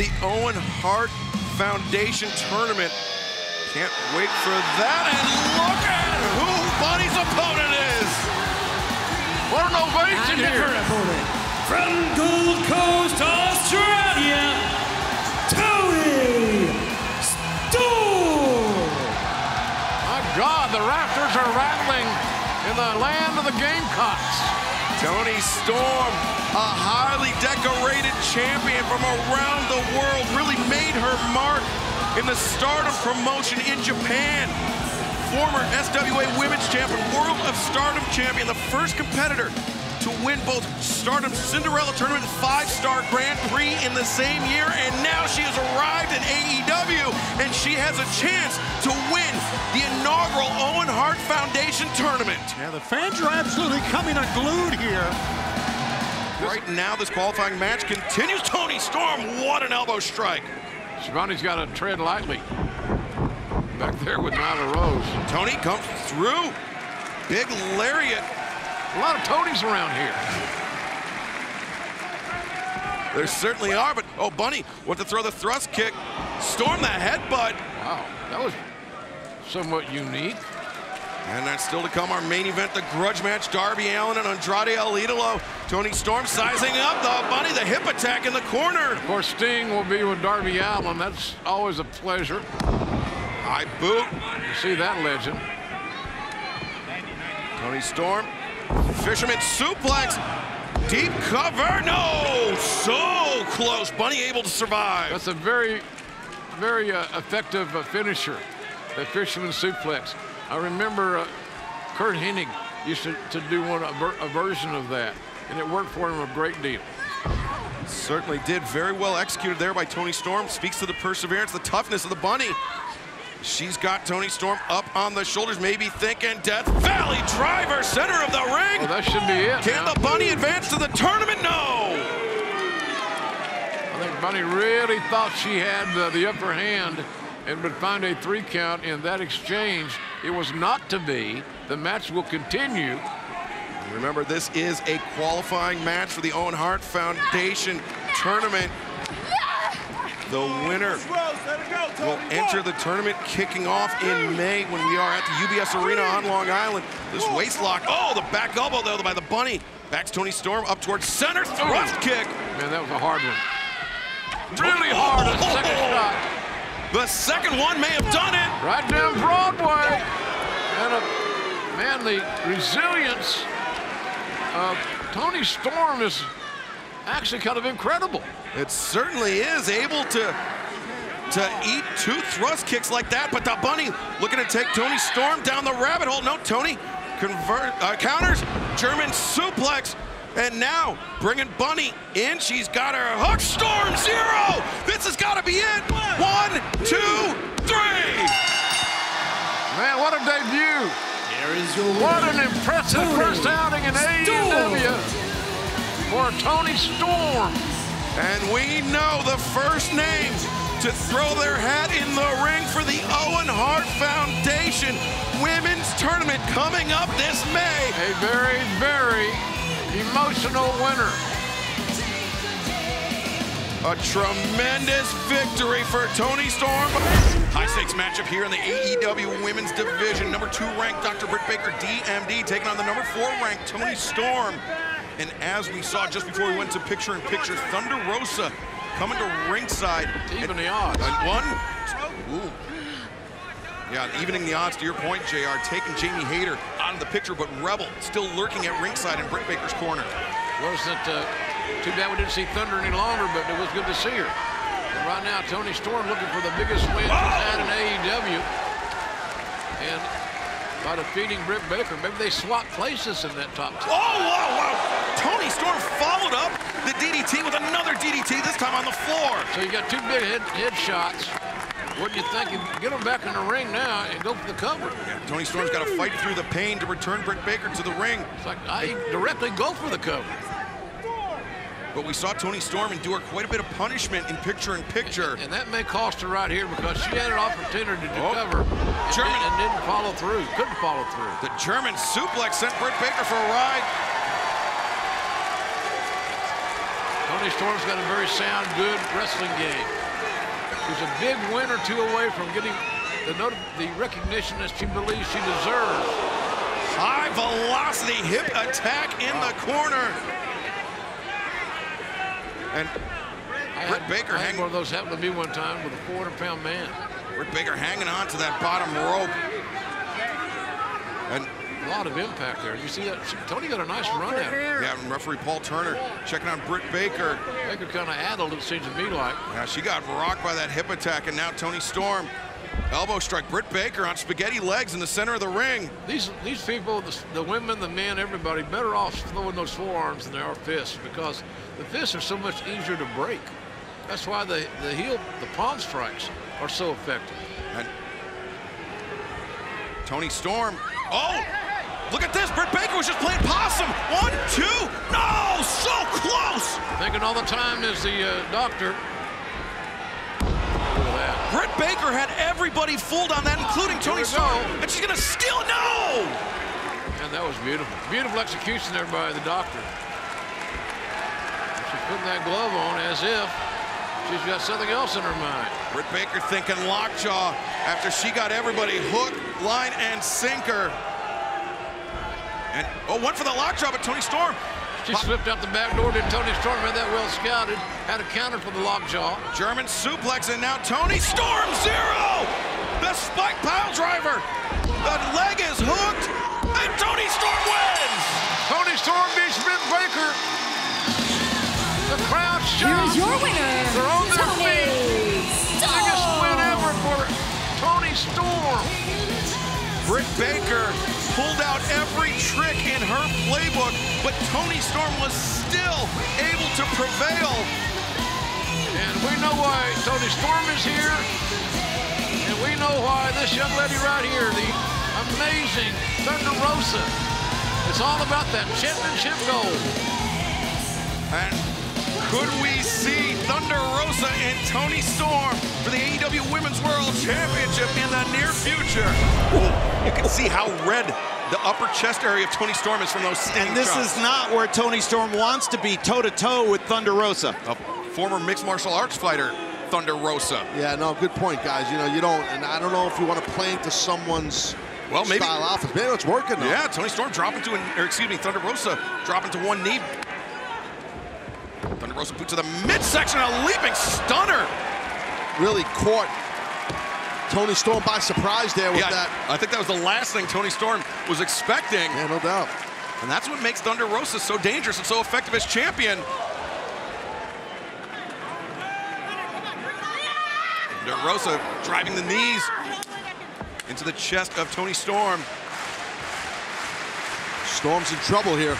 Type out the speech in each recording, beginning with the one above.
the Owen Hart Foundation Tournament. Can't wait for that, and look at who Bunny's opponent is! What an ovation here! From Gold Coast, Australia, Toni Storm! My God, the rafters are rattling in the land of the Gamecocks. Toni Storm, a highly decorated champion from around the world, really made her mark in the Stardom promotion in Japan. Former SWA Women's Champion, World of Stardom Champion, the first competitor to win both Stardom Cinderella Tournament and 5-Star Grand Prix in the same year, and now she has arrived in AEW, and she has a chance to win the inaugural Owen Hart Foundation Tournament. Yeah, the fans are absolutely coming unglued here. Right now, this qualifying match continues. Toni Storm, what an elbow strike. Shivani's got to tread lightly. Back there with Nyla Rose. Toni comes through. Big lariat. A lot of Tonys around here. There certainly are, but oh, Bunny went to throw the thrust kick. Storm the headbutt. Wow, that was somewhat unique. And that's still to come, our main event, the grudge match, Darby Allin and Andrade El Idolo. Toni Storm sizing up the Bunny, the hip attack in the corner. Of course, Sting will be with Darby Allin. That's always a pleasure. High boot. You see that legend. Toni Storm, fisherman suplex. Deep cover, no! So close, Bunny able to survive. That's a very, very effective finisher, the fisherman suplex. I remember Kurt Hennig used to do a version of that, and it worked for him a great deal. Certainly did. Very well executed there by Toni Storm. Speaks to the perseverance, the toughness of the Bunny. She's got Toni Storm up on the shoulders, maybe thinking Death Valley driver, center of the ring. Well, that should be it. Can the Bunny advance to the tournament? No. I think Bunny really thought she had the upper hand and would find a 3 count in that exchange. It was not to be. The match will continue. Remember, this is a qualifying match for the Owen Hart Foundation Tournament. The winner will enter the tournament, kicking off in May when we are at the UBS Arena on Long Island. This waist lock, oh, the back elbow though by the Bunny. Backs Toni Storm up towards center, thrust kick. Man, that was a hard one. Really hard, a second shot. The second one may have done it. Right down Broadway. And man, the resilience of Toni Storm is actually kind of incredible. It certainly is, able to eat 2 thrust kicks like that, but the Bunny looking to take Toni Storm down the rabbit hole. No, Toni counters, German suplex, and now bringing Bunny in. She's got her hook. Storm 0. This has got to be it. 1, 2, 3. Man, what a debut. There is your What an impressive first outing in AEW for Toni Storm. And we know the first name to throw their hat in the ring for the Owen Hart Foundation Women's Tournament coming up this May. A very, very emotional winner. A tremendous victory for Toni Storm. High-stakes matchup here in the AEW Women's Division. Number 2 ranked Dr. Britt Baker, DMD, taking on the number 4 ranked Toni Storm. And as we saw just before we went to picture-in-picture, Thunder Rosa coming to ringside. Even the odds. And 1, 2, ooh. Yeah, evening the odds to your point, JR, taking Jamie Hayter out of the picture, but Rebel still lurking at ringside in Britt Baker's corner. Wasn't too bad we didn't see Thunder any longer, but it was good to see her. And right now, Toni Storm looking for the biggest win she's had in AEW. And by defeating Britt Baker, maybe they swapped places in that top 10. Oh, wow, wow. Toni Storm followed up the DDT with another DDT, this time on the floor. So you got 2 big head shots. What do you think? Get them back in the ring now and go for the cover. Yeah, Toni Storm's got to fight through the pain to return Britt Baker to the ring. It's like, I directly go for the cover. But we saw Toni Storm endure quite a bit of punishment in picture-in-picture. And that may cost her right here because she had an opportunity to cover and didn't follow through, couldn't follow through. The German suplex sent Britt Baker for a ride. Toni Toni Storm's got a very sound, good wrestling game. She's a big win or two away from getting the recognition that she believes she deserves. High velocity hip attack in the corner. And Britt Baker I had one of those happen to me one time with a 400-pound man. Britt Baker hanging on to that bottom rope. And a lot of impact there. You see that? Toni got a nice run at her. yeah, and referee Paul Turner checking on Britt Baker. Baker kind of addled, it seems to me like. Yeah, she got rocked by that hip attack, and now Toni Storm elbow strike. Britt Baker on spaghetti legs in the center of the ring. These people, the women, the men, everybody, better off throwing those forearms than they are fists, because the fists are so much easier to break. That's why the palm strikes are so effective. And Toni Storm, oh, look at this. Britt Baker was just playing possum. 1, 2, no, so close. Thinking all the time is the doctor. Look at that. Britt Baker had everybody fooled on that, including Toni Storm. And she's gonna steal it, no! And that was beautiful. Beautiful execution there by the doctor. She's putting that glove on as if she's got something else in her mind. Britt Baker thinking lockjaw after she got everybody hook, line, and sinker. And, oh, went for the lockjaw, but Toni Storm. She slipped out the back door, did Toni Storm, had that well scouted, had a counter for the lockjaw. German suplex, and now Toni Storm, 0! The spike pile driver. The leg is hooked, and Toni Storm wins! Toni Storm beats Britt Baker. The crowd shouts. Here's your winner, They're on their Toni feet. Storm. Biggest win ever for Toni Storm. Britt Baker pulled out every trick in her playbook, but Toni Storm was still able to prevail. And we know why Toni Storm is here, and we know why this young lady right here, the amazing Thunder Rosa, it's all about that championship gold. And could we see Thunder Rosa and Toni Storm for the AEW Women's World Championship in the near future? Ooh, you can see how red the upper chest area of Toni Storm is from those stinging And this shots. is not where Toni Storm wants to be, toe-to-toe with Thunder Rosa. A former mixed martial arts fighter, Thunder Rosa. Yeah, no, good point, guys. You know, you don't, and I don't know if you want to play into someone's style offense. Maybe it's working though. Yeah, Toni Storm dropping to, Thunder Rosa dropping to one knee. Thunder Rosa boot to the midsection, a leaping stunner. Really caught Toni Storm by surprise there with that. I think that was the last thing Toni Storm was expecting. Yeah, no doubt. And that's what makes Thunder Rosa so dangerous and so effective as champion. Thunder Rosa driving the knees into the chest of Toni Storm. Storm's in trouble here.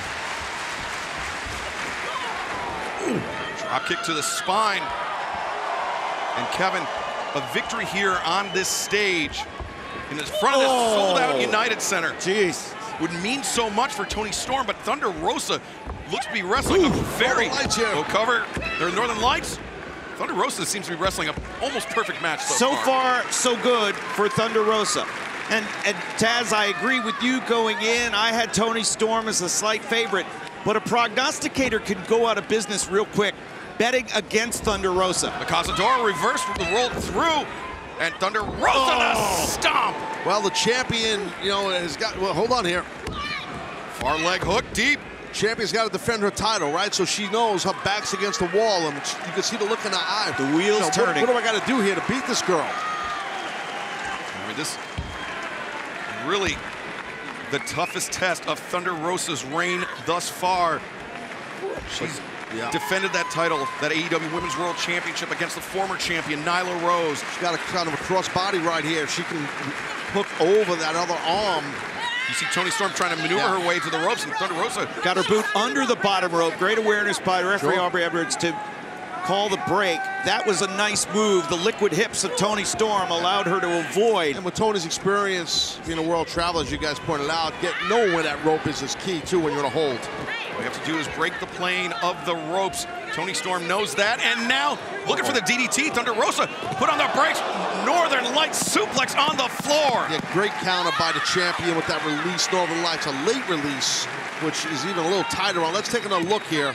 Ooh. Drop kick to the spine. And Kevin, a victory here on this stage in the front of this sold-out United Center. Jeez. Would mean so much for Toni Storm, but Thunder Rosa looks to be wrestling a very cover. They're Northern Lights. Thunder Rosa seems to be wrestling an almost perfect match so far. So far, so good for Thunder Rosa. And Taz, I agree with you going in. I had Toni Storm as a slight favorite, but a prognosticator can go out of business real quick betting against Thunder Rosa. The Cazadora reversed with the roll through, and Thunder Rosa the stomp. Well, the champion, you know, has got, well, hold on here. Far leg hook deep. Champion's got to defend her title, right? So she knows her back's against the wall, and you can see the look in her eye. The wheels turning. What do I got to do here to beat this girl? I mean, this really the toughest test of Thunder Rosa's reign thus far. She's defended that title, that AEW Women's World Championship, against the former champion, Nyla Rose. She's got a kind of a crossbody right here. She can hook over that other arm. You see Toni Storm trying to maneuver her way to the ropes, and Thunder Rosa got her boot under the bottom rope. Great awareness by referee Aubrey Edwards to call the break. That was a nice move. The liquid hips of Toni Storm allowed her to avoid. And with Toni's experience being a world traveler, as you guys pointed out, knowing where that rope is key, too, when you're in a hold. All you have to do is break the plane of the ropes. Toni Storm knows that, and now looking for the DDT. Thunder Rosa put on the brakes. Northern Lights suplex on the floor. Yeah, great counter by the champion with that release. Northern Lights, a late release, which is even a little tighter on. Let's take another look here.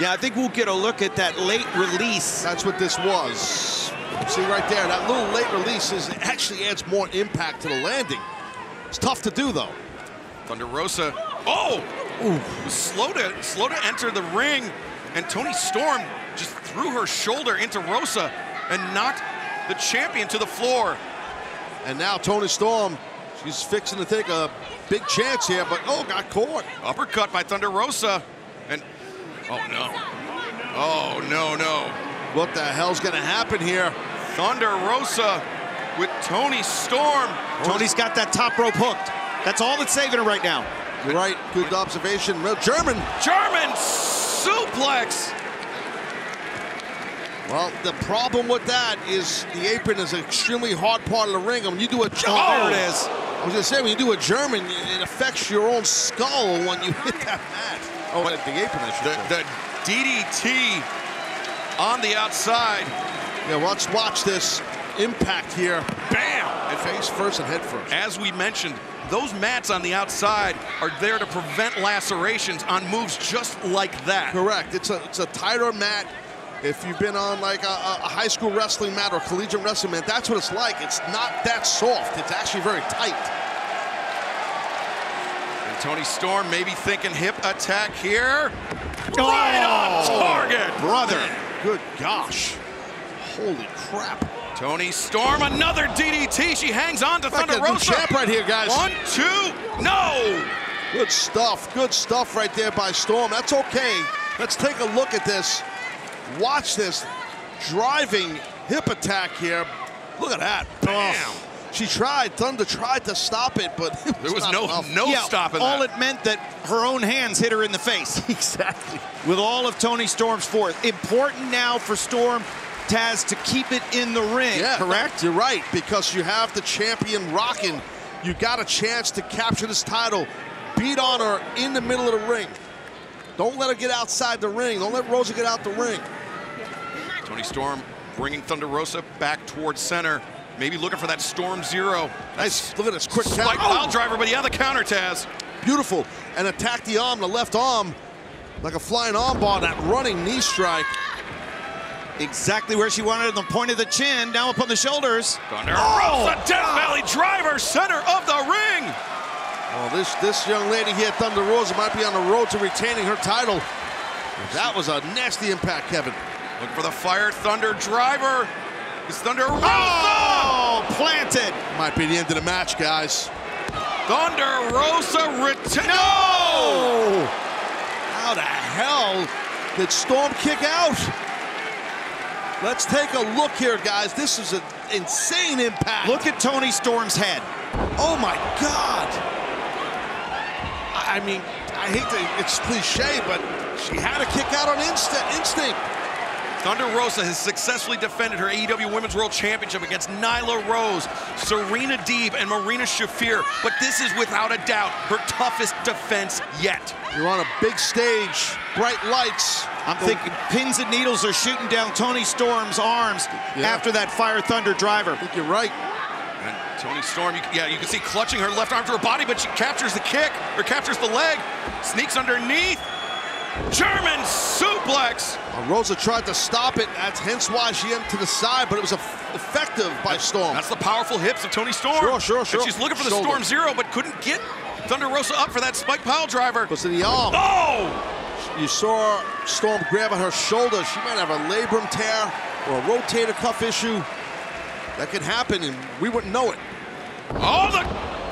Yeah, I think we'll get a look at that late release. That's what this was. See right there, that little late release actually adds more impact to the landing. It's tough to do, though. Thunder Rosa, oh! Ooh. Slow to enter the ring, and Toni Storm just threw her shoulder into Rosa and knocked the champion to the floor. And now Toni Storm, she's fixing to take a big chance here, but got caught. Uppercut by Thunder Rosa, and oh no. Oh no. What the hell's gonna happen here? Thunder Rosa with Toni Storm. Toni's got that top rope hooked. That's all that's saving her right now. You're right, good observation. German suplex. Well, the problem with that is the apron is an extremely hard part of the ring. And when you do a there it is. I was gonna say, when you do a German, it affects your own skull when you hit that mat. Oh, but the apron, I should say. The DDT on the outside. Yeah, let's watch this impact here. Bam! And face first and head first. As we mentioned, those mats on the outside are there to prevent lacerations on moves just like that. Correct. It's a tighter mat. If you've been on like a high school wrestling mat or collegiate wrestling mat, that's what it's like. It's not that soft. It's actually very tight. And Toni Storm maybe thinking hip attack here. Right on target. Brother. Good gosh. Holy crap. Toni Storm, another DDT. She hangs on to Thunder Rosa. Champ right here, guys. 1, 2, no. Good stuff right there by Storm. That's okay. Let's take a look at this. Watch this driving hip attack here. Look at that. Bam. She tried, Thunder tried to stop it, but there was no stopping all that. It meant that her own hands hit her in the face. Exactly. With all of Toni Storm's force. Important now for Storm, Taz, to keep it in the ring, correct? You're right, because you have the champion rocking. You got a chance to capture this title. Beat on her in the middle of the ring. Don't let her get outside the ring. Don't let Rosa get out the ring. Toni Storm bringing Thunder Rosa back towards center. Maybe looking for that Storm Zero. Nice. Look at this quick tap. Slight pile driver, but yeah, the counter, Taz. Beautiful. And attack the arm, the left arm, like a flying arm bar, that running knee strike. Exactly where she wanted it, the point of the chin, now up on the shoulders. Thunder Rosa, Death Valley driver, center of the ring. Well, this young lady here, Thunder Rosa, might be on the road to retaining her title. That was a nasty impact, Kevin. Look for the Fire Thunder driver. It's Thunder Rosa! Oh, planted. Might be the end of the match, guys. Thunder Rosa No! How the hell did Storm kick out? Let's take a look here, guys. This is an insane impact. Look at Toni Storm's head. Oh, my God. I mean, I hate to, it's cliche, but she had to kick out on instinct. Thunder Rosa has successfully defended her AEW Women's World Championship against Nyla Rose, Serena Deeb, and Marina Shafir, but this is without a doubt her toughest defense yet. You're on a big stage, bright lights. I'm thinking pins and needles are shooting down Toni Storm's arms after that Fire Thunder driver. I think you're right. And Toni Storm, you can see clutching her left arm to her body, but she captures the kick, or captures the leg, sneaks underneath. German suplex. Rosa tried to stop it. That's hence why she went to the side, but it was effective by Storm. That's the powerful hips of Toni Storm. Sure. And she's looking for the Storm Zero, but couldn't get Thunder Rosa up for that spike pile driver. Goes to the arm. Oh! You saw Storm grab at her shoulder. She might have a labrum tear or a rotator cuff issue. That could happen, and we wouldn't know it. Oh, the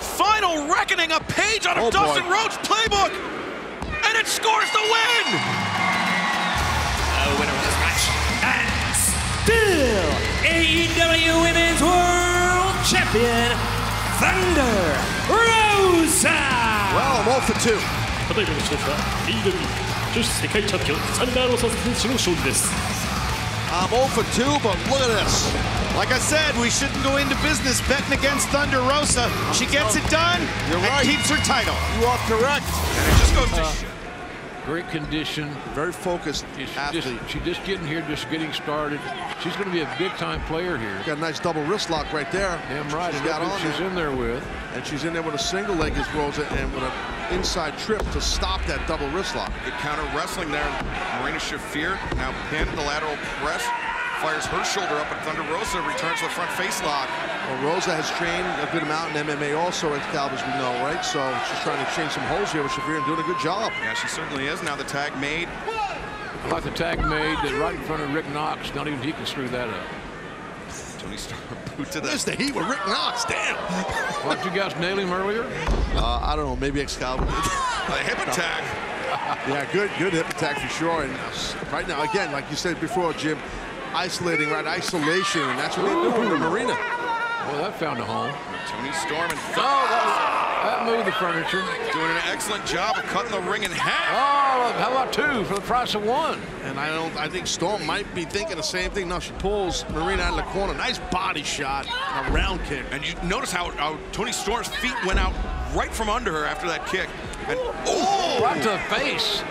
final reckoning, a page out of Dustin Rhodes' playbook. And it scores the win! The winner of this match, and still AEW Women's World Champion, Thunder Rosa! Well, I'm all for two. ただいまの勝負は AEW 女子世界チャンピオンサンダーロサ選手の勝利です。 I'm 0 for 2, but look at this. Like I said, we shouldn't go into business betting against Thunder Rosa. She gets it done and keeps her title. You are correct. And it just goes to great condition. Very focused athlete. She's just getting here, just getting started. She's going to be a big-time player here. Got a nice double wrist lock right there. Damn right. She's got on she's in there with. And she's in there with a single leg as Rosa, and with an inside trip to stop that double wrist lock. Good counter wrestling there. Marina Shafir now pinned the lateral press. Fires her shoulder up, and Thunder Rosa returns to the front face lock. Well, Rosa has trained a good amount in MMA also, Excalibur, as we know, right? So she's trying to change some holes here with Shafir and doing a good job. Yeah, she certainly is. Now the tag made. I like the tag made right in front of Rick Knox. Not even he can screw that up. Toni Storm boot to the... There's the heat with Rick Knox, damn. Why did you guys nail him earlier? I don't know, maybe Excalibur did. A hip attack. Yeah, good hip attack for sure. And right now, again, like you said before, Jim, isolating, right? Isolation, and that's what they do with the Marina. Well, that found a home. Toni Storm and that moved the furniture. Doing an excellent job of cutting the ring in half. Oh, how about 2 for the price of 1? And I think Storm might be thinking the same thing. Now she pulls Marina out of the corner. Nice body shot, a round kick. And you notice how Toni Storm's feet went out right from under her after that kick. And oh! Right to the face.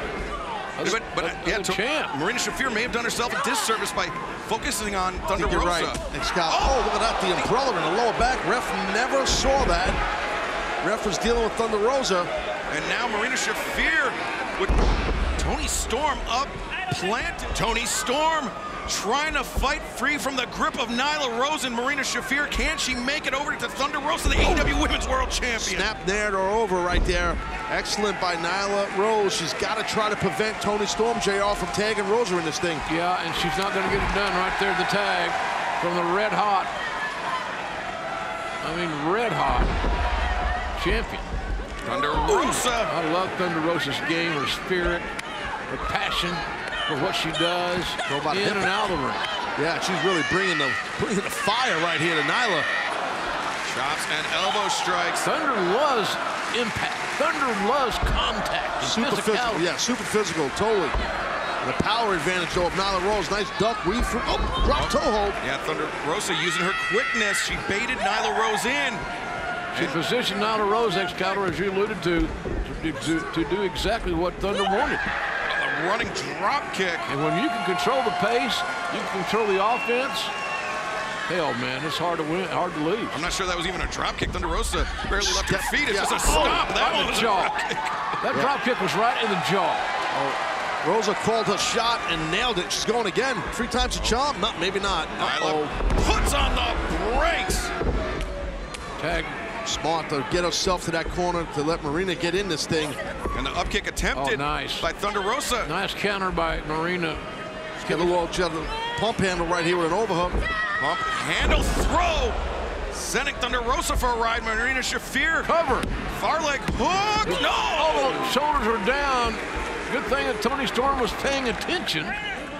Champ. Marina Shafir may have done herself a disservice by focusing on Thunder Rosa. Right. Oh, look at that, the umbrella in the lower back. Ref never saw that. Ref was dealing with Thunder Rosa. And now Marina Shafir with Toni Storm up, planted. Toni Storm trying to fight free from the grip of Nyla Rose and Marina Shafir. Can she make it over to Thunder Rosa, the AEW Women's World Champion? Snap nared her over right there. Excellent by Nyla Rose. She's got to try to prevent Toni Storm, JR, from tagging Rosa in this thing. Yeah, and she's not going to get it done right there, the tag from the red hot. Red hot champion. Thunder Rosa. I love Thunder Rosa's game, her spirit, her passion for what she does in and out of the ring. Yeah, she's really bringing the fire right here to Nyla. Chops and elbow strikes. Thunder loves impact. Thunder loves contact. Super physical. Yeah, super physical, totally. And the power advantage though of Nyla Rose. Nice duck weave from drop toe hold. Yeah, Thunder Rosa using her quickness. She baited Nyla Rose in. She positioned Nyla Rose, Excalibur, as you alluded to do exactly what Thunder wanted. A running drop kick. And when you can control the pace, you can control the offense. Hell, man, it's hard to win, hard to lose. I'm not sure that was even a drop kick. Thunder Rosa barely left her feet. It's just a stop. That one was a jaw. That drop kick was right in the jaw. Rosa called her shot and nailed it. She's going again. 3 times a charm? No, maybe not. Puts on the brakes. Tag. Smart to get herself to that corner to let Marina get in this thing. And the up kick attempted by Thunder Rosa. Nice counter by Marina. Get a little pump handle right here with an overhook. Pump handle throw. Sending Thunder Rosa for a ride. Marina Shafir. Cover. Far leg hook. No. Oh, shoulders are down. Good thing that Toni Storm was paying attention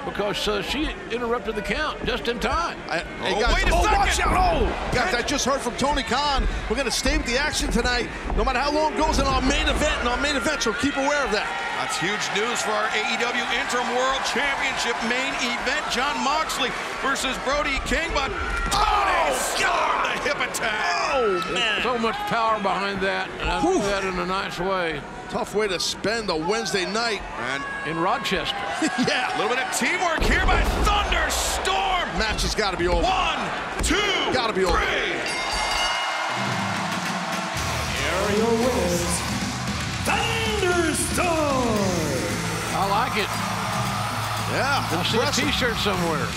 because she interrupted the count just in time. Hey guys, wait a second. Watch out. Guys, I just heard from Tony Khan. We're going to stay with the action tonight, no matter how long it goes in our main event, so keep aware of that. That's huge news for our AEW Interim World Championship main event. John Moxley versus Brody King, but Toni Storm, the hip attack. Oh, man. So much power behind that, and I do that in a nice way. Tough way to spend a Wednesday night. And in Rochester. Yeah. A little bit of teamwork here by Thunder Storm. Match has got to be over. 1, 2, got to be 3. over. Here are your winners, Thunder Storm. I like it. Yeah, I see a T-shirt somewhere.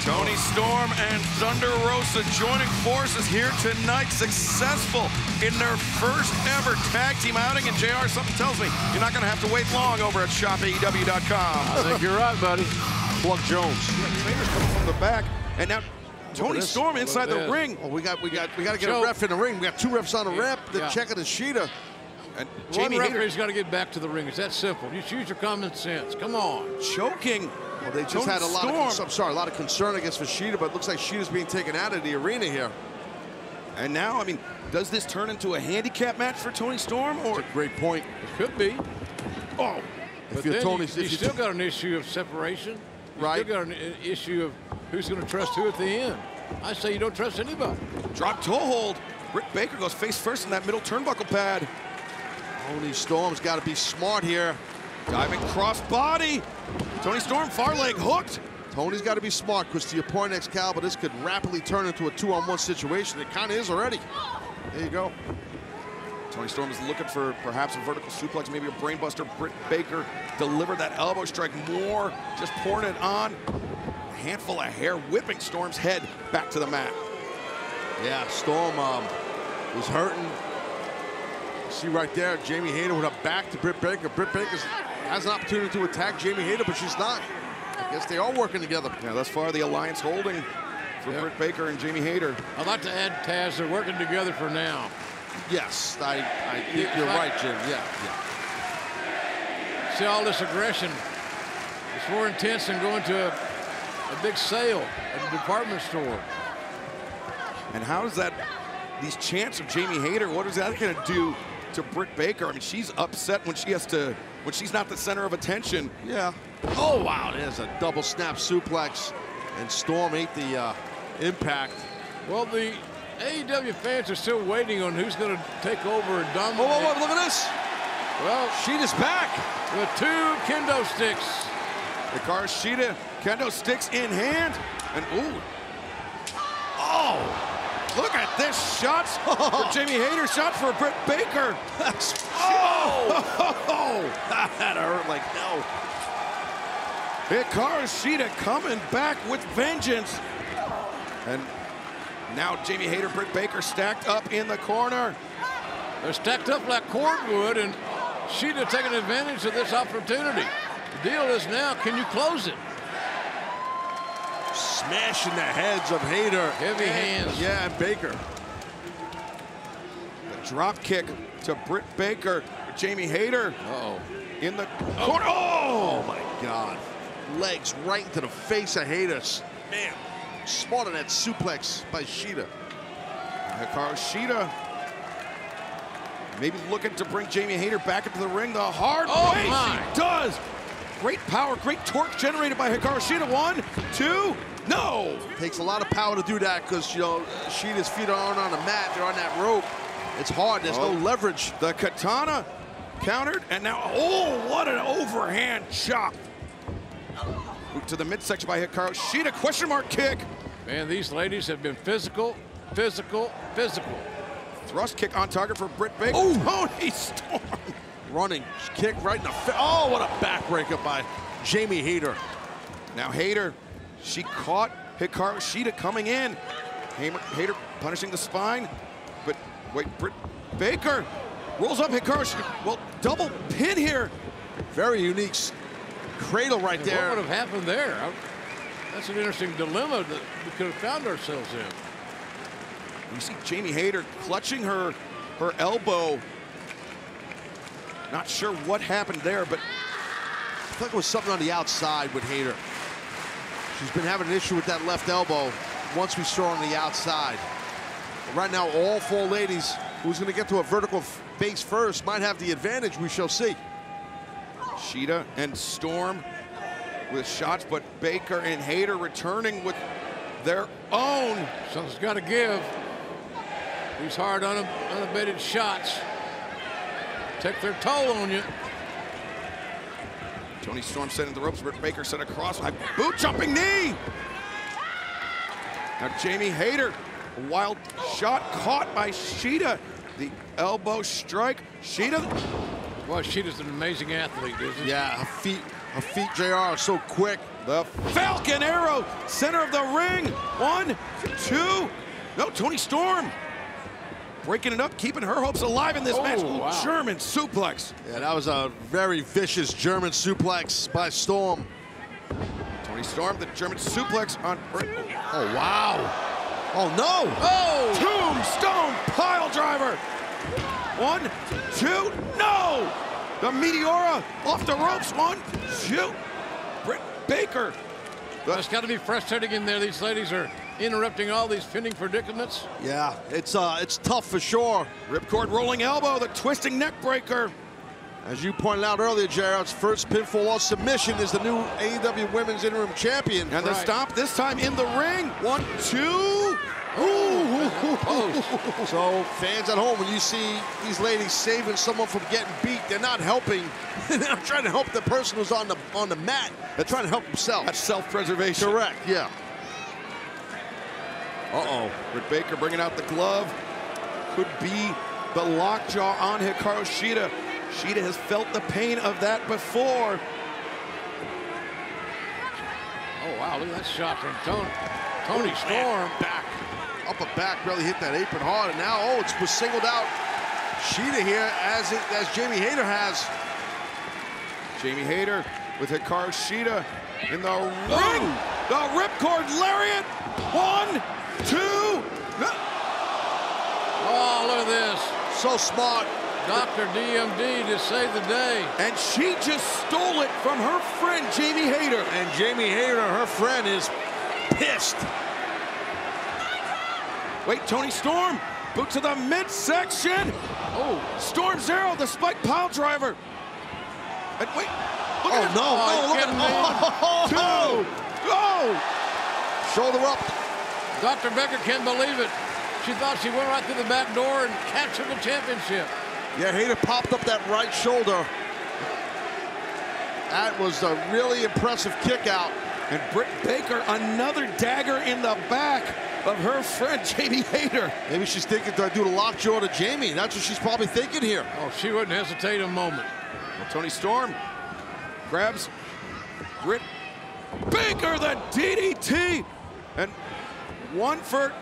Toni Storm and Thunder Rosa joining forces here tonight, successful in their first ever tag team outing. And JR, something tells me you're not going to have to wait long over at shopaew.com. I think you're right, buddy. Plug Jones. Yeah, trainers coming from the back, and now Toni Storm inside the ring. Oh, we got to get a ref in the ring. We got 2 refs on the rep. The checker and Sheeta. And Jamie referee's got to get back to the ring. It's that simple. Just use your common sense. Come on. Choking. Well, they just had a lot of concern, I guess, for Sheeta, but it looks like Sheeta's being taken out of the arena here. And now, I mean, does this turn into a handicap match for Toni Storm? Or that's a great point. It could be. Oh, but then you still got an issue of separation. You still got an issue of who's going to trust who at the end. I say you don't trust anybody. Drop toe hold. Britt Baker goes face first in that middle turnbuckle pad. Toni Storm's got to be smart here. Diving crossbody. Toni Storm, far leg hooked. Tony's got to be smart, because to your point, Excalibur, this could rapidly turn into a 2-on-1 situation. It kind of is already. There you go. Toni Storm is looking for perhaps a vertical suplex, maybe a brainbuster. Britt Baker delivered that elbow strike more, just pouring it on. A handful of hair whipping Storm's head back to the mat. Yeah, Storm was hurting. See right there, Jamie Hayter with a back to Britt Baker. Britt Baker has an opportunity to attack Jamie Hayter, but she's not. I guess they are working together. Yeah, thus far the alliance holding for Britt Baker and Jamie Hayter. I'd like to add, Taz, they're working together for now. Yes, I think you're right, Jim. Yeah. See all this aggression. It's more intense than going to a big sale at a department store. And how does that, these chants of Jamie Hayter, what is that going to do to Britt Baker? I mean, she's upset when she has to, when she's not the center of attention. Yeah. Oh, wow, there's a double snap suplex, and Storm ate the impact. Well, the AEW fans are still waiting on who's going to take over and dominate. Whoa, look at this. Well, Shida's back. with 2 kendo sticks. Hikaru Shida, kendo sticks in hand, and ooh. Oh! Look at this, shots for Jamie Hayter, shots for Britt Baker. Oh! That hurt like hell. Hikaru Shida coming back with vengeance. And now Jamie Hayter, Britt Baker stacked up in the corner. They're stacked up like cordwood, and Shida taking advantage of this opportunity. The deal is now, can you close it? Smashing the heads of Hayter. Heavy hands. Yeah, and Baker. The drop kick to Britt Baker. Jamie Hayter in the corner. Oh my God. Legs right into the face of Hayter. Man, smart on that suplex by Shida. Hikaru Shida maybe looking to bring Jamie Hayter back into the ring the hard way. She does. Great power, great torque generated by Hikaru Shida. 1, 2, no. Takes a lot of power to do that, because, you know, Shida's feet aren't on the mat, they're on that rope. It's hard, there's no leverage. The katana countered, and now, oh, what an overhand chop. Moved to the midsection by Hikaru Shida, question mark kick. Man, these ladies have been physical, physical, physical. Thrust kick on target for Britt Baker. Oh, Toni Storm. Running kick right in the face. Oh, what a backbreaker by Jamie Hayter. Now Hayter, she caught Hikaru Shida coming in. Hayter punishing the spine, but wait, Britt Baker rolls up Hikaru Shida. Well, double pin here. Very unique cradle right there. What would have happened there? That's an interesting dilemma that we could have found ourselves in. You see Jamie Hayter clutching her elbow. Not sure what happened there, but I think it was something on the outside with Hayter. She's been having an issue with that left elbow once we saw on the outside. But right now, all 4 ladies, who's going to get to a vertical base first, might have the advantage. We shall see. Shida and Storm with shots, but Baker and Hayter returning with their own. Something's got to give. These hard, unabated shots take their toll on you. Toni Storm setting the ropes. Britt Baker set across. Boot jumping knee. Now Jamie Hayter, a wild shot caught by Shida. The elbow strike. Shida. Well, Shida's an amazing athlete, isn't she? Yeah, her feet, JR, are so quick. The Falcon Arrow, center of the ring. 1, 2. No, Toni Storm breaking it up, keeping her hopes alive in this match. Wow. German suplex. Yeah, that was a very vicious German suplex by Storm. Toni Storm, the German suplex on Britt. Oh, wow. Oh, no. Oh! Tombstone pile driver. 1, 2, no! The Meteora off the ropes. 1, 2. Britt Baker. It's got to be frustrating in there. These ladies are interrupting all these pinning predicaments. Yeah, it's tough for sure. Ripcord rolling elbow, the twisting neck breaker. As you pointed out earlier, Jared's first pinfall or submission is the new AEW Women's Interim Champion. And the stomp this time in the ring. 1, 2. Ooh. Post. So fans at home, when you see these ladies saving someone from getting beat, they're not helping. They're not trying to help the person who's on the mat. They're trying to help themselves. That's self-preservation. Correct, yeah. Uh-oh, Britt Baker bringing out the glove. Could be the lockjaw on Hikaru Shida. Shida has felt the pain of that before. Oh, wow, look at that shot from Toni Storm. Back, upper back, really hit that apron hard, and now, it was singled out. Shida here, as Jamie Hayter has. Jamie Hayter with Hikaru Shida in the ring. The ripcord lariat. 1, 2. Oh, look at this. So smart. Dr. DMD to save the day. And she just stole it from her friend, Jamie Hayter. And Jamie Hayter, her friend, is pissed. Wait, Toni Storm, boot to the midsection. Oh, Storm Zero, the spike pile driver. And wait, look at it. Look at it. 2. Go. Shoulder up. Dr. Becker can't believe it. She thought she went right through the back door and captured the championship. Yeah, Hayter popped up that right shoulder. That was a really impressive kick out. And Britt Baker, another dagger in the back of her friend, Jamie Hayter. Maybe she's thinking, do I do the lockjaw to Jamie? That's what she's probably thinking here. Oh, she wouldn't hesitate a moment. Well, Toni Storm grabs Britt Baker, the DDT. And one for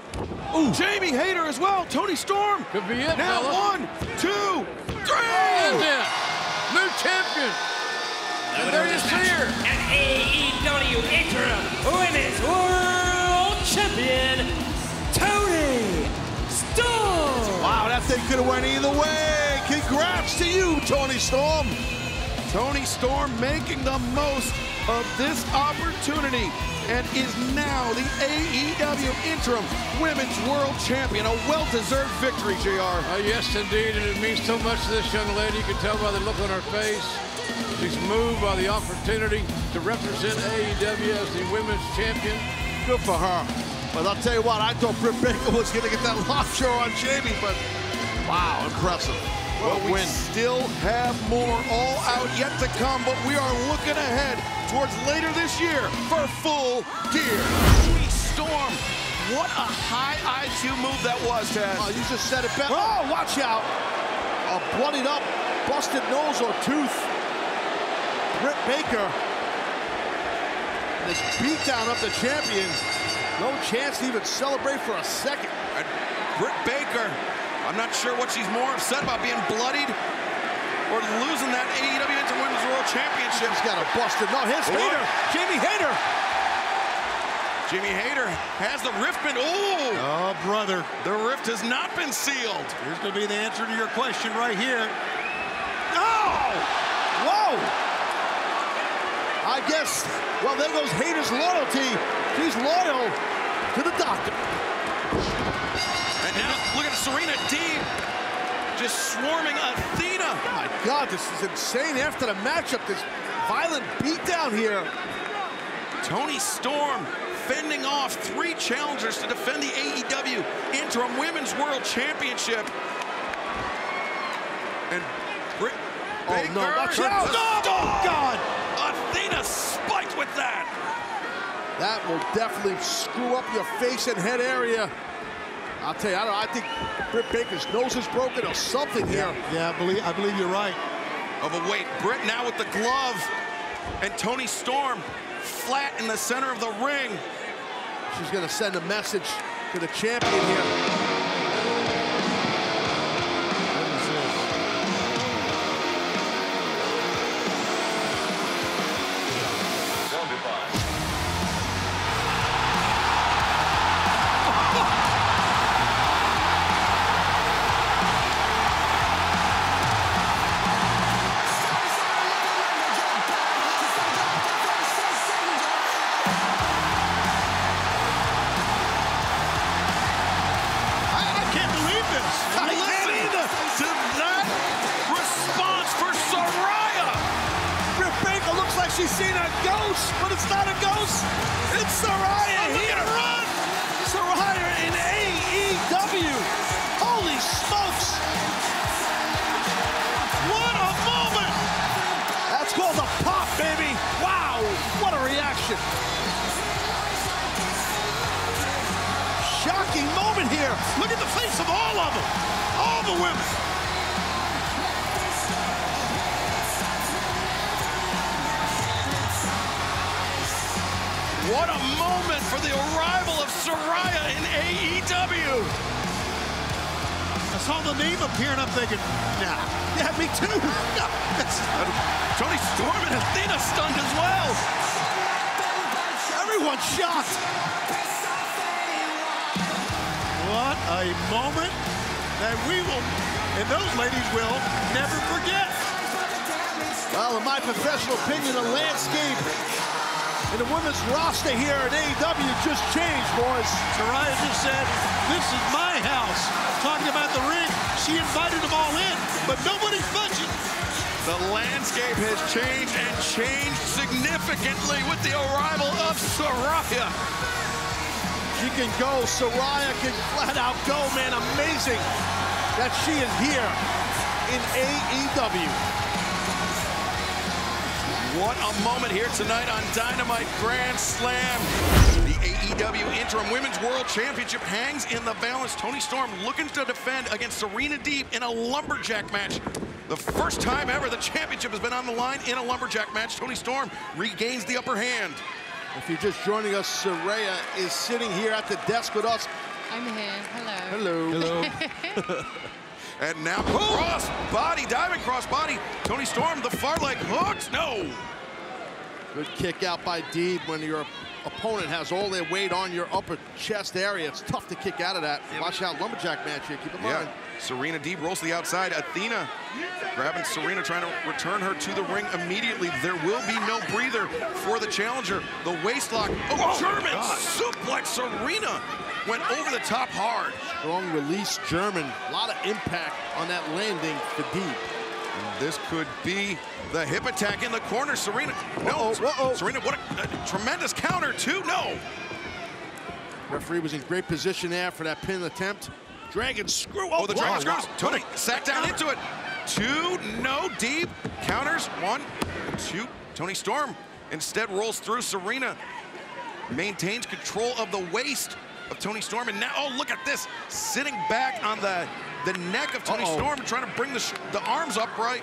Jamie Hayter as well. Toni Storm. Could be it, now fella. 1, 2, 3. That's it. New champion. And there you see her. And AEW Interim Women's World Champion, Toni Storm. Wow, that thing could have went either way. Congrats to you, Toni Storm. Toni Storm making the most of this opportunity and is now the AEW Interim Women's World Champion. A well-deserved victory, JR. Yes, indeed, and it means so much to this young lady. You can tell by the look on her face. She's moved by the opportunity to represent AEW as the Women's Champion. Good for her. But I'll tell you what, I thought Britt Baker was going to get that lockjaw on Jamie, but wow, impressive. Well, we still have more all out yet to come, but we are looking ahead towards later this year for Full Gear. Toni Storm, what a high IQ move that was, Taz. Oh, you just said it better. Oh, watch out. A bloodied up, busted nose or tooth. Britt Baker. This beatdown of the champion. No chance to even celebrate for a second. And Britt Baker, I'm not sure what she's more upset about, being bloodied or losing that AEW Interim Women's World Championship. She's got a busted nose. Here's Hayter. Jamie Hayter. Jamie Hayter has the rift been. Oh, brother. The rift has not been sealed. Here's going to be the answer to your question right here. Oh! Whoa! I guess, well, there goes Hayter's loyalty. She's loyal to the doctor. And now, look at Serena Deeb just swarming Athena. Oh my God, this is insane. After the matchup, this violent beatdown here. Toni Storm fending off 3 challengers to defend the AEW Interim Women's World Championship. And Britt Baker. No, watch out. Oh, God. Athena spiked with that. That will definitely screw up your face and head area. I'll tell you, I think Britt Baker's nose is broken or something here. Yeah, I believe you're right. Oh, but wait, Britt now with the glove. And Toni Storm flat in the center of the ring. She's going to send a message to the champion here. She's seen a ghost, but it's not a ghost. It's Saraya here. Run! Saraya higher in AEW. Holy smokes. What a moment. That's called a pop, baby. Wow, what a reaction. Shocking moment here. Look at the face of all of them. All the women. What a moment for the arrival of Saraya in AEW. I saw the name appear and I'm thinking, nah. Yeah, me too. Toni Storm and Athena stunned as well. Everyone's shocked. What a moment that we will, and those ladies will, never forget. Well, in my professional opinion, the landscape in the women's roster here at AEW just changed, boys. Saraya just said, this is my house. Talking about the ring, she invited them all in, but nobody's budging. The landscape has changed and changed significantly with the arrival of Saraya. She can go, Saraya can flat out go, man. Amazing that she is here in AEW. What a moment here tonight on Dynamite Grand Slam. The AEW Interim Women's World Championship hangs in the balance. Toni Storm looking to defend against Serena Deeb in a lumberjack match. The first time ever the championship has been on the line in a lumberjack match. Toni Storm regains the upper hand. If you're just joining us, Saraya is sitting here at the desk with us. I'm here. Hello. Hello. Hello. And now cross body, diving cross body. Toni Storm, the far leg hooks. No. Good kick out by Deeb when your opponent has all their weight on your upper chest area. It's tough to kick out of that. Watch out, lumberjack match here. Keep in mind. Serena Deeb rolls to the outside. Athena grabbing Serena, trying to return her to the ring immediately. There will be no breather for the challenger. The waist lock. Oh, German suplex. Serena went over the top hard. Strong release German. A lot of impact on that landing for Deeb. And this could be the hip attack in the corner. Serena. No. Serena, what a tremendous counter, too. No. Referee was in great position there for that pin attempt. Dragon screw. Oh, the dragon screws. Toni sat down into it. 2, no, Deeb. Counters, 1, 2. Toni Storm instead rolls through. Serena maintains control of the waist of Toni Storm. And now, oh, look at this. Sitting back on the neck of Toni Storm, trying to bring the arms upright.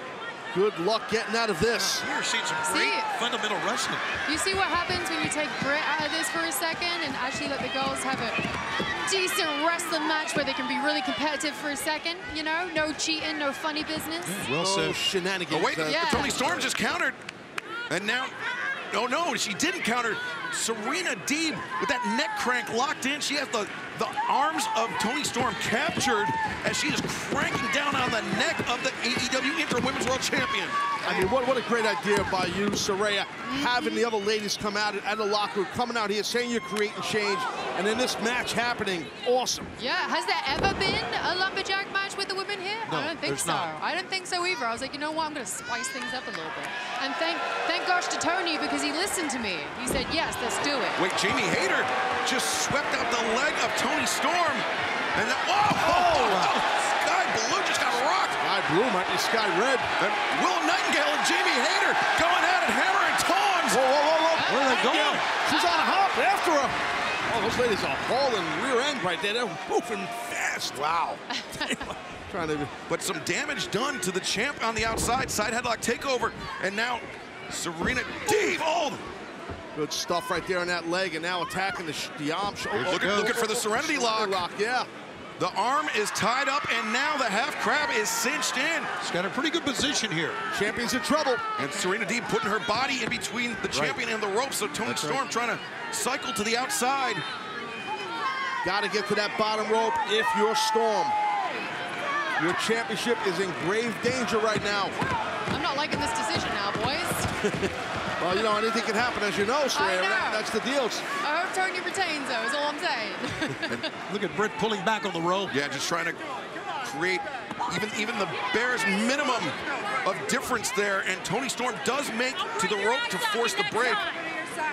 Good luck getting out of this. We're seeing some great fundamental wrestling. You see what happens when you take Britt out of this for a second and actually let the girls have a decent wrestling match where they can be really competitive for a second, you know? No cheating, no funny business. Well said. Shenanigans. Oh, wait, Toni Storm just countered. And now, oh no, she didn't counter. Serena Deeb with that neck crank locked in. She has the arms of Toni Storm captured as she is cranking down on the neck of the AEW Interim Women's World Champion. I mean, what a great idea by you, Saraya, having the other ladies come out at the locker room, coming out here, saying you're creating change, and then this match happening. Awesome. Yeah, has there ever been a lumberjack match with the women here? No, I don't think so. not. I don't think so either. I was like, you know what, I'm gonna spice things up a little bit. And thank gosh to Toni, because he listened to me. He said, yes, let's do it. Wait, Jamie Hayter just swept out the leg of Toni Storm. And then, Sky Blue just got rocked. Sky Blue might be Sky Red. And Will Nightingale and Jamie Hayter going at it, hammer and tongs. Whoa. Where are they going? She's on a hop after her. Oh, those ladies are hauling rear end right there. They're moving fast. Wow. Trying to... But some damage done to the champ on the outside. Side headlock takeover. And now Serena Deeb. Good stuff right there on that leg, and now attacking the arm. Looking for the Serenity lock. Yeah. The arm is tied up, and now the half crab is cinched in. She's got a pretty good position here. Champion's in trouble. And Serena Deeb putting her body in between the champion and the rope, so Toni Storm trying to cycle to the outside. Got to get to that bottom rope if you're Storm. Your championship is in grave danger right now. I'm not liking this decision now, boys. Well, you know, anything can happen, as you know, Saraya. That's the deal. I hope Toni retains, though, is all I'm saying. Look at Britt pulling back on the rope. Yeah, just trying to create even the barest minimum of difference there. And Toni Storm does make to the rope to force the break.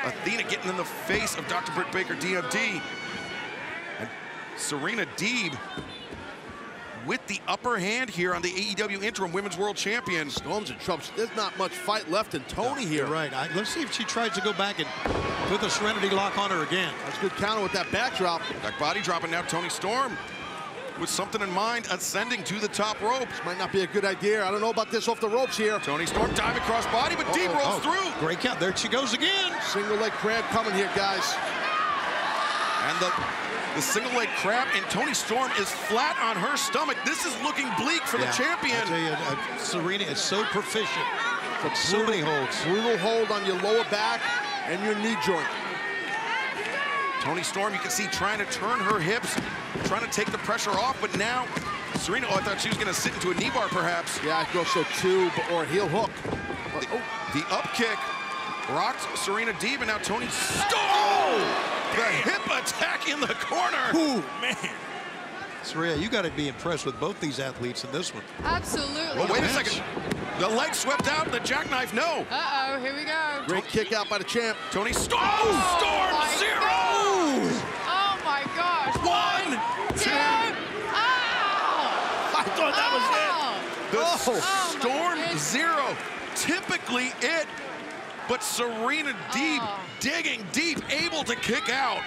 Athena getting in the face of Dr. Britt Baker, DMD. And Serena Deeb with the upper hand here on the AEW Interim Women's World Champion. Storm's in trouble. There's not much fight left in Toni here. You're right. Let's see if she tries to go back and put the Serenity Lock on her again. That's a good counter with that backdrop. Back body dropping now. Toni Storm with something in mind, ascending to the top rope. This might not be a good idea. I don't know about this off the ropes here. Toni Storm diving cross body, but Deeb rolls through. Great count. There she goes again. Single leg crab coming here, guys. And the single leg crab, and Toni Storm is flat on her stomach. This is looking bleak for the champion. I tell you, Serena is so proficient. So many holds. Brutal hold on your lower back and your knee joint. Toni Storm, you can see, trying to turn her hips, trying to take the pressure off, but now Serena, I thought she was going to sit into a knee bar, perhaps. Yeah, I thought so too, or a heel hook. The up kick rocked Serena Deeb, and now Toni Storm! The hip attack in the corner. Ooh, man. Serena, you got to be impressed with both these athletes in this one. Absolutely. Well, wait a second. The leg swept out, the jackknife, no. Uh-oh, here we go. Great kick out by the champ. Toni Storm, Storm, zero. Oh, my gosh. 1, 2. I thought that was it. The Storm, zero. Typically it, but Serena Deeb digging deep, able to kick out.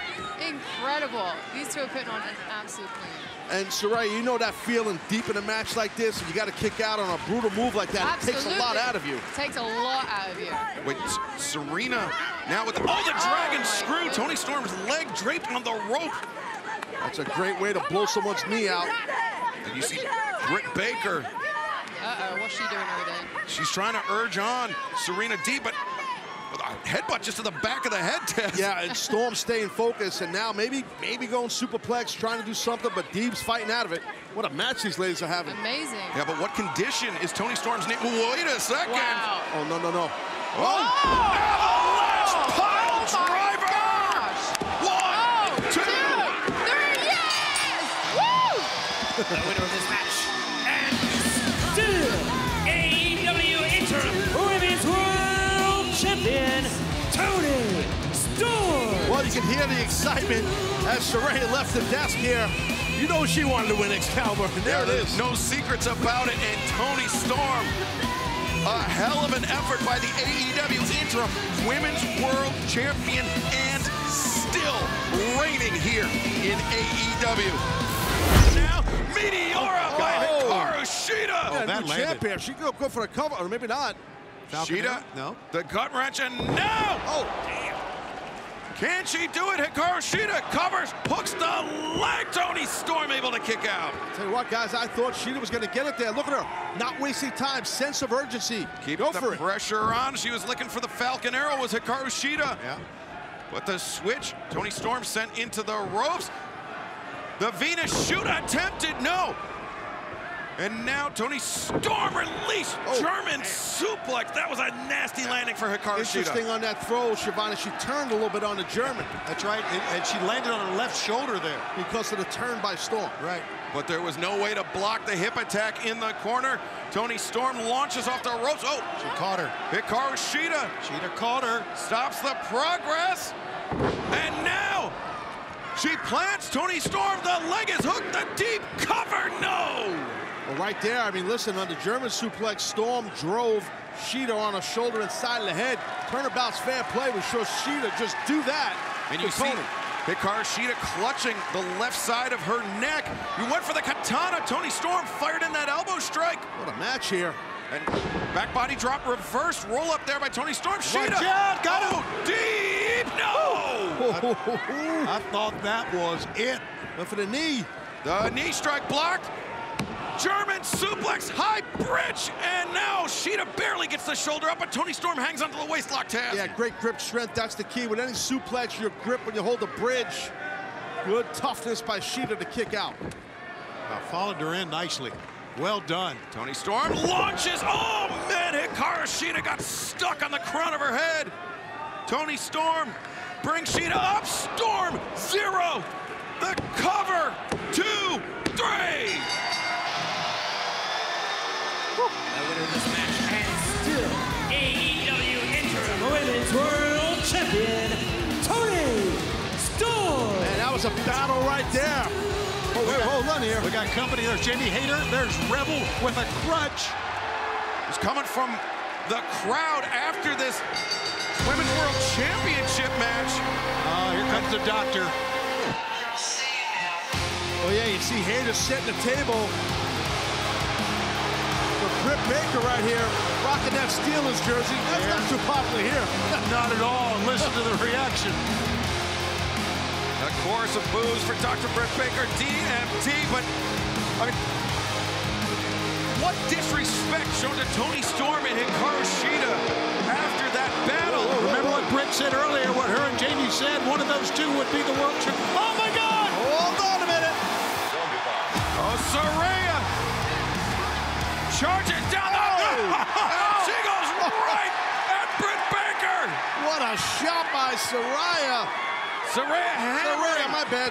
Incredible. These two are putting on an absolute clean. And Saraya, you know that feeling deep in a match like this, you got to kick out on a brutal move like that. Absolutely. It takes a lot out of you. It takes a lot out of you. Wait, Serena now with the dragon screw. Toni Storm's leg draped on the rope. That's a great way to blow someone's knee out. And you see Britt Baker. Uh-oh, what's she doing over there? She's trying to urge on Serena Deeb, but headbutt just to the back of the head, Tess. Yeah, and Storm staying focused, and now maybe going superplex, trying to do something, but Deeb's fighting out of it. What a match these ladies are having. Amazing. Yeah, but what condition is Toni Storm's knee? Wait a second. Wow. Oh, no. Avalanche pile driver. Gosh. 1, 2, 3, yes! Woo! The winner of this match, and still AEW Interim Women's World Champion, Toni Storm. Well, you can hear the excitement as Saraya left the desk here. You know she wanted to win Excalibur, and there it is. No secrets about it, and Toni Storm, a hell of an effort by the AEW Interim Women's World Champion, and still reigning here in AEW. Now, Meteora by Hikaru Shida. Yeah, that new landed. champion. She could go for the cover, or maybe not. Shida, no. the gut wrench, and now! Oh, damn. Can she do it? Hikaru Shida covers, hooks the leg. Toni Storm able to kick out. Tell you what, guys, I thought Shida was going to get it there. Look at her, not wasting time, sense of urgency. Keep Go the for it. pressure on. She was looking for the Falcon Arrow, was Hikaru Shida. Yeah. But the switch, Toni Storm sent into the ropes. The Venus shoot attempted, no. And now Toni Storm released German suplex. That was a nasty landing for Hikaru Shida. Interesting on that throw, Shivani. She turned a little bit on the German. That's right, and she landed on her left shoulder there. Because of the turn by Storm. Right. But there was no way to block the hip attack in the corner. Toni Storm launches off the ropes. Oh, She caught her. Hikaru Shida Shida caught her. stops the progress. And now she plants Toni Storm. The leg is hooked. The deep cover, no. Well, right there, I mean, listen, on the German suplex, Storm drove Shida on her shoulder and side of the head. Turnabout's fair play. We saw Shida just do that. And you see Hikaru Shida clutching the left side of her neck. You went for the katana. Toni Storm fired in that elbow strike. What a match here. And back body drop, reverse roll up there by Toni Storm. Shida, Watch out, got him. Deep, no! I thought that was it. Went for the knee. The knee strike blocked. German suplex, high bridge, and now Shida barely gets the shoulder up, but Toni Storm hangs onto the waist lock, Taz. Yeah, great grip strength. That's the key. With any suplex, your grip when you hold the bridge. Good toughness by Shida to kick out. Followed her in nicely. Well done. Toni Storm launches. Oh, man, Hikaru Shida got stuck on the crown of her head. Toni Storm brings Shida up. Storm, zero. The cover, 2, 3. The winner of this match, and still AEW Interim Women's World Champion, Toni Storm. Man, that was a battle right there. hold on here. We got company. There's Jamie Hayter. There's Rebel with a crutch. It's coming from the crowd after this Women's World Championship match. Here comes the doctor. Oh, yeah, you see Hayter setting the table for Britt Baker right here, rocking that Steelers jersey. That's not too popular here. Not at all. Listen to the reaction. A chorus of boos for Dr. Britt Baker, DMT, but I mean, what disrespect shown to Toni Storm and Hikaru Shida after that battle. Remember what Britt said earlier, what her and Jamie said? One of those two would be the world champion. Oh, my God! Hold on a minute. Oh, Saraya charging down the... And she goes right at Britt Baker. What a shot by Saraya. Saraya hammering my bad.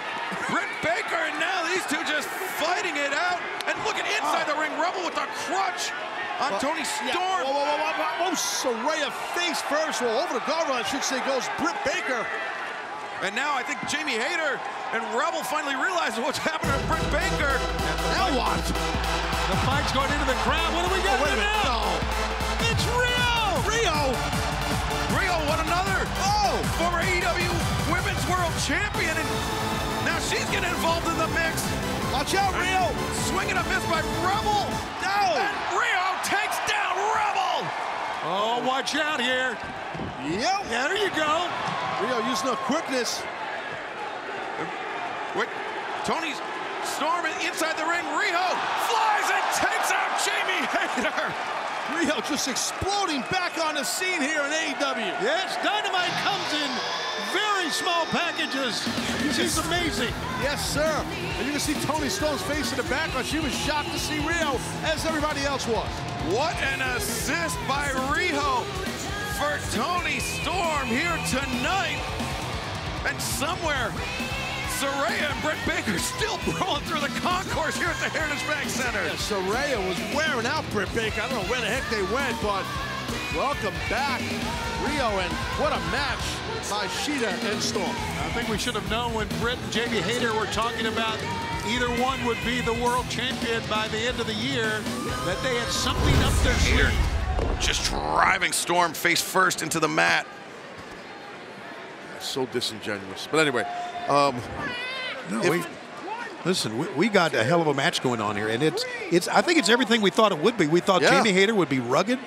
Britt Baker, and now these two just fighting it out. And look at inside the ring, Rebel with a crutch on Toni Storm. Whoa, Saraya face first. Well, over the guardrail, I should say, goes Britt Baker. And now I think Jamie Hayter and Rebel finally realize what's happening to Britt Baker. Now what? The fight's going into the crowd. What do we got now? It's Rio! Rio, what another? Former AEW Women's World Champion, and now she's getting involved in the mix. Watch out, Rio! Swinging a miss by Rebel. No! And Rio takes down Rebel. Oh, watch out here. Yep. Yeah, there you go. Rio using her quickness. With Toni Storm inside the ring, Rio flies and takes out Jamie Hayter. Rio just exploding back on the scene here in AEW. Yes, Dynamite comes in very small packages. She's amazing. Yes, sir. And you can see Toni Storm's face in the background. She was shocked to see Rio, as everybody else was. What an assist by Rio for Toni Storm here tonight. And somewhere, Saraya and Britt Baker still brawling through the concourse here at the Heritage Bank Center. Yeah, Saraya was wearing out Britt Baker. I don't know where the heck they went, but welcome back, Rio, and what a match by Shida and Storm. I think we should have known when Britt and Jamie Hayter were talking about either one would be the world champion by the end of the year, that they had something up their sleeve. Just driving Storm face first into the mat. So disingenuous. But anyway, listen, we got a hell of a match going on here, and it's I think it's everything we thought it would be. We thought Jamie Hayter would be rugged,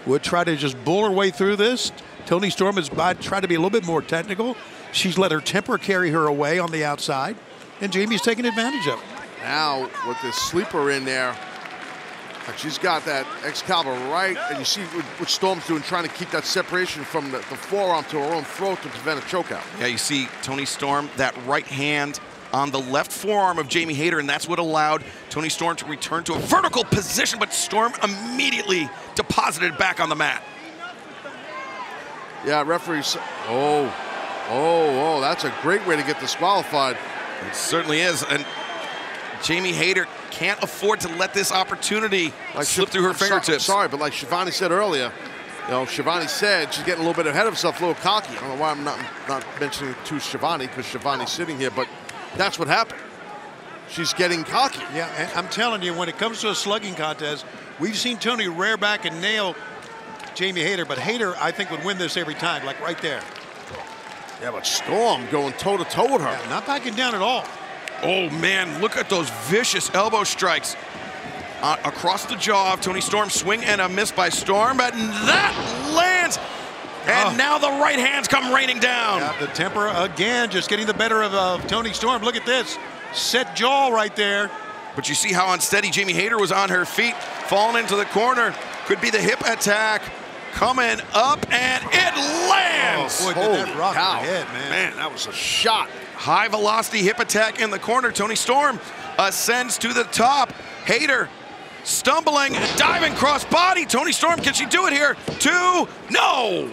would try to just bull her way through this. Toni Storm has tried to be a little bit more technical. She's let her temper carry her away on the outside, and Jamie's taking advantage of it. Now with the sleeper in there, she's got that Excalibur right, and you see what Storm's doing, trying to keep that separation from the forearm to her own throat to prevent a chokeout. Yeah, you see Toni Storm, that right hand on the left forearm of Jamie Hayter, and that's what allowed Toni Storm to return to a vertical position, but Storm immediately deposited back on the mat. Yeah, referees, that's a great way to get disqualified. It certainly is, and Jamie Hayter can't afford to let this opportunity slip through her fingertips. Sorry, but like Shivani said earlier, Shivani said she's getting a little bit ahead of herself, a little cocky. I don't know why I'm not mentioning it to Shivani, because Shivani's sitting here, but that's what happened. She's getting cocky. Yeah, and I'm telling you, when it comes to a slugging contest, we've seen Toni rear back and nail Jamie Hayter, but Hayter, I think, would win this every time, like right there. Yeah, but Storm going toe-to-toe with her. Yeah, not backing down at all. Oh, man, look at those vicious elbow strikes across the jaw of Toni Storm. Swing and a miss by Storm, and that lands. And now the right hands come raining down. Yeah, the temper again, just getting the better of Toni Storm. Look at this. Set jaw right there. But you see how unsteady Jamie Hayter was on her feet, falling into the corner. Could be the hip attack coming up, and it lands. Oh, boy, did that rock her head, man. Man, that was a shot. High velocity hip attack in the corner. Toni Storm ascends to the top. Hayter stumbling, diving cross body. Toni Storm, can she do it here? 2, no.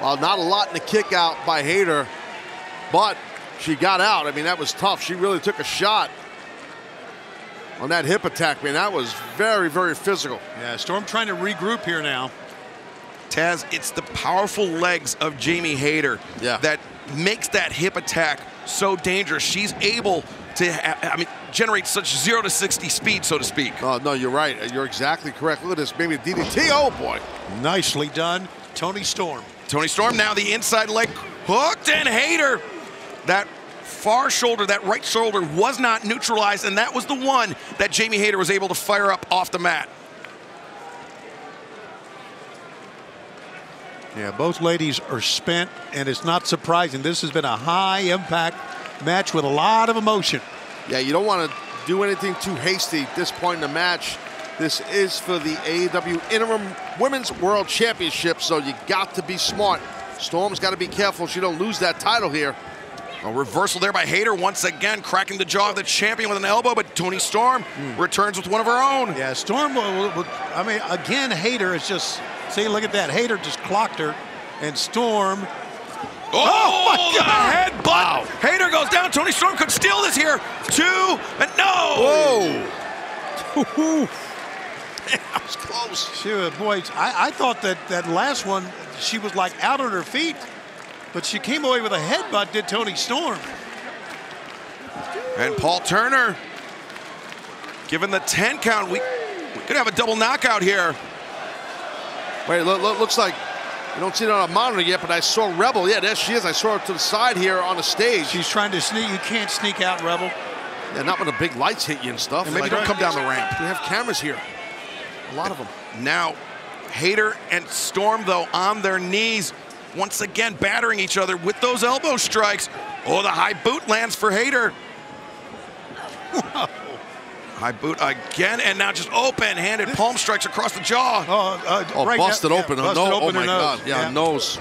Well, not a lot in the kick out by Hayter, but she got out. I mean, that was tough. She really took a shot on that hip attack, man. That was very, very physical. Yeah, Storm trying to regroup here now. Taz, it's the powerful legs of Jamie Hayter that makes that hip attack so dangerous. She's able to generate such 0 to 60 speed, so to speak. Oh, no, you're right. You're exactly correct. Look at this, maybe a DDT. Oh, boy. Nicely done, Toni Storm. Toni Storm now the inside leg hooked, and Hayter. That far shoulder, that right shoulder was not neutralized, and that was the one that Jamie Hayter was able to fire up off the mat. Yeah, both ladies are spent, and it's not surprising. This has been a high-impact match with a lot of emotion. Yeah, you don't want to do anything too hasty at this point in the match. This is for the AEW Interim Women's World Championship, so you got to be smart. Storm's got to be careful she don't lose that title here. A reversal there by Hayter, once again cracking the jaw of the champion with an elbow, but Toni Storm returns with one of her own. Yeah, Storm, I mean, again, Hayter is just, see, look at that. Hayter just clocked her, and Storm. Oh my God! Headbutt. Wow. Hayter goes down. Toni Storm could steal this here. 2, and no! Whoa! That was close. Sure, boy, I thought that last one, she was like out on her feet, but she came away with a headbutt, did Toni Storm. And Paul Turner, given the 10 count, we could have a double knockout here. Wait, looks like you don't see it on a monitor yet, but I saw Rebel. Yeah, there she is. I saw her to the side here on the stage. She's trying to sneak. You can't sneak out, Rebel. Yeah, not when the big lights hit you and stuff. And maybe don't come down the ramp. We have cameras here. A lot of them. Now, Hayter and Storm, though, on their knees, once again battering each other with those elbow strikes. Oh, the high boot lands for Hayter. High boot again, and now just open-handed palm strikes across the jaw. Right busted open. Yeah, busted open oh, my God. Yeah, nose.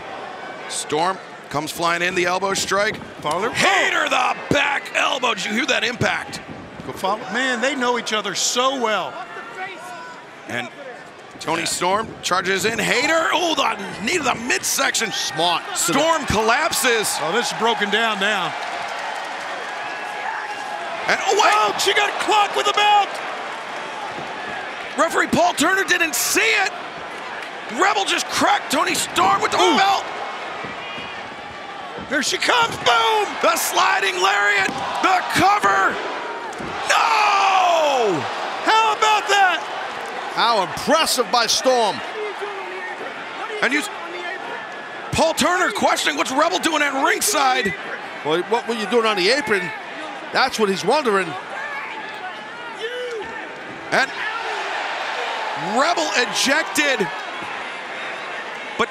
Storm comes flying in, the elbow strike. Hayter, the back elbow. Did you hear that impact? Man, they know each other so well. And Toni Storm charges in. Hayter, oh, the knee to the midsection. Smart. Storm collapses. Oh, this is broken down now. And oh, wait. Oh, she got clocked with the belt. Referee Paul Turner didn't see it. Rebel just cracked Toni Storm with the belt. There she comes, boom! The sliding lariat, the cover. No! How about that? How impressive by Storm. And Paul Turner questioning what's Rebel doing at ringside. Well, what were you doing on the apron? That's what he's wondering. And Rebel ejected. But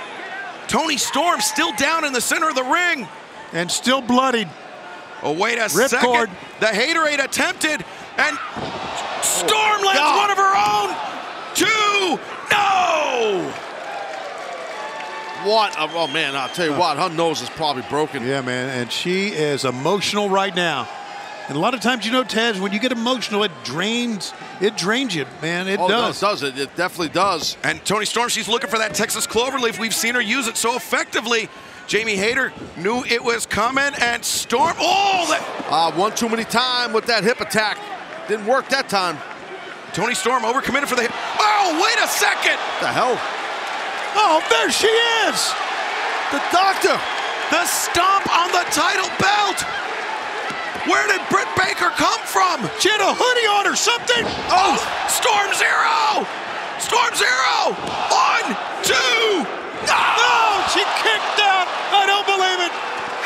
Toni Storm still down in the center of the ring. And still bloodied. Oh, wait a second. Ripcord. The Haterade attempted. And Storm lands one of her own. 2, no! What? Oh, man, I'll tell you what, her nose is probably broken. Yeah, man, and she is emotional right now. And a lot of times, you know, Taz, when you get emotional, it drains you, man. It does. No, it definitely does. And Toni Storm, she's looking for that Texas Cloverleaf. We've seen her use it so effectively. Jamie Hayter knew it was coming, and Storm, one too many time with that hip attack. Didn't work that time. Toni Storm overcommitted for the hip. Oh, wait a second. What the hell? Oh, there she is. The doctor. The stomp on the title belt. Where did Britt Baker come from? She had a hoodie on or something. Oh, Storm 0. Storm 0. 1, 2. No, she kicked out. I don't believe it.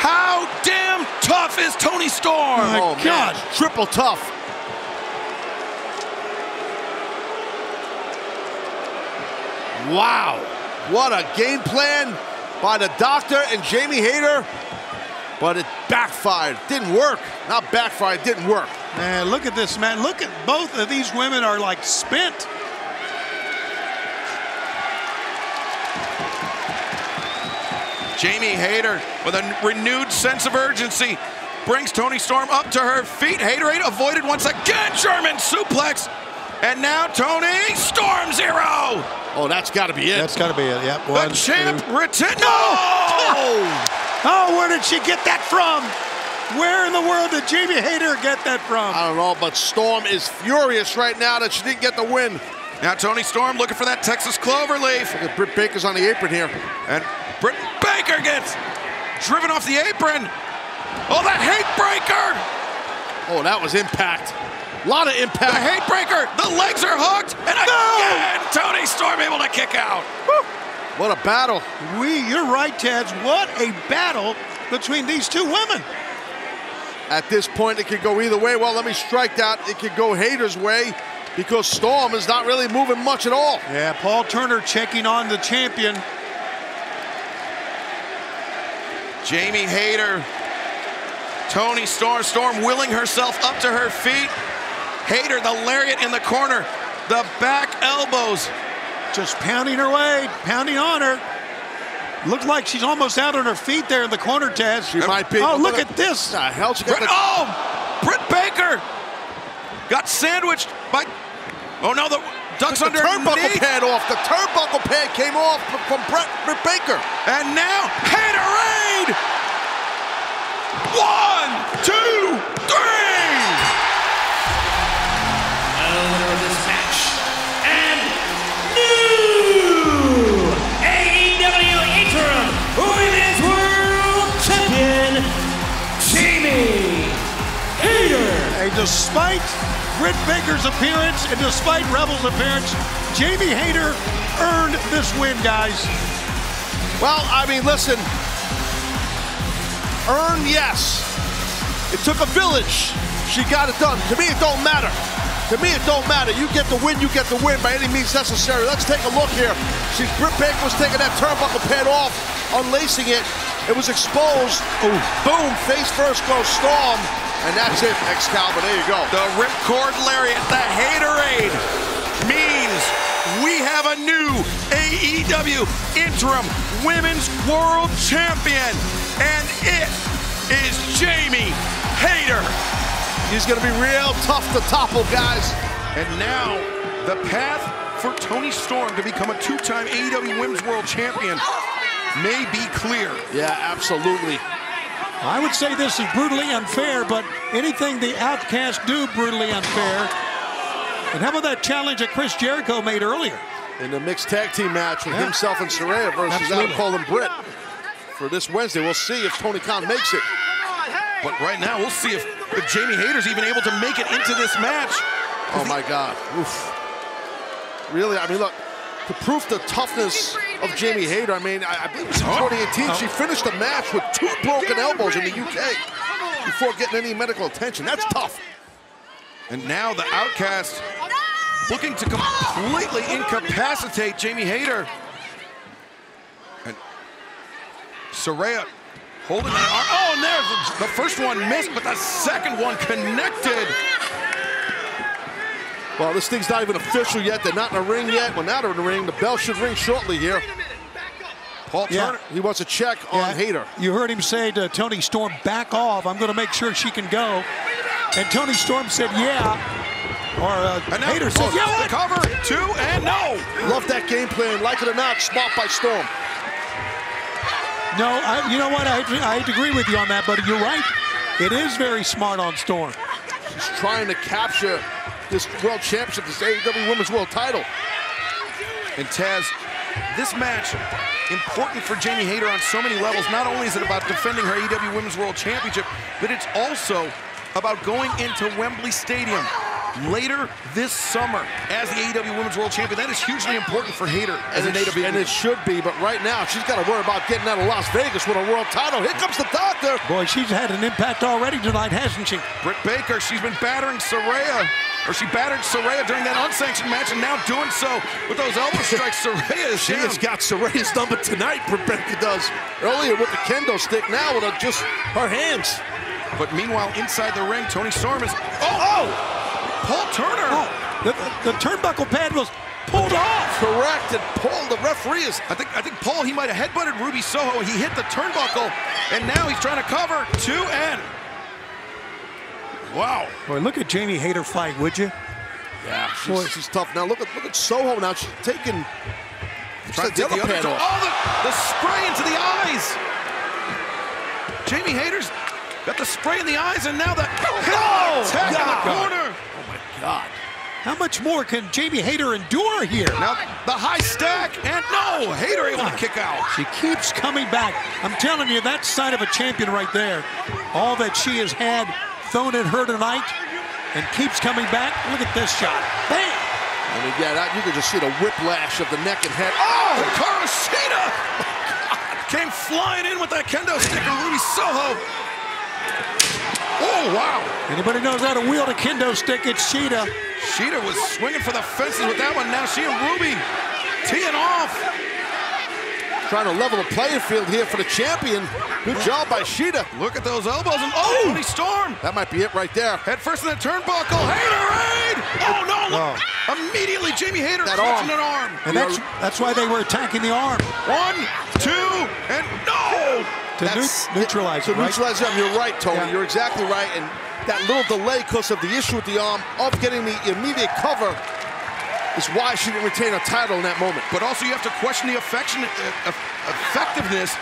How damn tough is Toni Storm? Oh, my God. Triple tough. Wow. What a game plan by the doctor and Jamie Hayter. But it backfired. Didn't work. Not backfired, didn't work. Man, look at this, man. Look at both of these women are like spent. Jamie Hayter with a renewed sense of urgency brings Toni Storm up to her feet. Haterade avoided once again. German suplex. And now Toni Storm 0. Oh, that's got to be it. That's got to be it. Yep. The champ returns. No! Oh, where did she get that from? Where in the world did Jamie Hayter get that from? I don't know, but Storm is furious right now that she didn't get the win. Now Toni Storm looking for that Texas Cloverleaf. Look at Britt Baker's on the apron here. And Britt Baker gets driven off the apron. Oh, that hate breaker. Oh, that was impact. A lot of impact. The hate breaker. The legs are hooked. And again, Toni Storm able to kick out. Woo. What a battle. You're right, Taz. What a battle between these two women. At this point, it could go either way. Well, let me strike that. It could go Hayter's way because Storm is not really moving much at all. Yeah, Paul Turner checking on the champion. Jamie Hayter. Toni Storm willing herself up to her feet. Hayter, the lariat in the corner. The back elbows. Just pounding her way, pounding on her. Looks like she's almost out on her feet there in the corner, Taz. She might be. Oh, look at this. The hell she got Britt Baker got sandwiched by... Oh, no, the ducks the underneath. turnbuckle pad off. The turnbuckle pad came off from Britt Baker. And now, Haterade! 1, 2, 3! Winner of this match, and new AEW Interim Women's World Champion, Jamie Hayter. Hey, despite Britt Baker's appearance and despite Rebel's appearance, Jamie Hayter earned this win, guys. Well, I mean, listen. Earn, yes. It took a village. She got it done. To me, it don't matter. To me, it don't matter. You get the win, you get the win by any means necessary. Let's take a look here. Britt Baker was taking that turnbuckle pad off, unlacing it. It was exposed. Ooh. Boom, face first goes Storm. And that's it, Excalibur. There you go. The ripcord lariat, the Haterade, means we have a new AEW Interim Women's World Champion. And it is Jamie Hayter. He's going to be real tough to topple, guys. And now, the path for Toni Storm to become a two-time AEW Women's World Champion may be clear. Yeah, absolutely. I would say this is brutally unfair, but anything the Outcasts do brutally unfair. And how about that challenge that Chris Jericho made earlier? In the mixed tag team match with himself and Saraya versus Adam Cole and Britt. For this Wednesday, we'll see if Tony Khan makes it. But right now, we'll see if Jamie Hayter's even able to make it into this match. Oh my God. Oof. Really, I mean, look, to prove the toughness of Jamie Hayter, I mean, I believe it was in 2018, she finished the match with 2 broken elbows in the UK before getting any medical attention. That's tough. And now the Outcast looking to completely incapacitate Jamie Hayter. And Saraya holding that arm. Oh, and there's the first one missed, but the second one connected. Well, this thing's not even official yet. They're not in the ring yet. Well, now they're in the ring. The bell should ring shortly here. Paul Turner, he wants to check on Hayter. You heard him say to Toni Storm, back off. I'm going to make sure she can go. And Toni Storm said, yeah. Or Hayter said, yeah. The cover, 2, and no. Love that game plan. Like it or not, smart by Storm. No, you know what? I agree with you on that, but you're right. It is very smart on Storm. She's trying to capture this World Championship, this AEW Women's World title. And Taz, this match, important for Jamie Hayter on so many levels. Not only is it about defending her AEW Women's World Championship, but it's also about going into Wembley Stadium later this summer as the AEW Women's World Champion. That is hugely important for Hayter as an AEW. And it should be, but right now she's got to worry about getting out of Las Vegas with a world title. Here comes the doctor. Boy, she's had an impact already tonight, hasn't she? Britt Baker, she's been battering Saraya. Or she battered Saraya during that unsanctioned match, and now doing so with those elbow strikes. Saraya is She has got Saraya's number tonight, Britt Baker does. Earlier with the kendo stick, now with just her hands. But meanwhile, inside the ring, Toni Storm is... Paul Turner! Oh, the turnbuckle pad was pulled off. Correct, and Paul, the referee is... I think Paul, he might have headbutted Ruby Soho. He hit the turnbuckle, and now he's trying to cover 2 and... Wow. Boy, look at Jamie Hayter fight, would you? Yeah, she's tough. Now look at Soho now. She's taking the other pad off. Oh, the spray into the eyes. Jamie Hayter's got the spray in the eyes, and now the tag in the corner. Oh my God. How much more can Jamie Hayter endure here? Now the high stack, and no, Hayter able to kick out. She keeps coming back. I'm telling you, that's sign of a champion right there. All that she has had thrown at her tonight and keeps coming back. Look at this shot. Bam! I mean, yeah, you can just see the whiplash of the neck and head. Oh, Karashita! Came flying in with that kendo stick of Ruby Soho. Oh, wow. Anybody knows how to wield a kendo stick, it's Shida. Shida was swinging for the fences with that one. Now she and Ruby teeing off. Trying to level the playing field here for the champion. Good job by Shida. Look at those elbows. And Toni Storm. That might be it right there. Head first in the turnbuckle. Haterade! Oh, no. Look. Immediately, Jamie Hayter clutching an arm. And that's why they were attacking the arm. 1, 2, and no! To neutralize it, right? Neutralize him. You're right, Tony. Yeah. You're exactly right. And that little delay because of the issue with the arm of getting the immediate cover is why she didn't retain a title in that moment. But also you have to question the effectiveness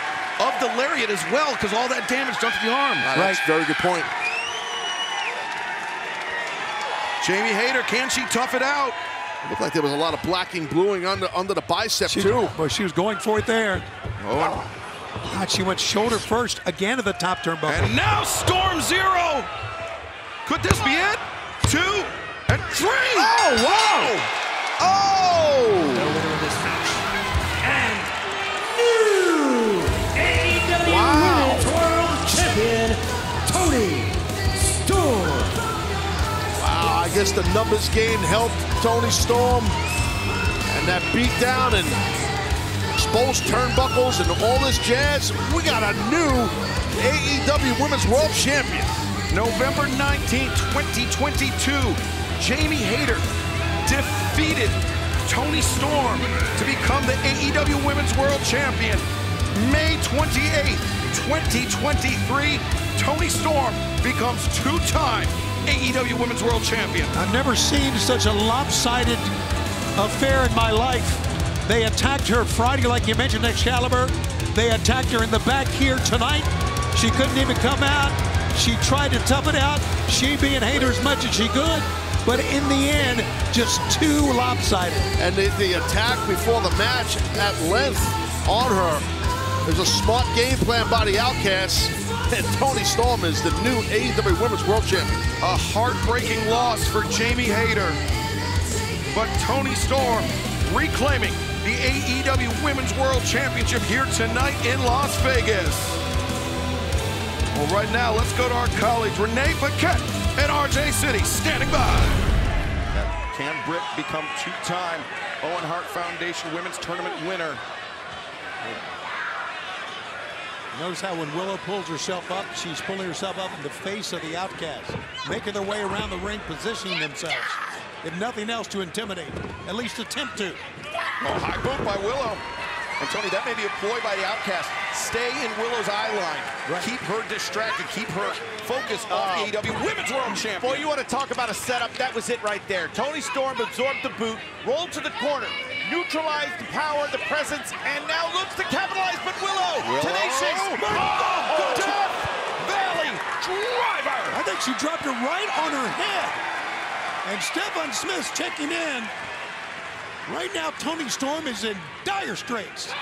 of the lariat as well, because all that damage done to the arm. That's a very good point. Jamie Hayter, can she tough it out? It looked like there was a lot of blacking, bluing under the bicep too. Boy, she was going for it there. Oh. God, she went shoulder first again at the top turnbuckle. And now Storm Zero. Could this be it? 2 and 3. Oh, wow. Oh! The winner of this match, and new AEW Women's World Champion, Toni Storm. Wow, I guess the numbers game helped Toni Storm. And that beat down and exposed turnbuckles and all this jazz. We got a new AEW Women's World Champion. November 19th, 2022, Jamie Hayter defeated Toni Storm to become the AEW Women's World Champion. May 28th, 2023, Toni Storm becomes two-time AEW Women's World Champion. I've never seen such a lopsided affair in my life. They attacked her Friday, like you mentioned, Excalibur. They attacked her in the back here tonight. She couldn't even come out. She tried to tough it out, she being Hayter as much as she could, but in the end, just too lopsided. And the attack before the match at length on her. There's a smart game plan by the Outcasts, and Toni Storm is the new AEW Women's World Champion. A heartbreaking loss for Jamie Hayter, but Toni Storm reclaiming the AEW Women's World Championship here tonight in Las Vegas. Well, right now, let's go to our colleagues, Renee Paquette and RJ City, standing by. Can Britt become two-time Owen Hart Foundation Women's Tournament winner? Notice how when Willow pulls herself up, she's pulling herself up in the face of the Outcasts, making their way around the ring, positioning themselves. If nothing else, to intimidate, at least attempt to. Oh, high boot by Willow. And Tony, that may be a ploy by the Outcast. Stay in Willow's eye line. Right. Keep her distracted. Keep her focused on the AEW Women's World Champion. Boy, you want to talk about a setup. That was it right there. Toni Storm absorbed the boot, rolled to the corner, neutralized the power, the presence, and now looks to capitalize. But Willow. Tenacious. Death Valley Driver. I think she dropped her right on her head. And Stephon Smith's checking in. Right now, Toni Storm is in dire straits.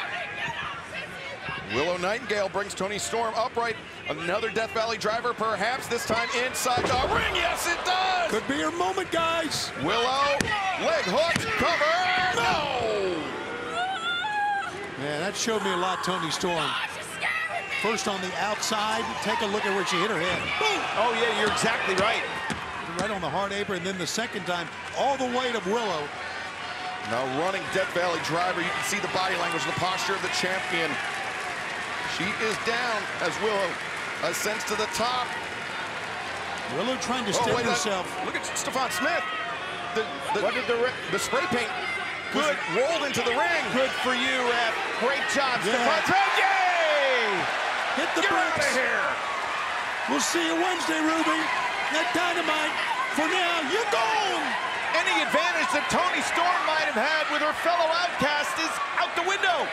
Willow Nightingale brings Toni Storm upright. Another Death Valley Driver, perhaps this time inside the ring. Yes, it does. Could be her moment, guys. Willow, leg hook, cover. No. Yeah, that showed me a lot, Toni Storm. First on the outside, take a look at where she hit her head. Boom. Oh, yeah, you're exactly right. Right on the hard apron, and then the second time, all the weight of Willow. Now running Death Valley Driver, you can see the body language, the posture of the champion. She is down as Willow ascends to the top. Willow trying to steady herself. Look at Stephon Smith. The spray paint good rolled into the ring. Good for you, ref. Great job, Yeah. Stephon Smith. Yay! Hit the Get out bricks. of here. We'll see you Wednesday, Ruby. That Dynamite. For now, you're gone. Any advantage that Toni Storm might have had with her fellow Outcast is out the window.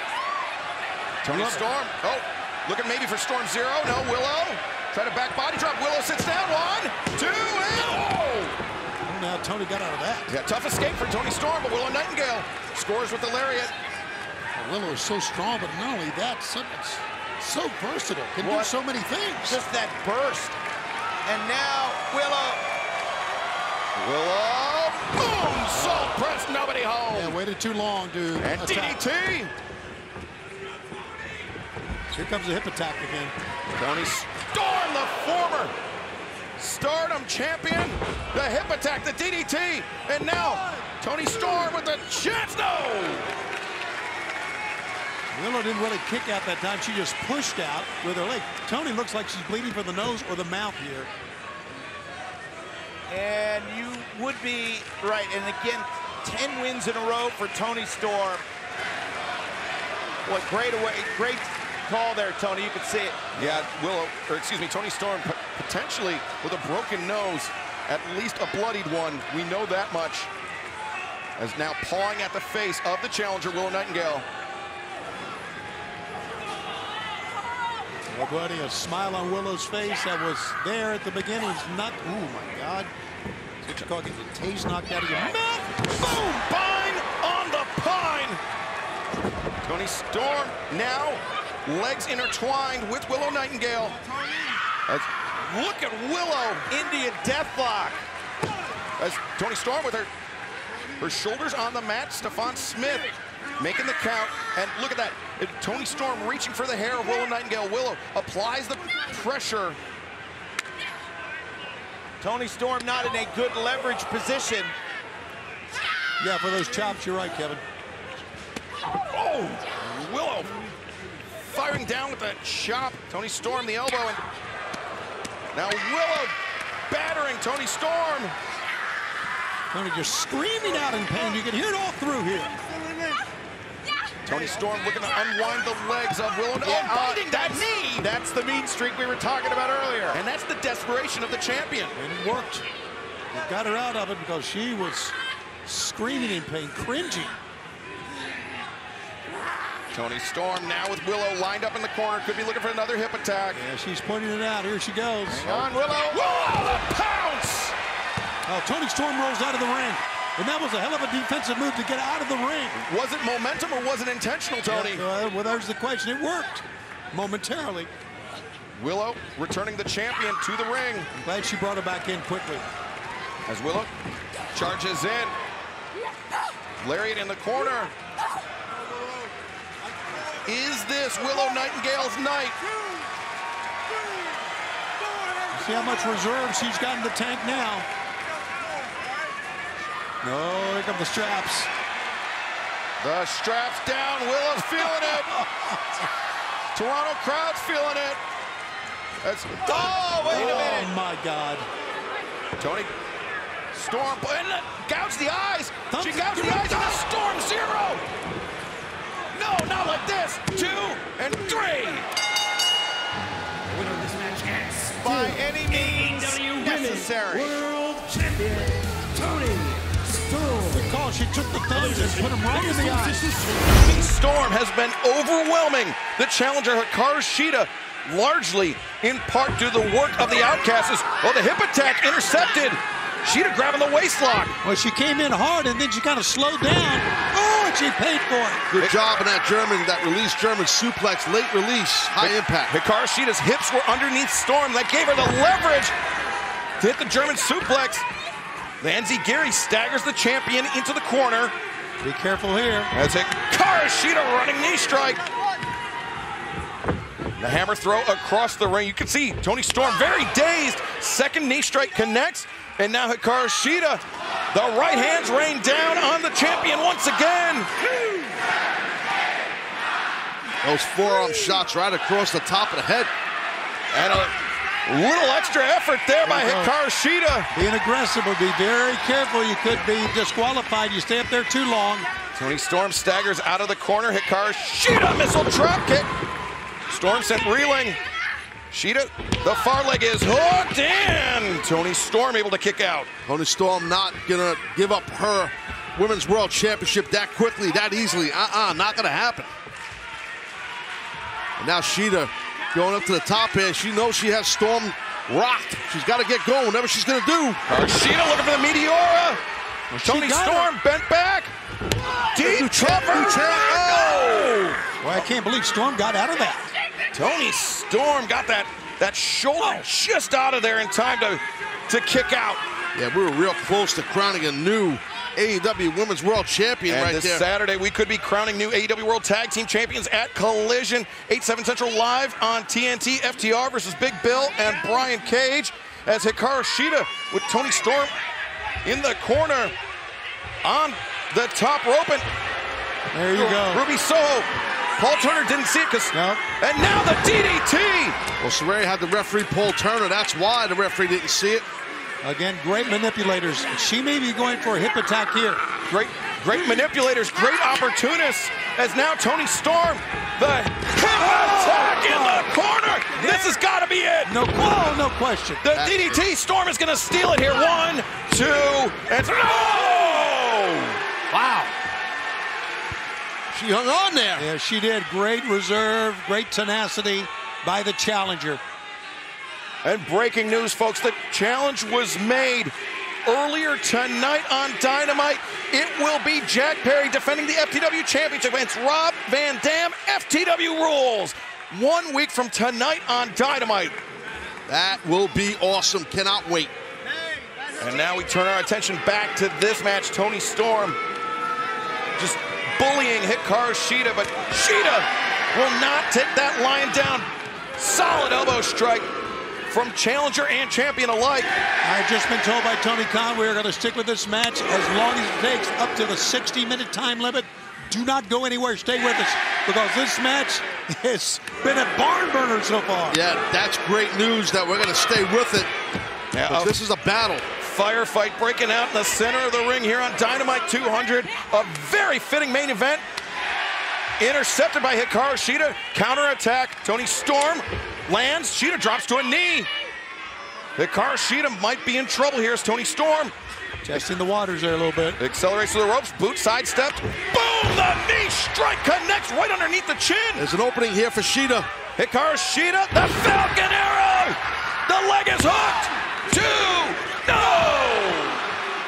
Toni Storm. Oh, looking maybe for Storm Zero. No, Willow. Try to back body drop. Willow sits down. 1, 2, and oh! Now Toni got out of that. Yeah, tough escape for Toni Storm, but Willow Nightingale scores with the lariat. Willow is so strong, but not only that, so versatile. Can do so many things. Just that burst. And now Willow. Boom! Salt press, nobody home. Yeah, waited too long to And attack. DDT. Here comes the hip attack again. Toni Storm, the former Stardom champion. The hip attack, the DDT. And now Toni Storm with the chance. No! Willow didn't really kick out that time. She just pushed out with her leg. Toni looks like she's bleeding from the nose or the mouth here. And you would be right. And again, 10 wins in a row for Toni Storm. What great call there, Tony. You can see it. Yeah, Toni Storm potentially with a broken nose, at least a bloodied one. We know that much. As now pawing at the face of the challenger, Willow Nightingale. Well, buddy, a smile on Willow's face that was there at the beginning. Not, oh my God. That's what you call getting the taste knocked out of your mouth. Boom! Pine on the pine! Toni Storm now legs intertwined with Willow Nightingale. Look at Willow. Indian deathlock. As Toni Storm with her shoulders on the mat. Stephon Smith making the count. And look at that. Toni Storm reaching for the hair of Willow Nightingale. Willow applies the pressure. Toni Storm not in a good leverage position. Yeah, for those chops, you're right, Kevin. Oh, Willow firing down with the chop. Toni Storm the elbow, and now Willow battering Toni Storm. Toni just screaming out in pain. You can hear it all through here. Toni Storm looking to unwind the legs of Willow. Binding that knee. That's the mean streak we were talking about earlier. And that's the desperation of the champion. And it worked. It got her out of it because she was screaming in pain, cringing. Toni Storm now with Willow lined up in the corner. Could be looking for another hip attack. Yeah, she's pointing it out. Here she goes. Hang on, Willow. Whoa, the pounce! Oh, Toni Storm rolls out of the ring. And that was a hell of a defensive move to get out of the ring. Was it momentum or was it intentional, Toni? Yeah, well, there's the question. It worked momentarily. Willow returning the champion to the ring. I'm glad she brought her back in quickly. As Willow charges in. Lariat in the corner. Is this Willow Nightingale's night? See how much reserve she's got in the tank now. No, here come the straps. The straps down. Willow's feeling it. Toronto crowd's feeling it. Oh, wait a minute. Oh, my God. Toni Storm, and gouge the eyes. She gouged the eyes of the Storm. 0. No, not like this. 2 and 3. Winner of this match is By any means AEW necessary. World Champion Toni Storm. Good call. She took the thumbs and put them right in the eyes. Toni Storm has been overwhelming the challenger Hikaru Shida, largely in part due to the work of the Outcasts. Oh, the hip attack intercepted. Shida grabbing the waistlock. Well, she came in hard and then she kind of slowed down. Oh, and she paid for it. Good job on that release German suplex, late release, high impact. Hikaru Shida's hips were underneath Storm. That gave her the leverage to hit the German suplex. Lanzi Giri staggers the champion into the corner. Be careful here. As Hikaru Shida running knee strike. The hammer throw across the ring. You can see Toni Storm very dazed. Second knee strike connects. And now Hikaru Shida, the right hands rain down on the champion once again. Those forearm shots right across the top of the head. And a little extra effort there by Hikaru Shida. Being aggressive, but be very careful. You could be disqualified. You stay up there too long. Toni Storm staggers out of the corner. Hikaru Shida, missile drop kick. Storm sent reeling. Shida, the far leg is hooked in. Toni Storm able to kick out. Toni Storm not gonna give up her Women's World Championship that quickly, that easily. Not gonna happen. And now Shida going up to the top here. She knows she has Storm rocked. She's got to get going, whatever she's gonna do. Shida looking for the Meteora. Toni Storm bent back. Deep cover. No! Well, I can't believe Storm got out of that. Toni Storm got that That shoulder just out of there in time to kick out. Yeah, we were real close to crowning a new AEW Women's World Champion and right this there. Saturday, we could be crowning new AEW World Tag Team Champions at Collision. 8/7 Central live on TNT. FTR versus Big Bill and Brian Cage as Hikaru Shida with Toni Storm in the corner on the top rope. And there you go. Ruby Soho. Paul Turner didn't see it because... Nope. And now the DDT! Well, Saraya had the referee Paul Turner. That's why the referee didn't see it. Again, great manipulators. She may be going for a hip attack here. Great manipulators, great opportunists. As now Toni Storm, the hip attack in the corner. This has got to be it. No question. The DDT, Storm is going to steal it here. 1, 2, and 3. Oh! Wow. She hung on there. Yeah, she did. Great reserve, great tenacity by the challenger. And breaking news, folks, the challenge was made earlier tonight on Dynamite. It will be Jack Perry defending the FTW Championship against Rob Van Dam. FTW rules. 1 week from tonight on Dynamite. That will be awesome. Cannot wait. And now we turn our attention back to this match. Toni Storm just bullying Hikaru Shida, but Shida will not take that lion down. Solid elbow strike from challenger and champion alike. I've just been told by Tony Khan we are going to stick with this match as long as it takes up to the 60-minute time limit. Do not go anywhere. Stay with us because this match has been a barn burner so far. Yeah, that's great news that we're going to stay with it. Yeah, this is a battle. Firefight breaking out in the center of the ring here on Dynamite 200. A very fitting main event. Intercepted by Hikaru Shida. Counterattack. Toni Storm lands. Shida drops to a knee. Hikaru Shida might be in trouble here as Toni Storm. Testing the waters there a little bit. Accelerates to the ropes. Boot sidestepped. Boom! The knee strike connects right underneath the chin. There's an opening here for Shida. Hikaru Shida. The Falcon Arrow. The leg is hooked. 2. No!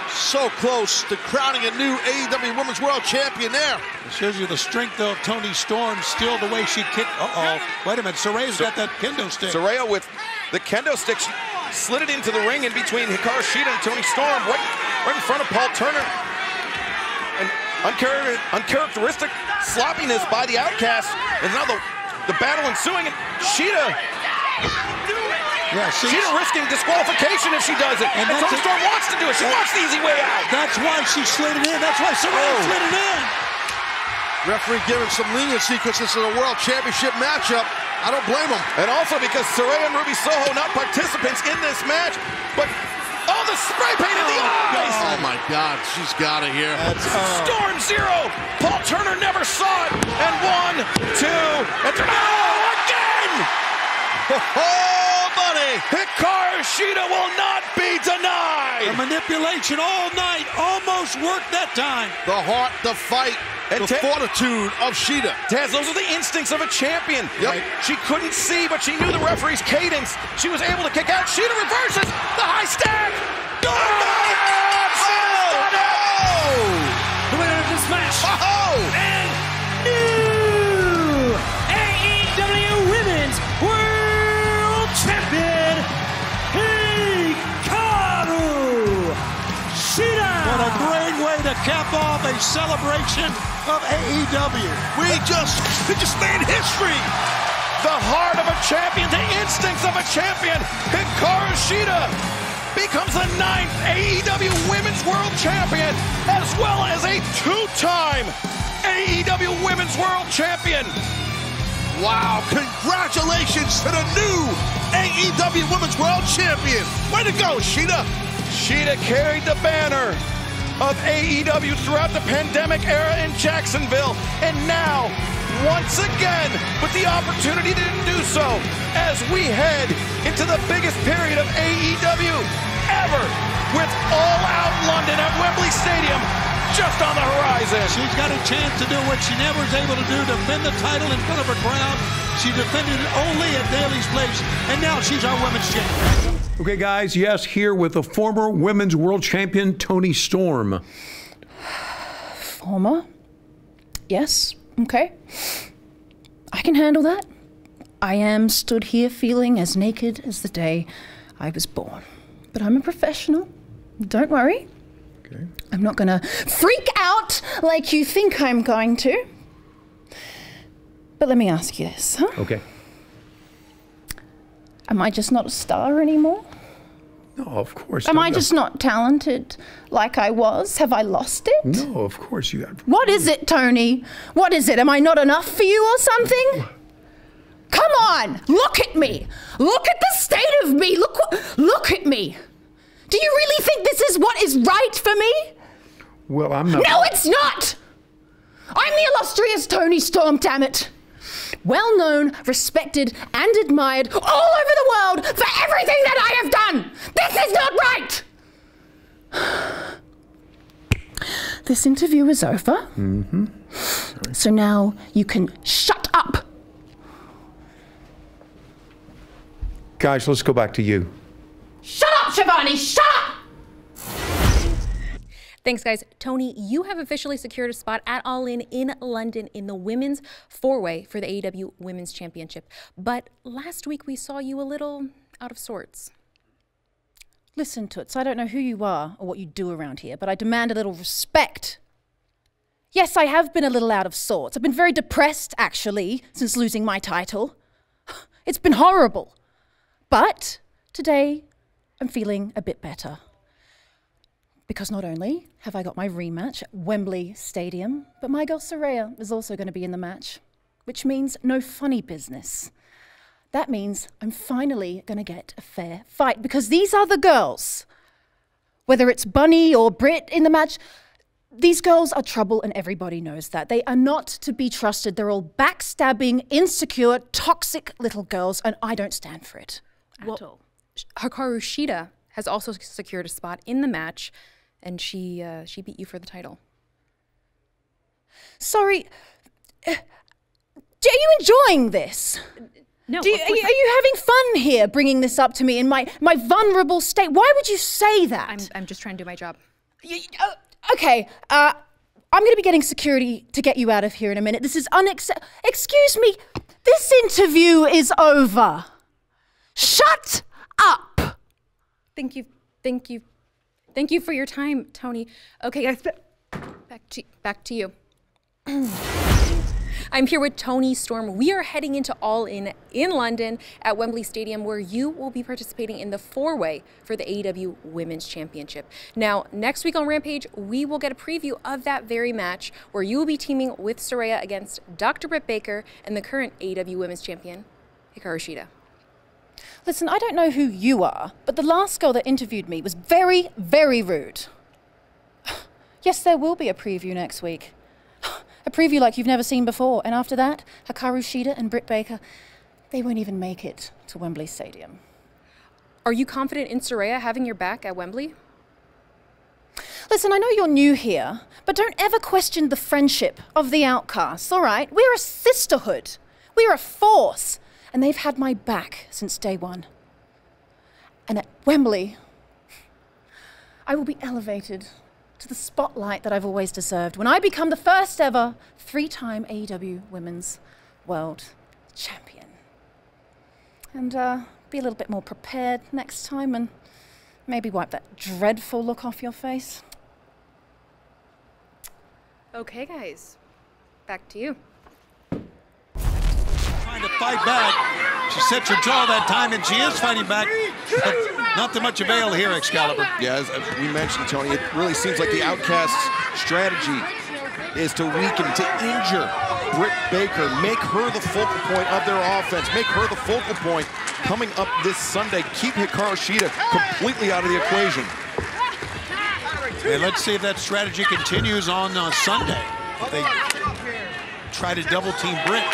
So close to crowning a new AEW Women's World Champion there. It shows you the strength of Toni Storm, still the way she kicked. Uh-oh. Wait a minute. Saraya's got that kendo stick. Saraya with the kendo stick. She slid it into the ring in between Hikaru Shida and Toni Storm, right in front of Paul Turner. And uncharacteristic sloppiness by the Outcast. And now the battle ensuing. And Shida... Yeah, Shida risking disqualification if she does it. And Toni Storm wants to do it. She wants the easy way out. That's why she slid it in. That's why Saraya slid it in. Referee giving some leniency because this is a World Championship matchup. I don't blame him. And also because Saraya and Ruby Soho not participants in this match, but the spray paint in the eyes. Oh my God, she's got it here. Storm 0. Paul Turner never saw it. And 1, 2, and 3. Oh, again! Oh, buddy! Hikaru Shida will not be denied. The manipulation all night almost worked that time. The heart, the fight, and the fortitude of Shida. Taz, those are the instincts of a champion. Yep. She couldn't see, but she knew the referee's cadence. She was able to kick out. Shida reverses the high stack. The winner of this match and new AEW Women's World Champion, Hikaru Shida. What a great way to cap off a celebration of AEW. It just made history. The heart of a champion, the instincts of a champion. Hikaru Shida becomes the 9th AEW Women's World Champion, as well as a 2-time AEW Women's World Champion. Wow, congratulations to the new AEW Women's World Champion. Way to go, Shida. Shida carried the banner of AEW throughout the pandemic era in Jacksonville, and now, once again, with the opportunity to do so, as we head into the biggest period of AEW ever, with All Out London at Wembley Stadium just on the horizon. She's got a chance to do what she never was able to do, defend the title in front of her crowd. She defended it only at Daly's Place, and now she's our women's champion. Okay, guys, yes, here with the former women's world champion, Toni Storm. Former? Yes, okay. I can handle that. I am stood here feeling as naked as the day I was born. But I'm a professional. Don't worry. Okay. I'm not going to freak out like you think I'm going to. But let me ask you this, huh? Okay. Am I just not a star anymore? No, of course. Am I just not talented like I was? Have I lost it? No, of course you have. What is it, Tony? What is it? Am I not enough for you or something? Come on, look at me. Look at the state of me. Look at me. Do you really think this is what is right for me? Well, I'm not. No, it's not. I'm the illustrious Toni Storm, damn it. Well known, respected, and admired all over the world for everything that I have done. This is not right. This interview is over. Mm-hmm. So now you can shut up. Guys, let's go back to you. Shut up, Shivani, shut up! Thanks, guys. Toni, you have officially secured a spot at All In London in the women's four-way for the AEW Women's Championship. But last week we saw you a little out of sorts. Listen, Toots, I don't know who you are or what you do around here, but I demand a little respect. Yes, I have been a little out of sorts. I've been very depressed, actually, since losing my title. It's been horrible. But today, I'm feeling a bit better. Because not only have I got my rematch at Wembley Stadium, but my girl Saraya is also going to be in the match, which means no funny business. That means I'm finally going to get a fair fight, because these other girls, whether it's Bunny or Britt in the match, these girls are trouble and everybody knows that. They are not to be trusted. They're all backstabbing, insecure, toxic little girls, and I don't stand for it at all. Hikaru Shida has also secured a spot in the match, and she beat you for the title. Sorry, are you enjoying this? No, are you having fun here, bringing this up to me in my vulnerable state? Why would you say that? I'm just trying to do my job. Okay, I'm going to be getting security to get you out of here in a minute. This is unacceptable. Excuse me, this interview is over. Shut up! Thank you for your time, Toni. Okay, guys, back to you. I'm here with Toni Storm. We are heading into All In London at Wembley Stadium, where you will be participating in the four-way for the AEW Women's Championship. Now, next week on Rampage, we will get a preview of that very match, where you will be teaming with Saraya against Dr. Britt Baker and the current AEW Women's Champion, Hikaru Shida. Listen, I don't know who you are, but the last girl that interviewed me was very, very rude. Yes, there will be a preview next week. A preview like you've never seen before. And after that, Hikaru Shida and Britt Baker, they won't even make it to Wembley Stadium. Are you confident in Saraya having your back at Wembley? Listen, I know you're new here, but don't ever question the friendship of the outcasts, all right? We're a sisterhood. We're a force. And they've had my back since day one. And at Wembley, I will be elevated to the spotlight that I've always deserved when I become the first ever 3-time AEW Women's World Champion. And be a little bit more prepared next time and maybe wipe that dreadful look off your face. Okay, guys, back to you. Trying to fight back. She set her jaw that time, and she is fighting back. But not to much avail here, Excalibur. Yeah, as we mentioned, Tony, it really seems like the Outcast's strategy is to weaken, to injure Britt Baker, make her the focal point of their offense, make her the focal point coming up this Sunday. Keep Hikaru Shida completely out of the equation. And let's see if that strategy continues on Sunday. If they try to double team Britt.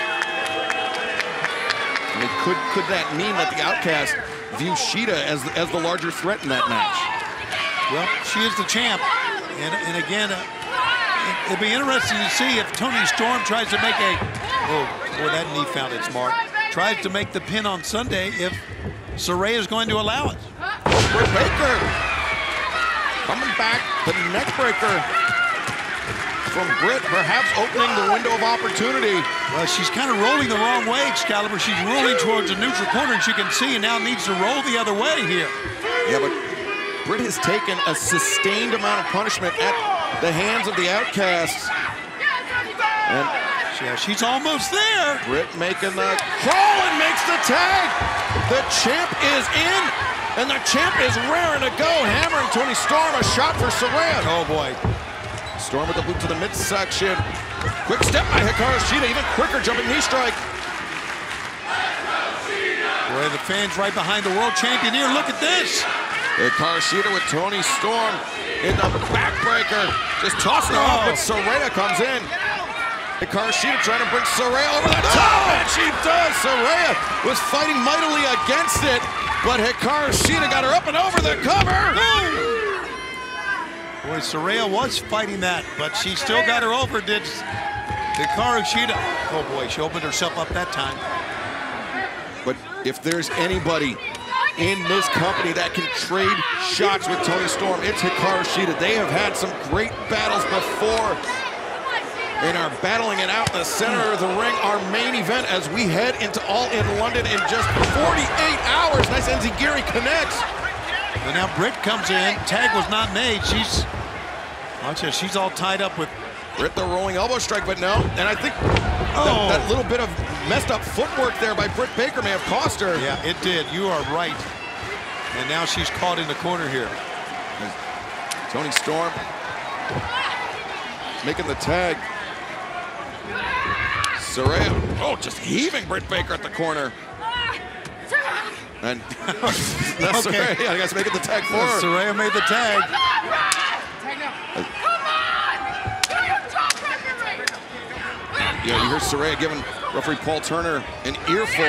I mean, could that mean that the Outcast view Shida as the larger threat in that match? Well, she is the champ, and again, it'd be interesting to see if Toni Storm tries to make a, oh boy, that knee found its mark, tries to make the pin on Sunday if Saraya is going to allow it. Britt Baker coming back, the neck breaker from Britt, perhaps opening the window of opportunity. Well, she's kind of rolling the wrong way, Excalibur. She's rolling towards the neutral corner, and she can see, and now needs to roll the other way here. Yeah, but Britt has taken a sustained amount of punishment at the hands of the Outcasts. And yeah, she's almost there. Britt making the crawl and makes the tag. The champ is in, and the champ is raring to go. Hammering Toni Storm, a shot for Saraya. Oh, boy. Storm with the boot to the midsection. Quick step by Hikaru Shida, even quicker jumping knee strike. Boy, the fans right behind the world champion here. Look at this. Hikaru Shida with Toni Storm in the backbreaker. Just tossing her off, but Saraya comes in. Hikaru Shida trying to bring Saraya over the top, and she does. Saraya was fighting mightily against it, but Hikaru Shida got her up and over the cover. Boy, Saraya was fighting that, but she still got her over, did Hikaru Shida. Oh, boy, she opened herself up that time. But if there's anybody in this company that can trade shots with Toni Storm, it's Hikaru Shida. They have had some great battles before and are battling it out in the center of the ring. Our main event as we head into All In London in just 48 hours. Nice Enziguri connects. But now Britt comes in. Tag was not made. She's all tied up with Britt, the rolling elbow strike, but no. And I think that little bit of messed up footwork there by Britt Baker may have cost her. Yeah, it did. You are right. And now she's caught in the corner here. Toni Storm making the tag. Saraya, just heaving Britt Baker at the corner. And that's okay. Saraya, I guess, making the tag for her. Saraya made the tag. Yeah, you hear Saraya giving referee Paul Turner an earful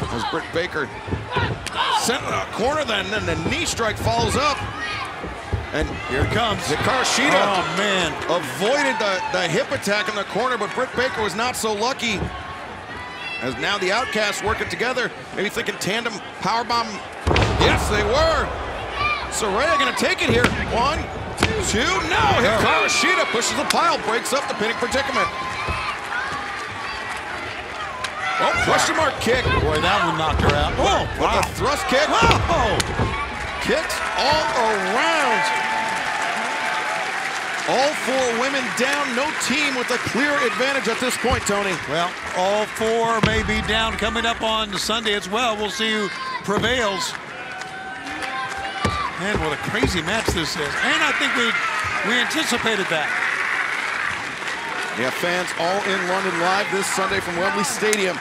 as Britt Baker sent in the corner, then the knee strike follows up. And here it comes. Hikaru Shida, oh, man, avoided the hip attack in the corner, but Britt Baker was not so lucky. As now the Outcasts working together, maybe thinking tandem powerbomb. Yes, they were. Saraya gonna take it here. 1, 2, no. Hikaru Shida pushes the pile, breaks up the pinning predicament. Oh, question mark kick. Boy, that one knocked her out. Oh, wow. With a thrust kick. Whoa. Kicks all around. All 4 women down, no team with a clear advantage at this point, Tony. Well, all 4 may be down coming up on Sunday as well. We'll see who prevails. Man, what a crazy match this is. And I think we anticipated that. Yeah, fans all in London live this Sunday from Wembley Stadium.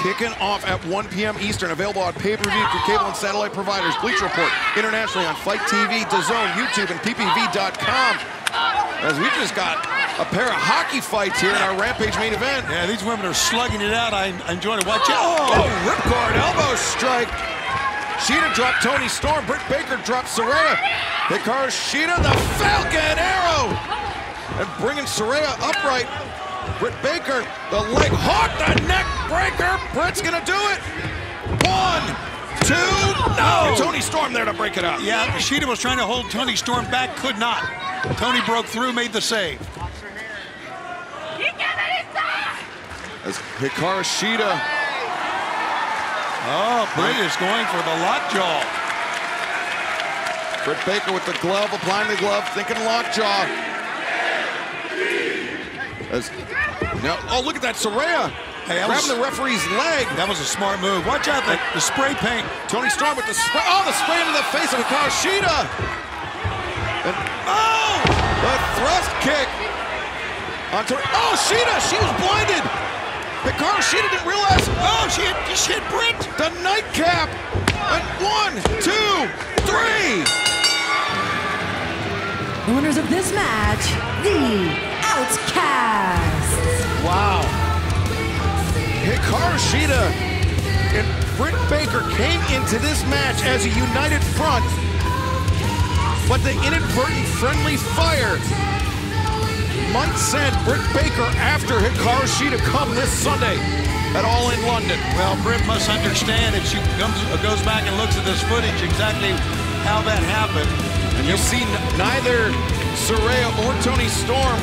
Kicking off at 1 p.m. Eastern, available on pay-per-view through cable and satellite providers. Bleacher Report internationally on Fight TV, DAZN, YouTube, and PPV.com. As we just got a pair of hockey fights here in our Rampage main event. Yeah, these women are slugging it out. I enjoyed it. Watch out. Oh, ripcord elbow strike. Shida dropped Toni Storm. Britt Baker dropped Saraya. Hikaru Shida, the Falcon Arrow. And bringing Saraya upright. Britt Baker, the leg hawk, the neck breaker. Britt's gonna do it. 1, 2, no. Toni Storm there to break it up. Yeah, Shida was trying to hold Toni Storm back, could not. Toni broke through, made the save. As Hikaru Shida. Oh, Britt is going for the lockjaw. Britt Baker with the glove, applying the glove, thinking lockjaw. Oh, look at that, Saraya. Hey, grabbing the referee's leg. That was a smart move. Watch out, the spray paint. Toni Storm with the spray. Oh, the spray into the face of Hikaru Shida. And, the thrust kick. Oh, Shida, she was blinded. Hikaru Shida didn't realize. Oh, she hit Britt. The nightcap. And 1, 2, 3. The winners of this match, the Outcasts. Wow. Hikaru Shida and Britt Baker came into this match as a united front, but the inadvertent friendly fire might send Britt Baker after Hikaru Shida come this Sunday at All In London. Well, Britt must understand if she goes back and looks at this footage exactly how that happened. And you see neither Saraya or Toni Storm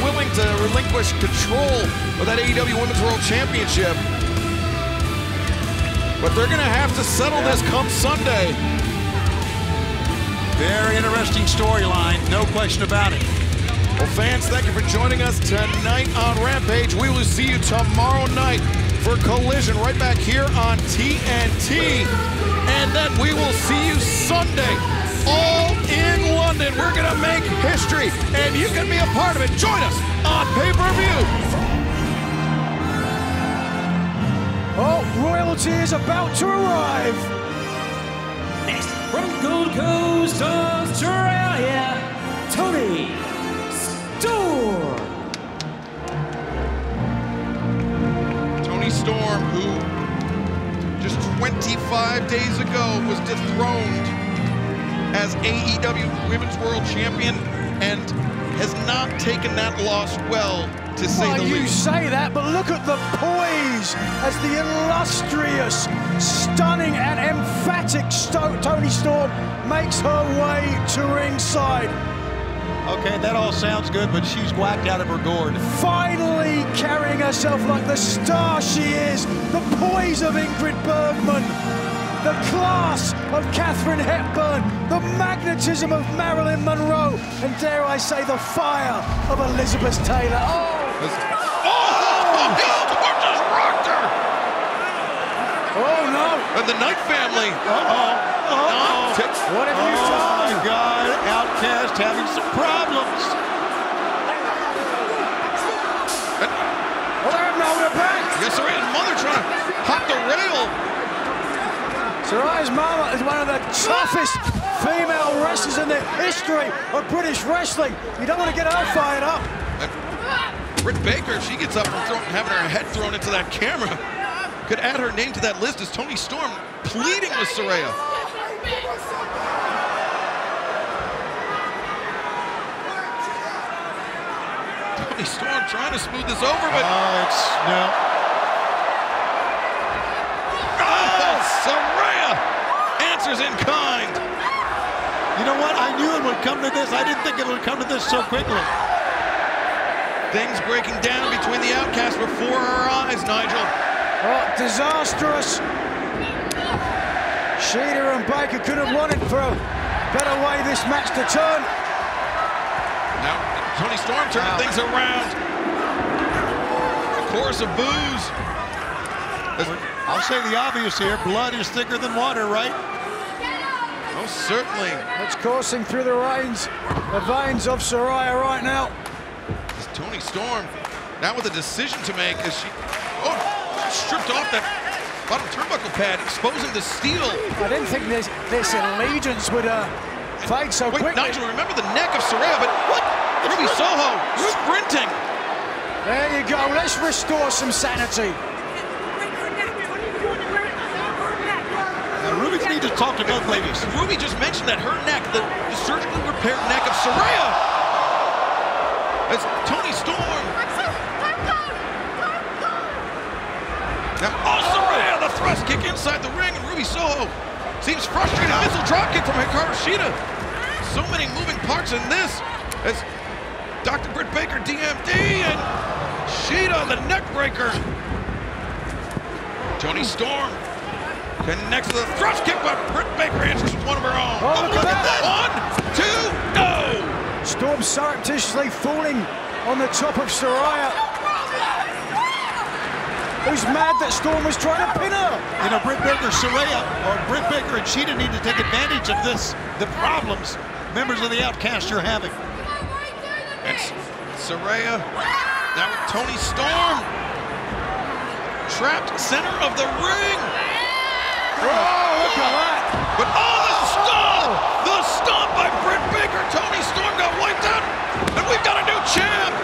willing to relinquish control of that AEW Women's World Championship. But they're going to have to settle this come Sunday. Very interesting storyline, no question about it. Well, fans, thank you for joining us tonight on Rampage. We will see you tomorrow night for Collision right back here on TNT. And then we will see you Sunday, all in London. We're going to make history, and you can be a part of it. Join us on pay-per-view. Oh, royalty is about to arrive. Next, from Gold Coast, Australia, Toni Storm. Toni Storm, who just 25 days ago was dethroned as AEW Women's World Champion and has not taken that loss well, to say the least. You say that, but look at the poise as the illustrious, stunning and emphatic Toni Storm makes her way to ringside. Okay, that all sounds good, but she's whacked out of her gourd. Finally carrying herself like the star she is, the poise of Ingrid Bergman, the class of Katharine Hepburn, the magnetism of Marilyn Monroe, and dare I say the fire of Elizabeth Taylor. Oh no! And the Knight family. What have you done? Oh my God, Outcast having some problems. Well, they're having her back. Yes, Saraya's mother trying to hop the rail. Saraya's mama is one of the toughest female wrestlers in the history of British wrestling. You don't want to get her fired up. Britt Baker, she gets up from having her head thrown into that camera. Could add her name to that list as Toni Storm pleading with Saraya. Toni Storm trying to smooth this over, but Saraya answers in kind. You know what? I knew it would come to this. I didn't think it would come to this so quickly. Things breaking down between the Outcasts before our eyes, Nigel. Oh, disastrous. Sheeta and Baker could have won it for a better way this match to turn. Now, Toni Storm turning things around. A chorus of boos. I'll say the obvious here. Blood is thicker than water, right? Oh, certainly. It's coursing through the veins of Saraya right now. It's Toni Storm now with a decision to make as she stripped off that bottom turnbuckle pad, exposing the steel. I didn't think this allegiance would fade so quickly. Nigel, remember the neck of Saraya, but what? Ruby Soho sprinting. There you go. Let's restore some sanity. Ruby's need to talk to both ladies. Ruby just mentioned that her neck, the surgically repaired neck of Saraya. It's Toni Storm. Now, Saraya, the thrust kick inside the ring, and Ruby Soho seems frustrated. Missile dropkick from Hikaru Shida. So many moving parts in this. As Dr. Britt Baker, DMD, and Shida, the neck breaker. Toni Storm connects to the thrust kick, but Britt Baker answers with one of her own. Oh, look at that. 1, 2, no! Storm surreptitiously falling on the top of Saraya, who's mad that Storm was trying to pin her. You know, Britt Baker, Saraya, or Britt Baker and Shida need to take advantage of this, the problems members of the Outcast are having. And Saraya, now with Toni Storm, trapped center of the ring. Oh, look at that. But the stomp by Britt Baker. Toni Storm got wiped out, and we've got a new champ.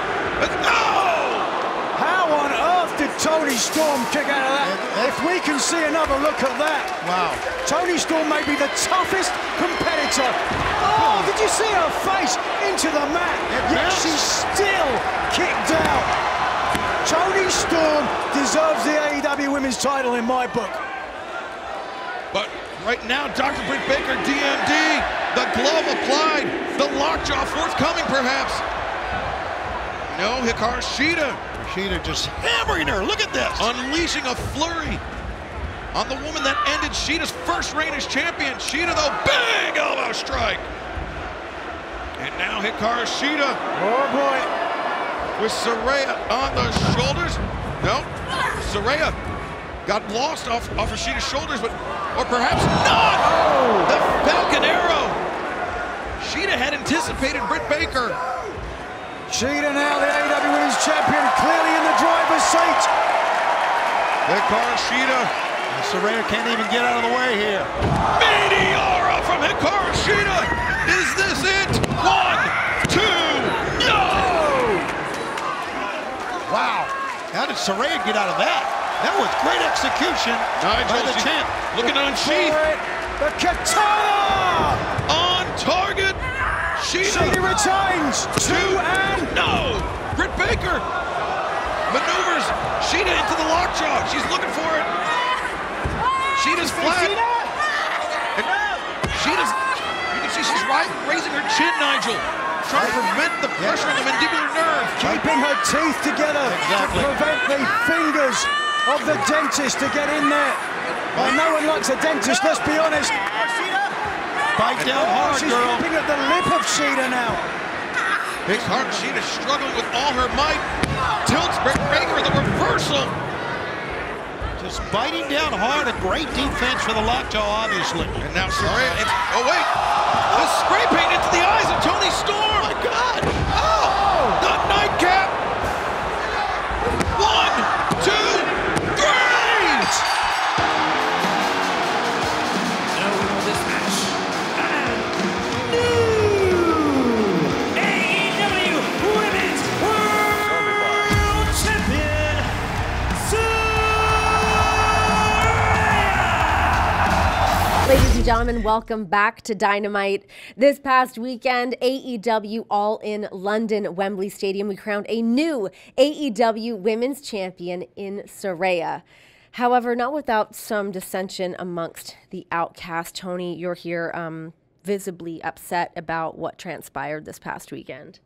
How on earth did Toni Storm kick out of that? If we can see another look at that. Wow. Toni Storm may be the toughest competitor. Oh, did you see her face into the mat? Yet she still kicked out. Toni Storm deserves the AEW Women's title in my book. But Right now, Dr. Britt Baker, DMD. The glove applied. The lockjaw forthcoming, perhaps. No, Hikaru Shida. Shida just hammering her. Look at this. Unleashing a flurry on the woman that ended Shida's first reign as champion. Shida, though, big elbow strike. And now Hikaru Shida. Oh, boy. With Saraya on the shoulders. No, Saraya got lost off of Shida's shoulders, but, or perhaps not. Oh. The Falcon Arrow. Shida had anticipated Britt Baker. Shida now, the AEW Women's Champion, clearly in the driver's seat. Hikaru Shida. Saraya can't even get out of the way here. Meteora from Hikaru Shida. Is this it? 1, 2, no! Wow. How did Saraya get out of that? That was great execution by the champ. Looking to unsheath. The katana! On target. Shida retains. 2 and no! Britt Baker maneuvers Shida into the lockjaw. She's looking for it. Shida's flat. And Shida's, you can see she's raising her chin, Nigel. Trying to prevent the pressure on the mandibular nerve. Keeping her teeth together to prevent the fingers of the dentist to get in there. Well, no one likes a dentist, let's be honest. Bite down hard, she's girl. She's at the lip of Shida now. Hikaru Shida struggling with all her might. Tilts Britt Baker, the reversal. Just biting down hard. A great defense for the lockjaw, obviously. And now Saraya, oh wait. The spray paint into the eyes of Toni Storm. Oh my God. Oh, the nightcap. 1, 2, 3. Now we know this match. New AEW Women's World Champion, Ladies and gentlemen, welcome back to Dynamite. This past weekend, AEW All in London, Wembley Stadium, we crowned a new AEW Women's Champion in Saraya. However, not without some dissension amongst the outcast. Toni, you're here visibly upset about what transpired this past weekend.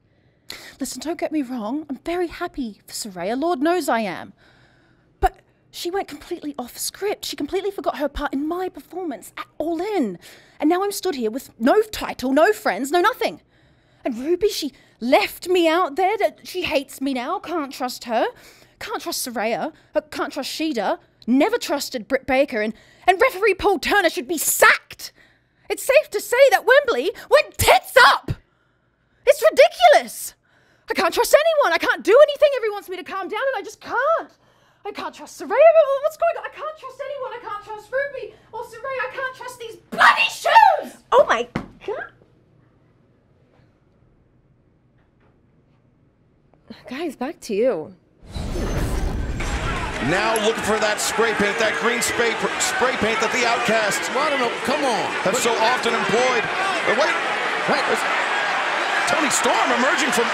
Listen, don't get me wrong. I'm very happy for Saraya. Lord knows I am. But she went completely off script. She completely forgot her part in my performance at All In. And now I'm stood here with no title, no friends, no nothing. And Ruby, she left me out there. She hates me now. Can't trust her. Can't trust Saraya. Can't trust Shida. Never trusted Britt Baker. And referee Paul Turner should be sacked. It's safe to say that Wembley went tits up. It's ridiculous. I can't trust anyone. I can't do anything. Everyone wants me to calm down, and I just can't. I can't trust Saraya. What's going on? I can't trust anyone. I can't trust Ruby or Saraya. I can't trust these bloody shoes. Oh my God. Guys, back to you. Now looking for that spray paint, that green spray paint that the Outcasts, I don't know, come on, have so often employed. Wait, Toni Storm emerging from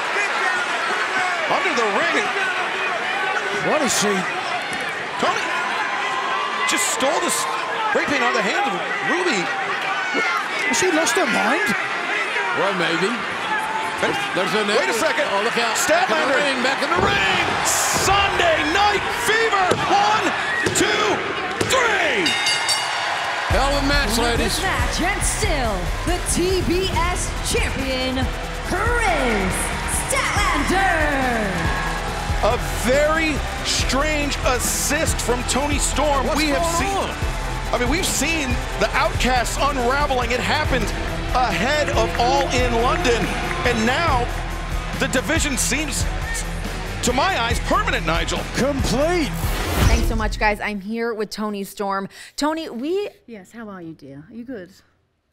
under the ring. What is she? Toni just stole the spray paint out of the hand of Ruby. Has she lost her mind? Well, maybe. There's a Wait a second. Oh, look out. Statlander. Back in the ring. Sunday Night Fever. 1, 2, 3. Hell of a match, ladies. This match, and still the TBS champion, Chris Statlander. A very strange assist from Toni Storm. We've seen the Outcasts unraveling. It happened ahead of All in London, and now the division seems, to my eyes, permanent, Nigel. Complete. Thanks so much, guys. I'm here with Toni Storm. Toni, Yes, how are you, dear? Are you good?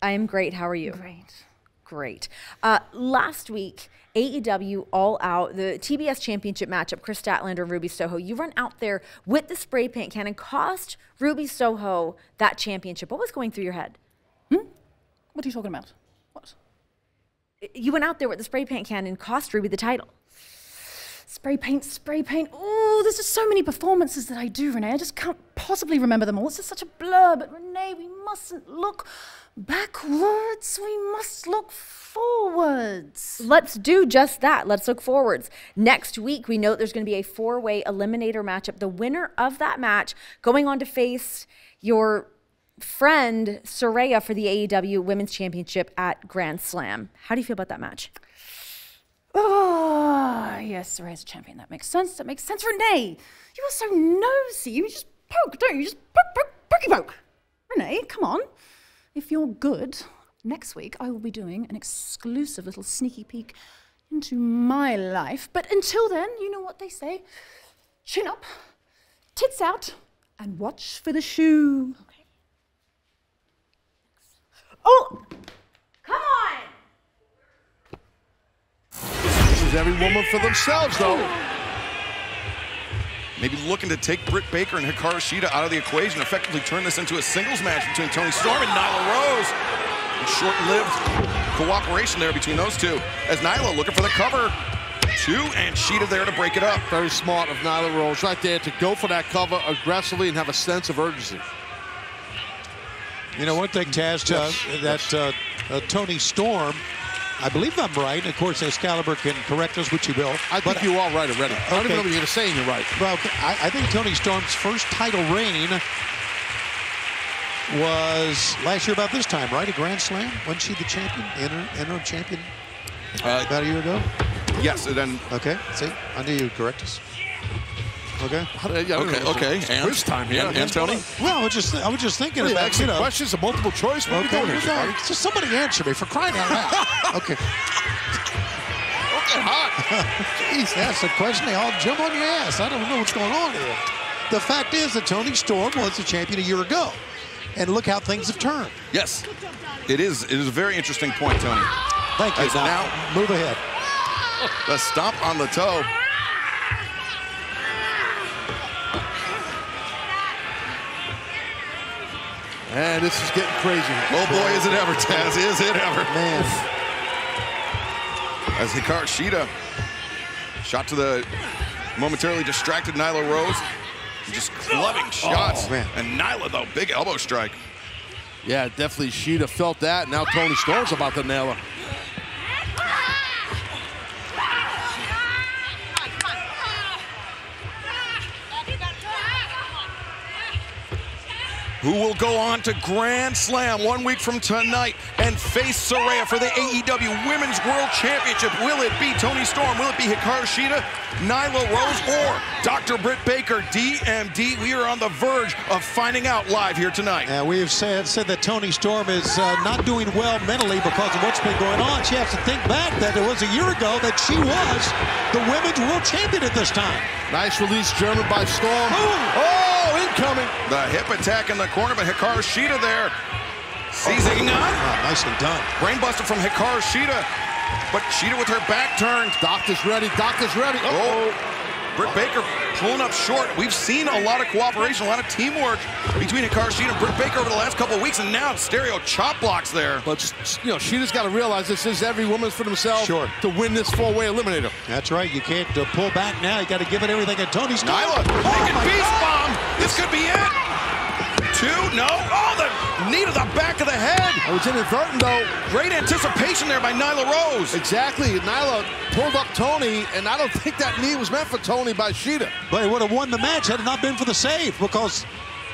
I am great. How are you? Great. Last week, AEW All Out, the TBS Championship matchup, Chris Statlander and Ruby Soho. You run out there with the spray paint can and cost Ruby Soho that championship. What was going through your head? What are you talking about? What? You went out there with the spray paint can and cost Ruby the title. Spray paint. Ooh, Oh, there's just so many performances that I do, Renee. I just can't possibly remember them all. It's just such a blur. But Renee, we mustn't look backwards. We must look forwards. Let's do just that. Let's look forwards. Next week, we know there's going to be a 4-way eliminator matchup. The winner of that match going on to face your friend Saraya for the AEW Women's Championship at Grand Slam. How do you feel about that match? Oh, yes, Saraya's a champion. That makes sense. That makes sense. Renee, you are so nosy. You just poke, don't you? You just poke. Renee, come on. If you're good, next week I will be doing an exclusive little sneaky peek into my life. But until then, you know what they say. Chin up, tits out, and watch for the shoe. Okay. Oh! Come on! This is every woman for themselves, though. Maybe looking to take Britt Baker and Hikaru Shida out of the equation, effectively turn this into a singles match between Toni Storm and Nyla Rose. Short-lived cooperation there between those two. As Nyla looking for the cover. 2, and Shida there to break it up. Very smart of Nyla Rose right there to go for that cover aggressively and have a sense of urgency. You know, one thing, Taz, Toni Storm, I believe I'm right. Of course, Excalibur can correct us, which he will. I think you are right already. I don't even know what you're going to say, and you're right. Well, I think Toni Storm's first title reign was last year about this time, right? A Grand Slam? Wasn't she the champion, interim champion about a year ago? Yes, and then... Okay, see? I knew you'd correct us. Okay. Okay. And this time, yeah. And Tony? Well, I was just thinking about, you know. Questions of multiple choice? What are we doing here? Just somebody answer me, for crying out loud. Okay. Don't get hot. Jeez, that's the question. They all jump on your ass. I don't know what's going on here. The fact is that Toni Storm was the champion a year ago. And look how things have turned. Yes. It is a very interesting point, Tony. Thank you. Now, move ahead. The stomp on the toe. And this is getting crazy. Oh boy, is it ever, Taz. Is it ever. Man. As Hikaru Shida shot to the momentarily distracted Nyla Rose. Just clubbing shots. Oh, man. And Nyla, though, big elbow strike. Yeah, definitely Shida felt that. Now Toni Storm's about to nail her. Who will go on to Grand Slam 1 week from tonight and face Saraya for the AEW Women's World Championship? Will it be Toni Storm? Will it be Hikaru Shida, Nyla Rose, or Dr. Britt Baker, DMD? We are on the verge of finding out live here tonight. We have said that Toni Storm is not doing well mentally because of what's been going on. She has to think back that it was a year ago that she was the Women's World Champion at this time. Nice release, German by Storm. Oh, incoming. The hip attack in the corner, but Hikaru Shida there. Seizing up. Nicely done. Brainbuster from Hikaru Shida, but Shida with her back turned. Doctor's ready. Doctor's ready. Britt Baker pulling up short. We've seen a lot of cooperation, a lot of teamwork between Hikaru Shida and Britt Baker over the last couple of weeks, and now stereo chop blocks there. But, you know, Shida's got to realize this is every woman's for themselves to win this 4-way eliminator. That's right. You can't pull back now. You got to give it everything. And Toni Storm. Nyla making beast bomb. This could be it. 2, no. Oh, the knee to the back of the head. It was inadvertent, though. Great anticipation there by Nyla Rose. Exactly. Nyla pulled up Toni, and I don't think that knee was meant for Toni by Shida. But it would have won the match had it not been for the save, because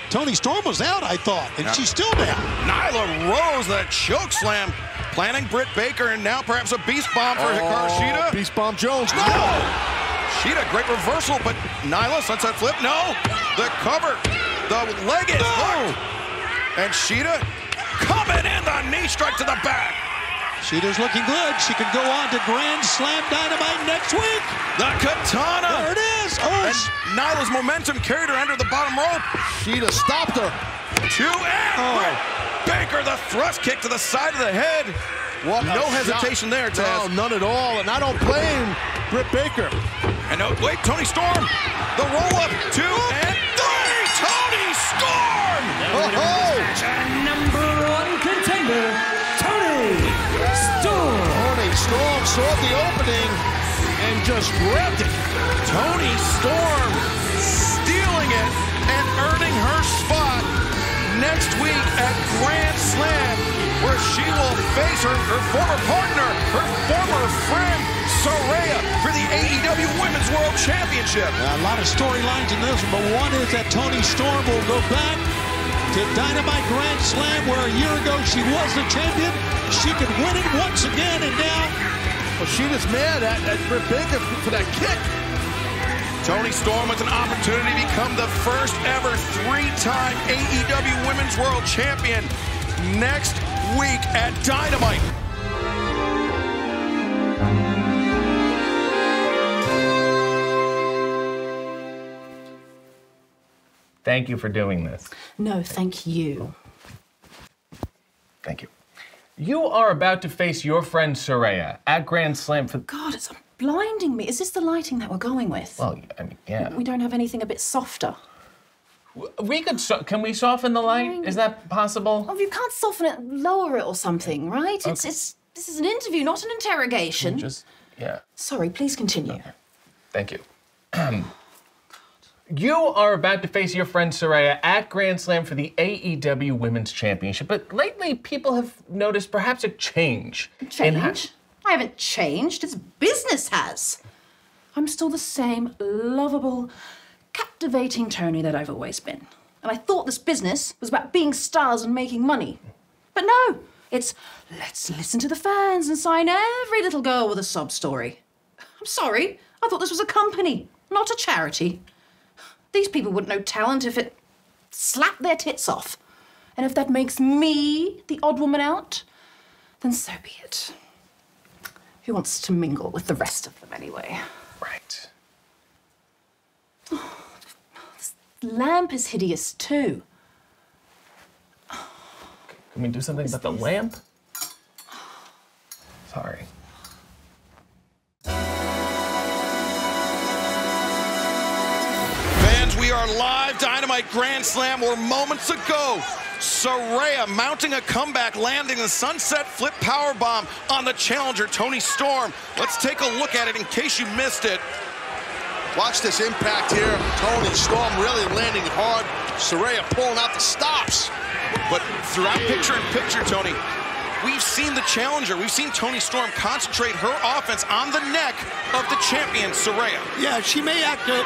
Toni Storm was out, I thought, and she's still down. Nyla Rose, that choke slam, planning Britt Baker, and now perhaps a beast bomb for Hikaru Shida. Beast bomb Jones. No! Shida, great reversal, but Nyla, sunset flip, no. The cover, the leg is hooked. And Shida coming in, the knee strike to the back. Shida's looking good. She can go on to Grand Slam Dynamite next week. The katana. There it is. And Nyla's momentum carried her under the bottom rope. Shida stopped her. 2 and Britt Baker, the thrust kick to the side of the head. No hesitation there, Taz. No, none at all, and I don't blame Britt Baker. And wait, Toni Storm, the roll-up, 2 and 3, Toni Storm! Number 1 contender, Toni Storm. Toni Storm saw the opening and just grabbed it. Toni Storm She will face her former partner, her former friend, Saraya, for the AEW Women's World Championship. A lot of storylines in this one, but one is that Toni Storm will go back to Dynamite Grand Slam, where a year ago she was the champion. She could win it once again, and now... Well, she was mad at Rebecca for that kick. Toni Storm has an opportunity to become the first ever three-time AEW Women's World Champion next week at Dynamite. Thank you for doing this. No, thank you. Thank you. You are about to face your friend Saraya at Grand Slam for... God, it's blinding me. Is this the lighting that we're going with? Well, I mean, yeah. We don't have anything a bit softer. We could... Can we soften the light? Is that possible? Oh, you can't soften it, lower it or something, right? Okay. This is an interview, not an interrogation. Yeah. Sorry, please continue. Okay. Thank you. You are about to face your friend Saraya at Grand Slam for the AEW Women's Championship, but lately people have noticed perhaps a change. Change? I haven't changed. It's business has. I'm still the same lovable, captivating Toni that I've always been. And I thought this business was about being stars and making money. But no, it's let's listen to the fans and sign every little girl with a sob story. I'm sorry, I thought this was a company, not a charity. These people wouldn't know talent if it slapped their tits off. And if that makes me the odd woman out, then so be it. Who wants to mingle with the rest of them anyway? Right. Oh, this lamp is hideous too. Can we do something about the lamp? Sorry. We are live. Dynamite Grand Slam where moments ago, Saraya mounting a comeback, landing the sunset flip powerbomb on the challenger, Toni Storm. Let's take a look at it in case you missed it. Watch this impact here. Toni Storm really landing hard. Saraya pulling out the stops. But throughout picture-in-picture, Toni, we've seen the challenger. We've seen Toni Storm concentrate her offense on the neck of the champion, Saraya. Yeah, she may act a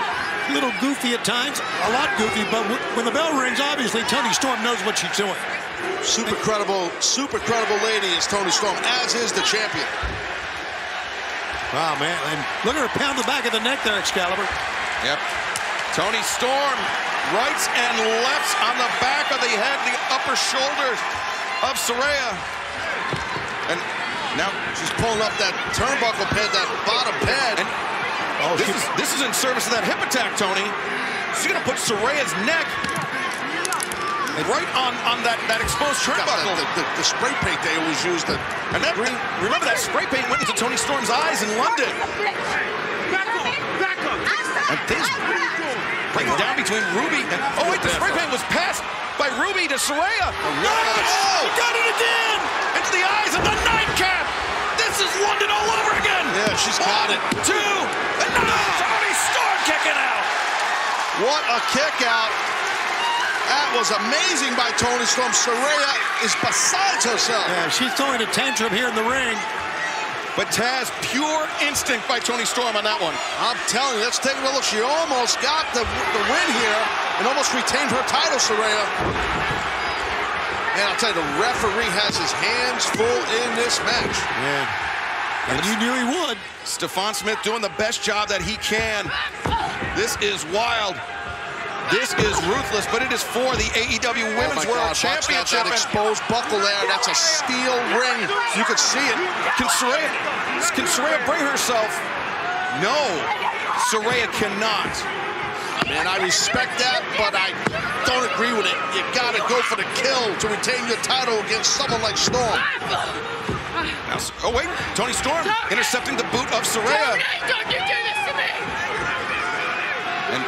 little goofy at times, a lot goofy, but when the bell rings, obviously Toni Storm knows what she's doing. Super credible lady is Toni Storm, as is the champion. Wow, man, and look at her pound the back of the neck there, Excalibur. Yep. Toni Storm, rights and lefts on the back of the head, the upper shoulders of Saraya. And now she's pulling up that turnbuckle pad, that bottom pad. And this is in service of that hip attack, Toni. She's gonna put Saraya's neck right on that exposed turnbuckle. The spray paint they always use. And that, remember that spray paint went into Toni Storm's eyes in London. Back up. And things break down between Ruby and... Oh, wait, the spray paint was passed by Ruby to Saraya. No! He got it again! Into the eyes of the nightcap! This is London all over again! Yeah, she's got it. 1, 2, and now Toni Storm kicking out! What a kick out. That was amazing by Toni Storm. Saraya is besides herself. Yeah, she's throwing a tantrum here in the ring. But Taz, pure instinct by Toni Storm on that one. I'm telling you, let's take a look. She almost got the win here and almost retained her title, Saraya. And I'll tell you, the referee has his hands full in this match. Yeah. And you knew he would. Stephon Smith doing the best job that he can. This is wild. This is ruthless, but it is for the AEW Women's World Championship. That exposed buckle there, that's a steel ring. You can see it. Can Saraya bring herself? No, Saraya cannot. Man, I respect that, but I don't agree with it. You gotta go for the kill to retain your title against someone like Storm. Now, oh wait, Toni Storm intercepting the boot of Saraya. Don't you do this to me! And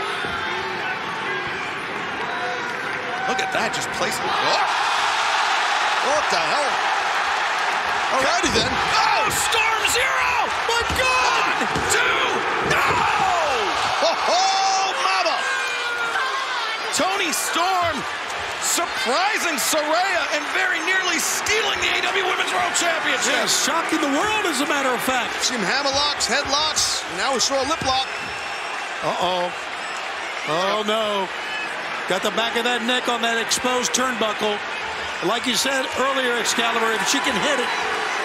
look at that, just placing. Oh. What the hell? Alrighty then. Oh, Storm Zero! My God! 1, 2, no! Oh, mama! Toni Storm surprising Saraya and very nearly stealing the AEW Women's World Championship. Yeah, shocking the world, as a matter of fact. Seen hammerlocks, headlocks, and now we saw a lip lock. Uh-oh. Oh, no. Got the back of that neck on that exposed turnbuckle. Like you said earlier, Excalibur, if she can hit it,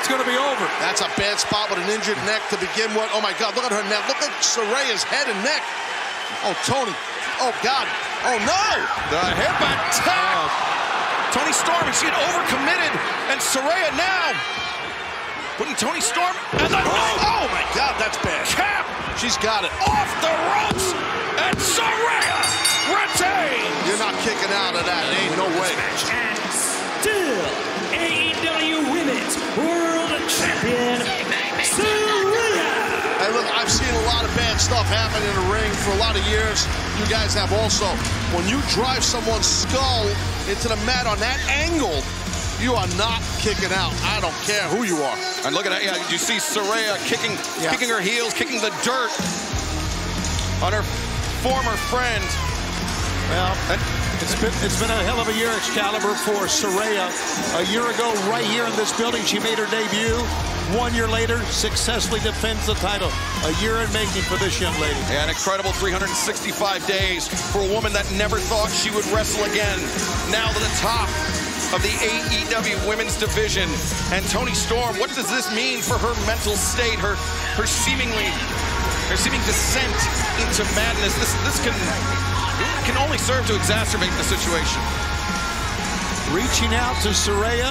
it's going to be over. That's a bad spot with an injured neck to begin with. Oh, my God, look at her neck. Look at Saraya's head and neck. Oh, Toni. Oh, God. Oh, no. The hip attack. Toni Storm, and she had overcommitted. And Saraya now putting Toni Storm and the oh, my God, that's bad. Cap. She's got it. Off the ropes. And Saraya retains. You're not kicking out of that. There ain't no way. And still, AEW Women's World Champion, Saraya. Hey, look, I've seen a lot of bad stuff happen in the ring for a lot of years. You guys have also. When you drive someone's skull into the mat on that angle, you are not kicking out. I don't care who you are. And look at that. Yeah, you see Saraya kicking her heels, kicking the dirt on her former friend. Well, it's been a hell of a year, Excalibur, for Saraya. A year ago, right here in this building, she made her debut. 1 year later, successfully defends the title. A year in making for this young lady. Yeah, an incredible 365 days for a woman that never thought she would wrestle again. Now to the top of the AEW Women's Division. And Toni Storm, what does this mean for her mental state, her seeming descent into madness? This can only serve to exacerbate the situation. Reaching out to Saraya.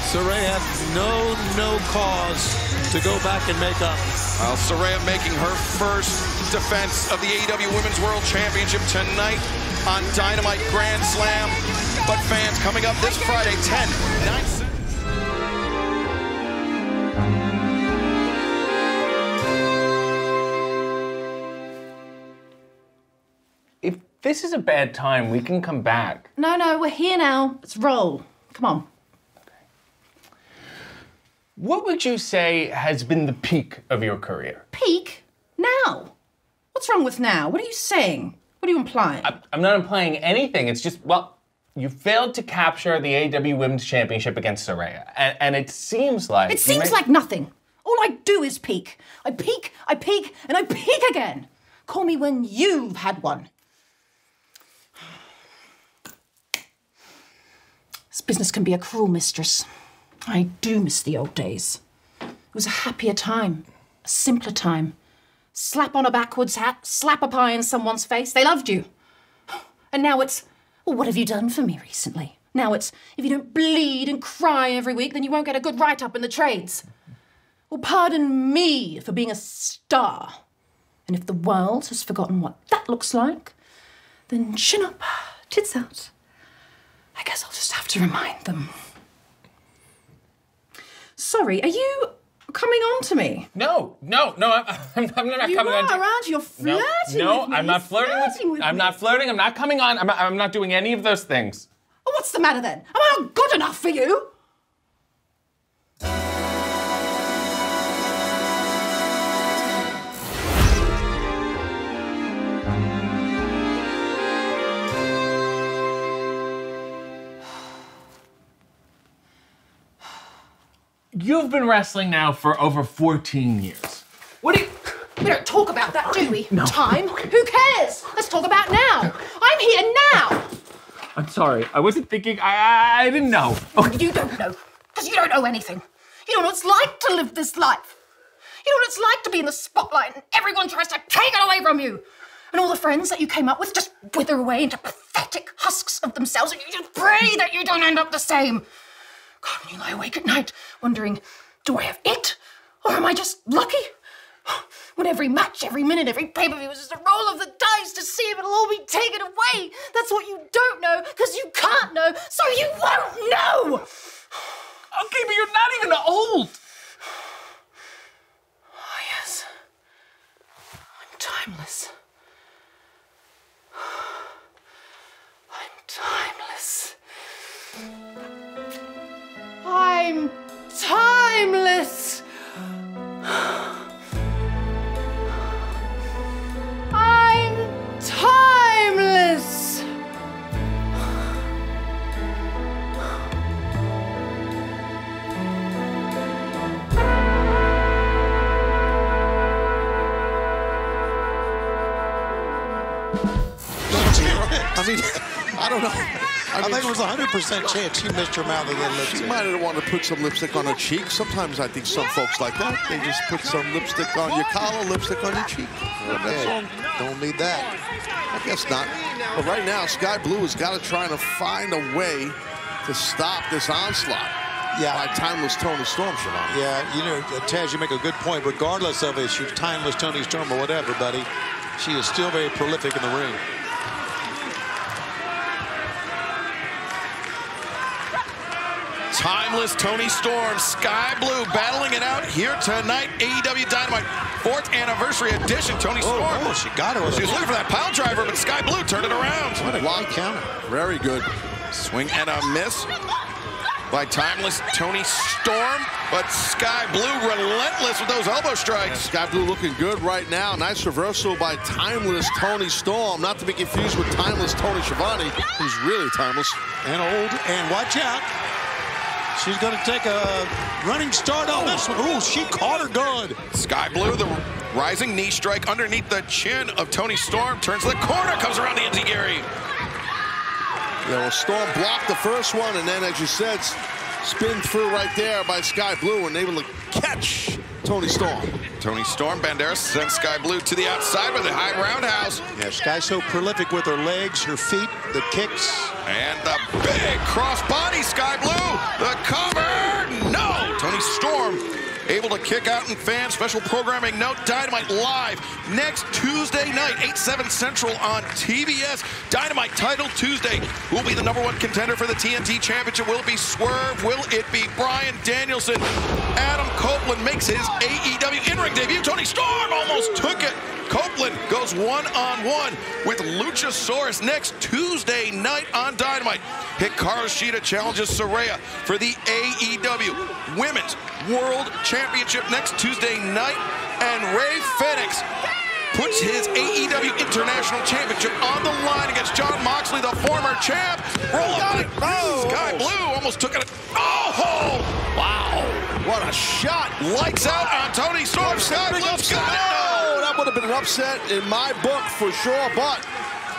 Saraya had no cause to go back and make up. Well, Saraya making her first defense of the AEW Women's World Championship tonight on Dynamite Grand Slam. But fans, coming up this Friday, 9 7. If this is a bad time, we can come back. No, we're here now. Let's roll. Come on. What would you say has been the peak of your career? Peak? Now? What's wrong with now? What are you saying? What are you implying? I'm not implying anything. It's just, well, you failed to capture the AEW Women's Championship against Saraya. And it seems like... It seems like nothing. All I do is peak. I peak, and I peak again. Call me when you've had one. This business can be a cruel mistress. I do miss the old days. It was a happier time, a simpler time. Slap on a backwards hat, slap a pie in someone's face. They loved you. And now it's, well, what have you done for me recently? Now it's, if you don't bleed and cry every week, then you won't get a good write-up in the trades. Well, pardon me for being a star. And if the world has forgotten what that looks like, then chin up, tits out. I guess I'll just have to remind them. Sorry, are you coming on to me? No, I'm not coming on. You are, you're flirting with me. No, I'm not flirting with you. I'm not flirting, I'm not coming on. I'm not doing any of those things. Oh, what's the matter then? Am I not good enough for you? You've been wrestling now for over 14 years. What do you... We don't talk about that, do we? No. Time? Who cares? Let's talk about now. I'm here now. I'm sorry. I wasn't thinking. I didn't know. Oh, you don't know. Because you don't know anything. You don't know what it's like to live this life. You know what it's like to be in the spotlight and everyone tries to take it away from you. And all the friends that you came up with just wither away into pathetic husks of themselves and you just pray that you don't end up the same. God, when you lie awake at night wondering, do I have it? Or am I just lucky? When every match, every minute, every pay-per-view is just a roll of the dice to see if it'll all be taken away. That's what you don't know, because you can't know, so you won't know! Okay, but you're not even old. Oh, yes. I'm timeless. I'm timeless. I'm timeless! I'm timeless! I mean, I don't know. I think it was 100% chance she missed her mouth with that lipstick. She might have wanted to put some lipstick on her cheek. Sometimes I think some folks like that. They just put some lipstick on your collar, lipstick on your cheek. Okay. Don't need that. I guess not. But right now, Sky Blue has got to try to find a way to stop this onslaught. Yeah. By Timeless Toni Storm, Siobhan. Yeah, you know, Taz, you make a good point. Regardless of if she's Timeless Toni Storm or whatever, buddy, she is still very prolific in the ring. Timeless Toni Storm, Sky Blue battling it out here tonight. AEW Dynamite 4th anniversary edition. Toni Storm. Oh, she got her. She was looking for that pile driver, but Sky Blue turned it around. What a long counter. Very good. Swing and a miss by Timeless Toni Storm, but Sky Blue relentless with those elbow strikes. Sky Blue looking good right now. Nice reversal by Timeless Toni Storm, not to be confused with Timeless Toni Schiavone, who's really timeless. And old, and watch out. She's going to take a running start on this one. Ooh, she caught her good. Sky Blue, the rising knee strike underneath the chin of Toni Storm, turns to the corner, comes around the enziguri. Yeah, well, Storm blocked the first one, and then, as you said, spin through right there by Sky Blue and able to catch Toni Storm. Toni Storm, Banderas sends Sky Blue to the outside with a high roundhouse. Yeah, Sky's so prolific with her legs, her feet, the kicks. And the big crossbody, Sky Blue. The cover, no. Toni Storm able to kick out and fan. Special programming note, Dynamite live next Tuesday night, 8/7 Central on TBS. Dynamite Title Tuesday. Who will be the #1 contender for the TNT Championship? Will it be Swerve? Will it be Bryan Danielson? Adam Copeland makes his AEW in-ring debut. Toni Storm almost took it. Copeland goes one-on-one with Luchasaurus next Tuesday night on Dynamite. Hikaru Shida challenges Saraya for the AEW Women's World Championship next Tuesday night. And Rey Fenix puts his AEW International Championship on the line against Jon Moxley, the former champ. Roll up. Sky Blue almost took it. Oh! Wow. What a shot. Lights out on Toni Storm. Sky Blue's got it. No, that would have been an upset in my book for sure, but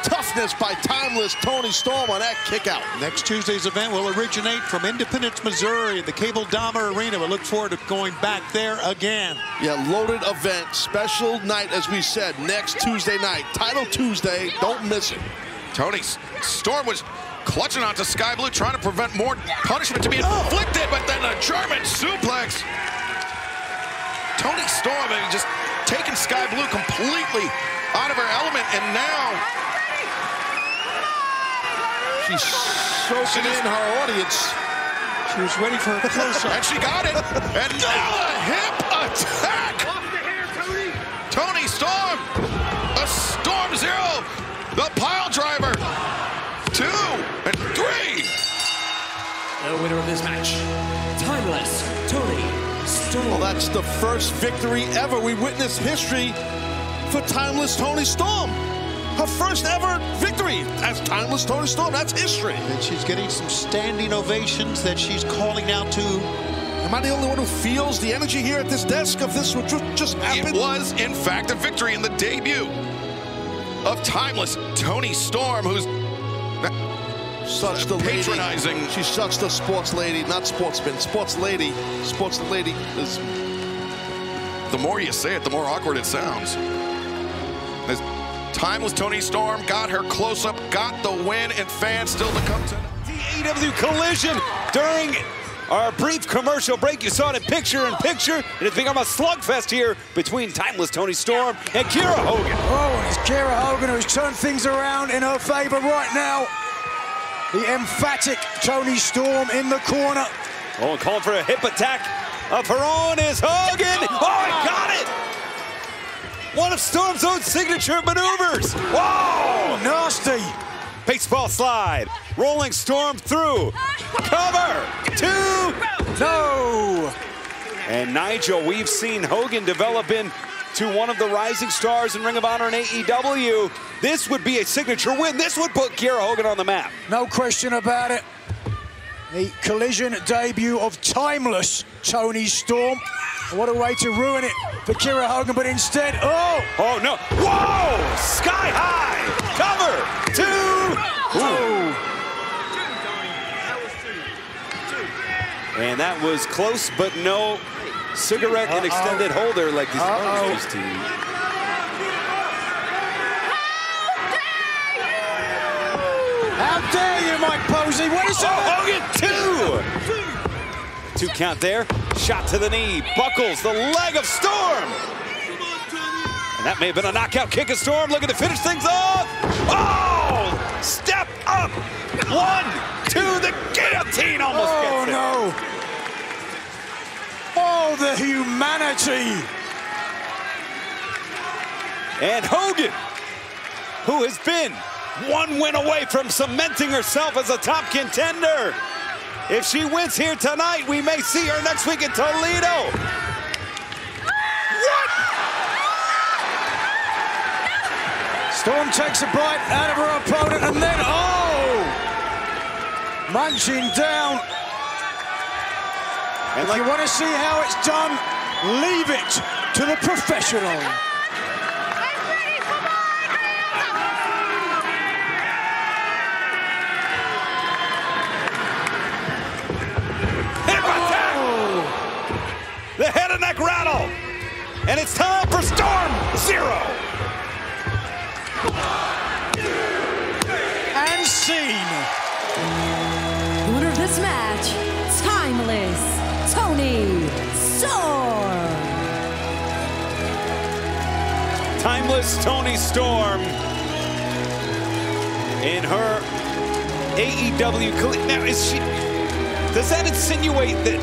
toughness by Timeless Toni Storm on that kick out. Next Tuesday's event will originate from Independence, Missouri, the Cable Dahmer Arena. We look forward to going back there again. Yeah, loaded event, special night, as we said, next Tuesday night. Title Tuesday, don't miss it. Toni Storm was clutching onto Sky Blue, trying to prevent more punishment to be inflicted, but then a German suplex. Toni Storm just taking Sky Blue completely out of her element, and now she's soaking in her audience. She was ready for a close-up. And she got it. And now a hip attack. Toni Storm. A Storm Zero. The pile driver. 2 and 3. The winner of this match, Timeless Toni Storm. Well, that's the first victory ever. We witnessed history for Timeless Toni Storm. Her first ever victory as Timeless Toni Storm. That's history. And she's getting some standing ovations that she's calling out to. Am I the only one who feels the energy here at this desk of this what just happened? It was, in fact, a victory in the debut of Timeless Toni Storm, who's such the patronizing. Lady. She's such the sports lady, not sportsman, sports lady. Sports lady is. The more you say it, the more awkward it sounds. As Timeless Toni Storm got her close-up, got the win, and fans still to come tonight. The AEW Collision during our brief commercial break. You saw it in picture-in-picture, and it's become a slugfest here between Timeless Toni Storm and Kiera Hogan. Oh, and it's Kiera Hogan who's turned things around in her favor right now. The emphatic Toni Storm in the corner. Oh, and calling for a hip attack of her own is Hogan. Oh, he got it! One of Storm's own signature maneuvers. Whoa! Nasty. Baseball slide. Rolling Storm through. Cover. 2. No. And Nigel, we've seen Hogan develop into one of the rising stars in Ring of Honor and AEW. This would be a signature win. This would put Kiera Hogan on the map. No question about it. The Collision debut of Timeless Toni Storm. What a way to ruin it for Kiera Hogan, but instead, oh! Oh, no. Whoa! Sky high! Cover! 2. Ooh. And that was close, but no cigarette and extended holder like these others used to. How dare you, Mike Posey? What is that? Hogan, 2 count there. Shot to the knee. Buckles the leg of Storm. And that may have been a knockout kick of Storm, looking to finish things off. Oh! Step up. 1, 2, the guillotine almost gets it. No. Oh, the humanity. And Hogan, who has been 1 win away from cementing herself as a top contender. If she wins here tonight, we may see her next week in Toledo. What? Storm takes a bite out of her opponent and then, munching down. And if you want to see how it's done, leave it to the professional. The head and neck rattle. And it's time for Storm 0. And scene. The winner of this match, Timeless Toni Storm. Timeless Toni Storm in her AEW Collision. Now, does that insinuate that,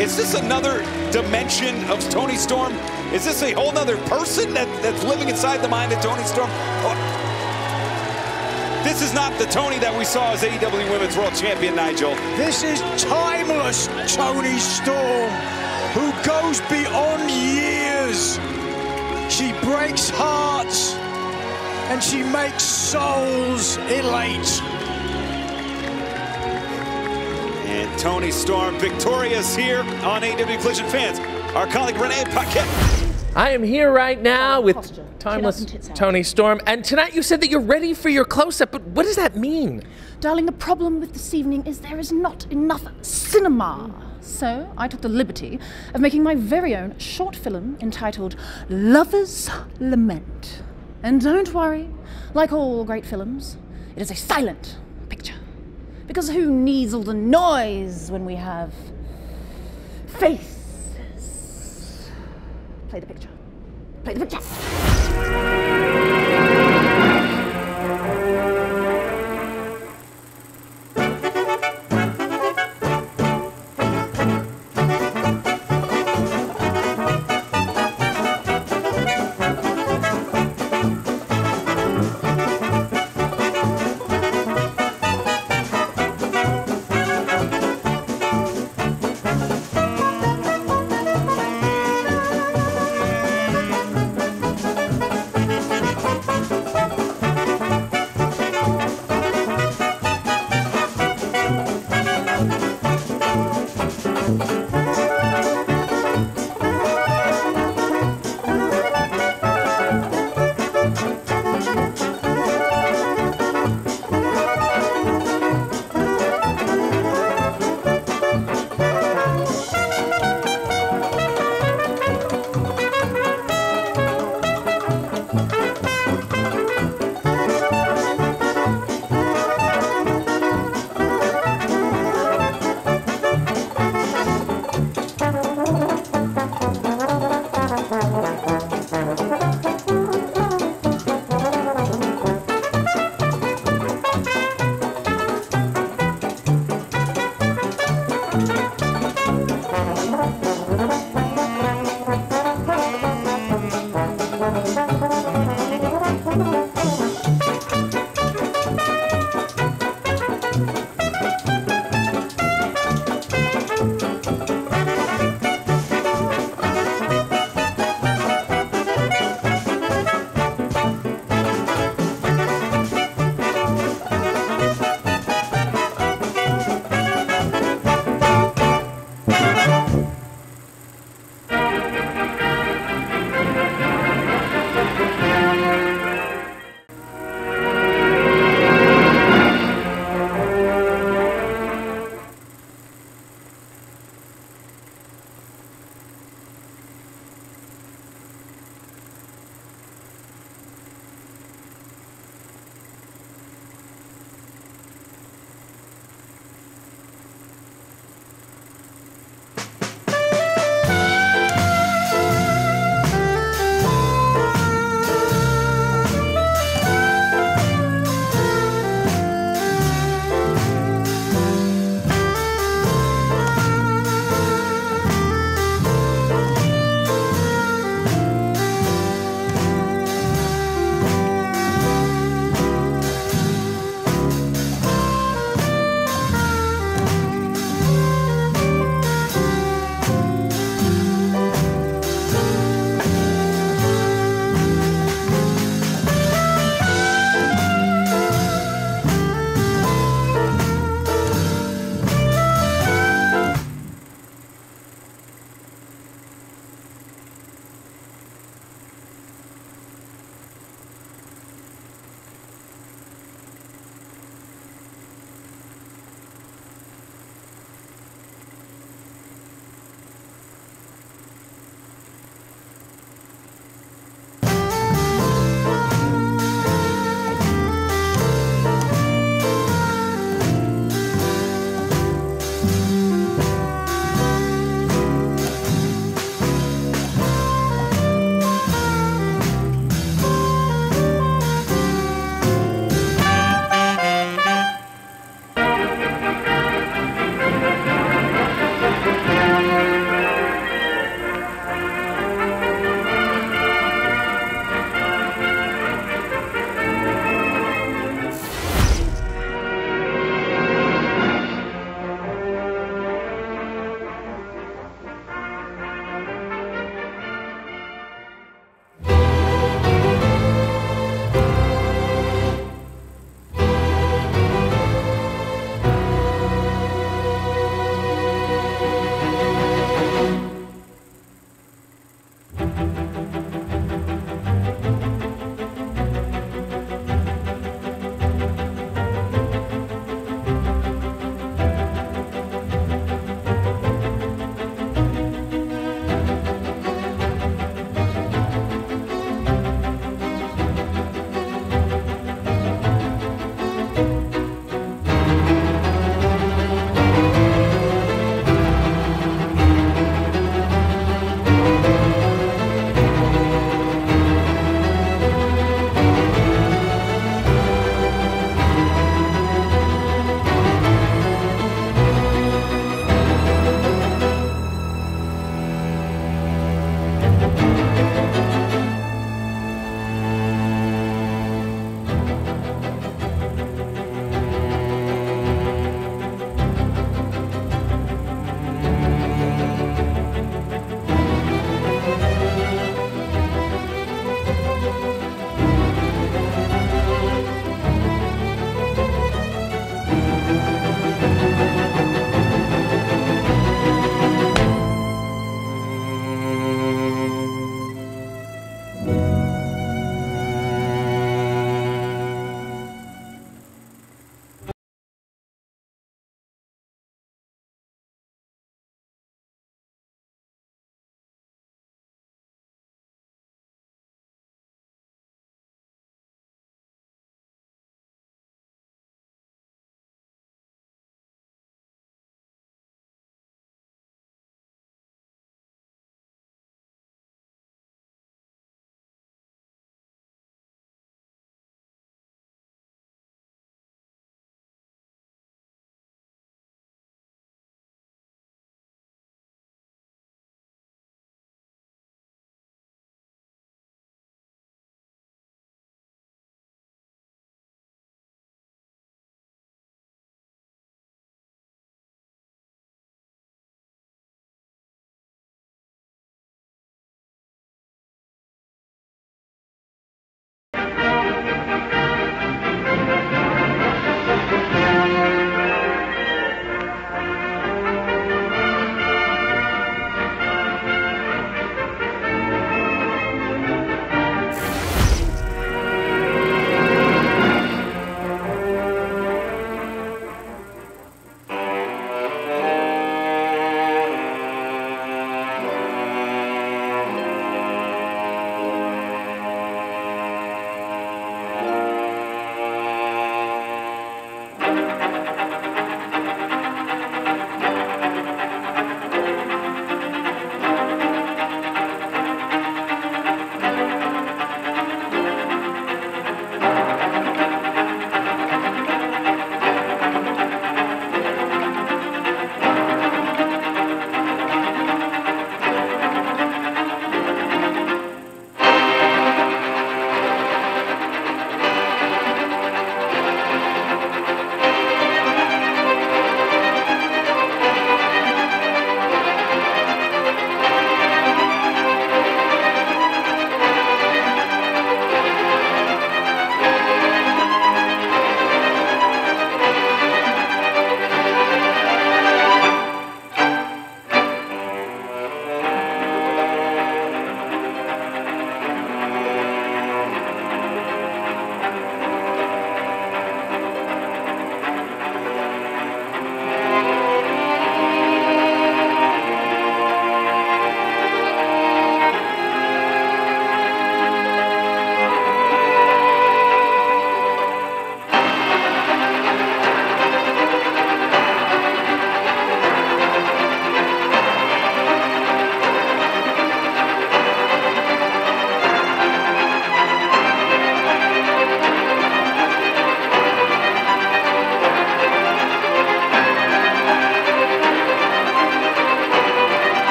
is this another dimension of Toni Storm? Is this a whole nother person that's living inside the mind of Toni Storm? This is not the Toni that we saw as AEW Women's World Champion, Nigel. This is timeless Toni Storm, who goes beyond years. She breaks hearts, and she makes souls elate. And Toni Storm victorious here on AEW Collision. Fans, our colleague Renee Paquette. I am here right now with Timeless Toni Storm, and tonight you said that you're ready for your close-up, but what does that mean? Darling, the problem with this evening is there is not enough cinema. So I took the liberty of making my very own short film entitled Lover's Lament. And don't worry, like all great films, it is a silent picture. Because who needs all the noise when we have faces? Play the picture. Play the picture.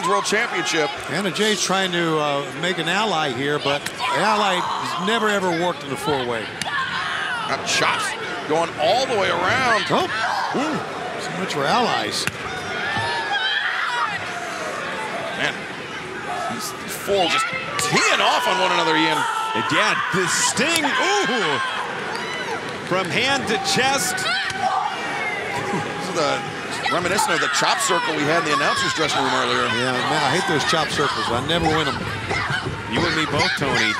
World Championship. Anna Jay's trying to make an ally here, but an ally has never, ever worked in a four-way. Got chops going all the way around. Oh, so much for allies. Man, these four just teeing off on one another, Ian. And yeah, the sting, ooh, from hand to chest. This is reminiscent of the chop circle we had in the announcers' dressing room earlier. Yeah, man, I hate those chop circles. I never win them. You and me both, Tony.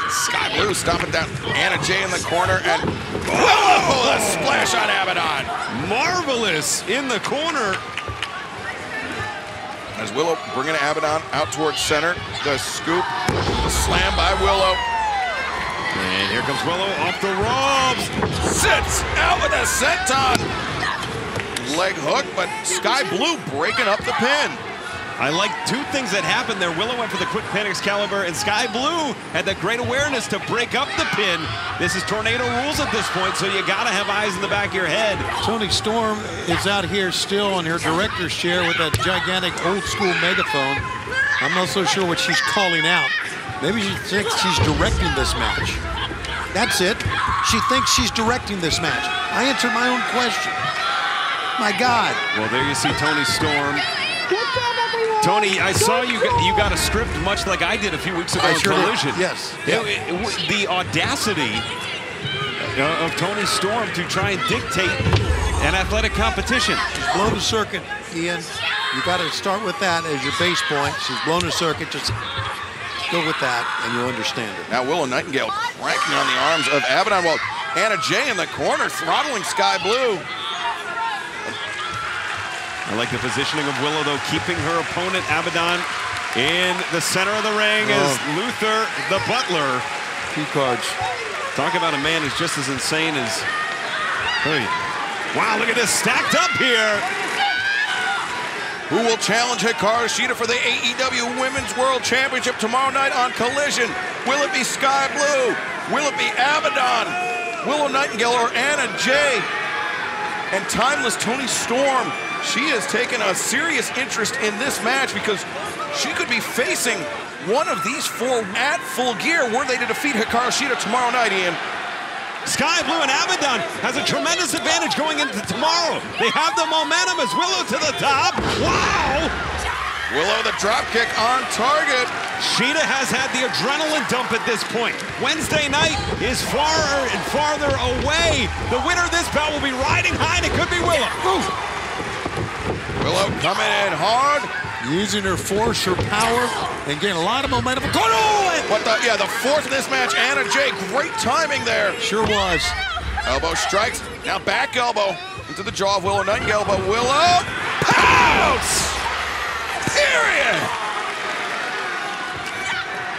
Sky Blue stomping down Anna Jay in the corner, and whoa, the splash on Abaddon. Marvelous in the corner. As Willow bringing Abaddon out towards center. The scoop, the slam by Willow. And here comes Willow off the ropes. Sits out with a senton. Leg hook, but Sky Blue breaking up the pin. I like two things that happened there. Willow went for the quick pin Excalibur, and Sky Blue had that great awareness to break up the pin. This is tornado rules at this point, so you gotta have eyes in the back of your head. Toni Storm is out here still on her director's chair with that gigantic old school megaphone. I'm not so sure what she's calling out. Maybe she thinks she's directing this match. That's it. She thinks she's directing this match. I answered my own question. My God. Well, there you see Toni Storm. Tony, I saw you got a script much like I did a few weeks ago in Collision. Yes. The audacity of Toni Storm to try and dictate an athletic competition. She's blown a circuit, Ian. You got to start with that as your base point. She's blown a circuit. Just go with that, and you'll understand it. Now Willow Nightingale cranking on the arms of Abaddon, while Anna Jay in the corner throttling Sky Blue. I like the positioning of Willow, though, keeping her opponent, Abaddon, in the center of the ring as Luther, the butler. Key cards. Talk about a man who's just as insane as... Hey. Wow, look at this, stacked up here. Who will challenge Hikaru Shida for the AEW Women's World Championship tomorrow night on Collision? Will it be Sky Blue? Will it be Abaddon? Willow Nightingale or Anna Jay? And timeless Toni Storm. She has taken a serious interest in this match because she could be facing one of these four at Full Gear were they to defeat Hikaru Shida tomorrow night, Ian. Sky Blue and Abaddon has a tremendous advantage going into tomorrow. They have the momentum as Willow to the top. Wow! Willow the drop kick on target. Shida has had the adrenaline dump at this point. Wednesday night is farther and farther away. The winner of this bout will be riding high, and it could be Willow. Ooh. Willow coming in hard. Using her force, her power, and getting a lot of momentum. What the fourth in this match, Anna Jay, great timing there. Sure was. Elbow strikes, now back elbow into the jaw of Willow Nightingale, but Willow pounce! Period!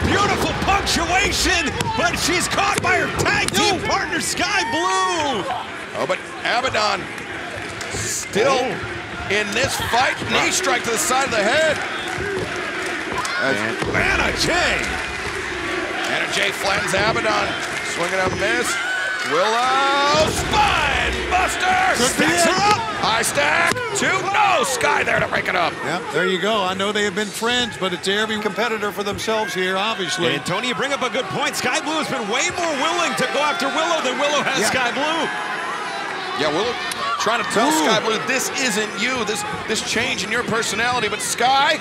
Beautiful punctuation, but she's caught by her tag team partner, Sky Blue. Oh, but Abaddon still in this fight. Knee strike to the side of the head. Anna Jay. Anna Jay flattens Abaddon. Swinging a miss. Willow spine buster. Stacks her up. High stack. Two. No. Sky there to break it up. Yep, there you go. I know they have been friends, but it's every competitor for themselves here, obviously. And Tony, you bring up a good point. Sky Blue has been way more willing to go after Willow than Willow has Sky Blue. Yeah, Willow trying to tell Sky Blue, this isn't you, this change in your personality, but Sky,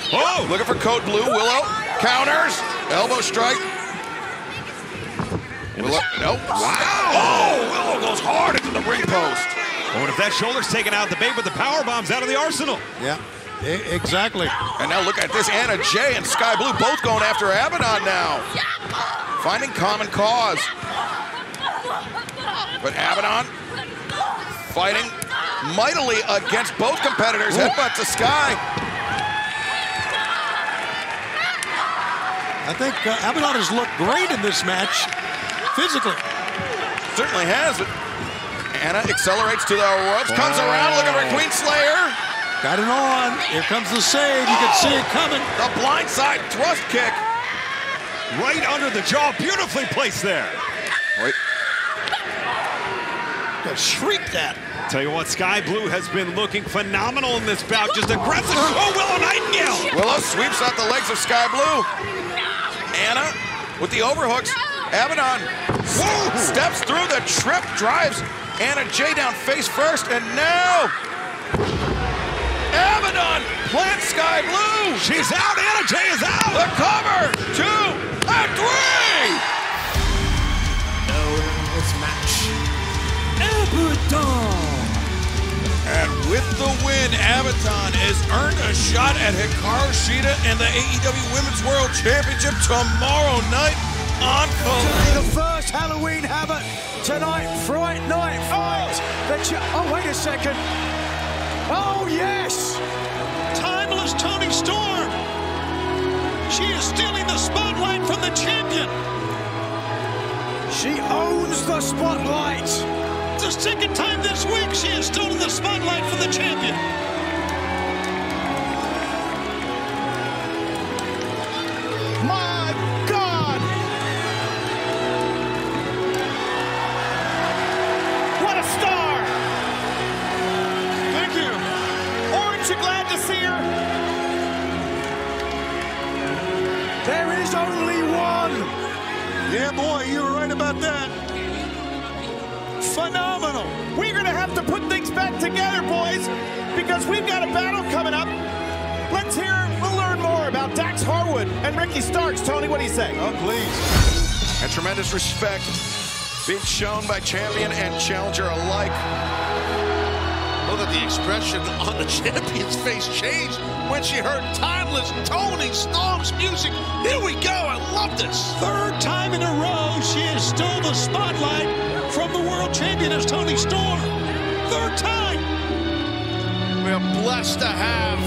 looking for code blue. Willow counters, elbow strike. Willow, nope. Wow! Oh, Willow goes hard into the ring post. Oh, and if that shoulder's taken out of the bait, but the power bomb's out of the arsenal. Yeah, exactly. And now look at this, Anna Jay and Sky Blue both going after Abaddon now. Finding common cause. But Abaddon fighting mightily against both competitors. Headbutt to Sky. I think Abaddon has looked great in this match, physically. Certainly has. Anna accelerates to the ropes, comes around looking for Queen Slayer. Got it on. Here comes the save. You can see it coming. The blindside thrust kick. Right under the jaw. Beautifully placed there. Wait. shrieked at. Tell you what, Sky Blue has been looking phenomenal in this bout. Just aggressive. Oh, Willow Nightingale. Willow sweeps out the legs of Sky Blue. Anna with the overhooks. Abaddon steps through the trip, drives Anna Jay down face first, and now Abaddon plants Sky Blue. She's out. Anna Jay is out. The cover. 2 and 3. This match, Abaddon. And with the win, Abaddon has earned a shot at Hikaru Shida and the AEW Women's World Championship tomorrow night on Collision. The first Halloween Havoc tonight, Fright Night Fight. Oh, wait a second. Oh, yes. Timeless Toni Storm. She is stealing the spotlight from the champion. She owns the spotlight. The second time this week she has stolen the spotlight from the champion. My God! What a star! Thank you. Aren't you glad to see her? There is only one. Yeah, boy, you were right about that. Phenomenal. We're going to have to put things back together, boys, because we've got a battle coming up. Let's we'll learn more about Dax Harwood and Ricky Starks. Tony, what do you say? Oh, please. And tremendous respect being shown by champion and challenger alike. Know that the expression on the champion's face changed when she heard timeless Toni Storm's music. Here we go. I love this. Third time in a row she has stolen the spotlight from the world champion as Toni Storm. Third time. We are blessed to have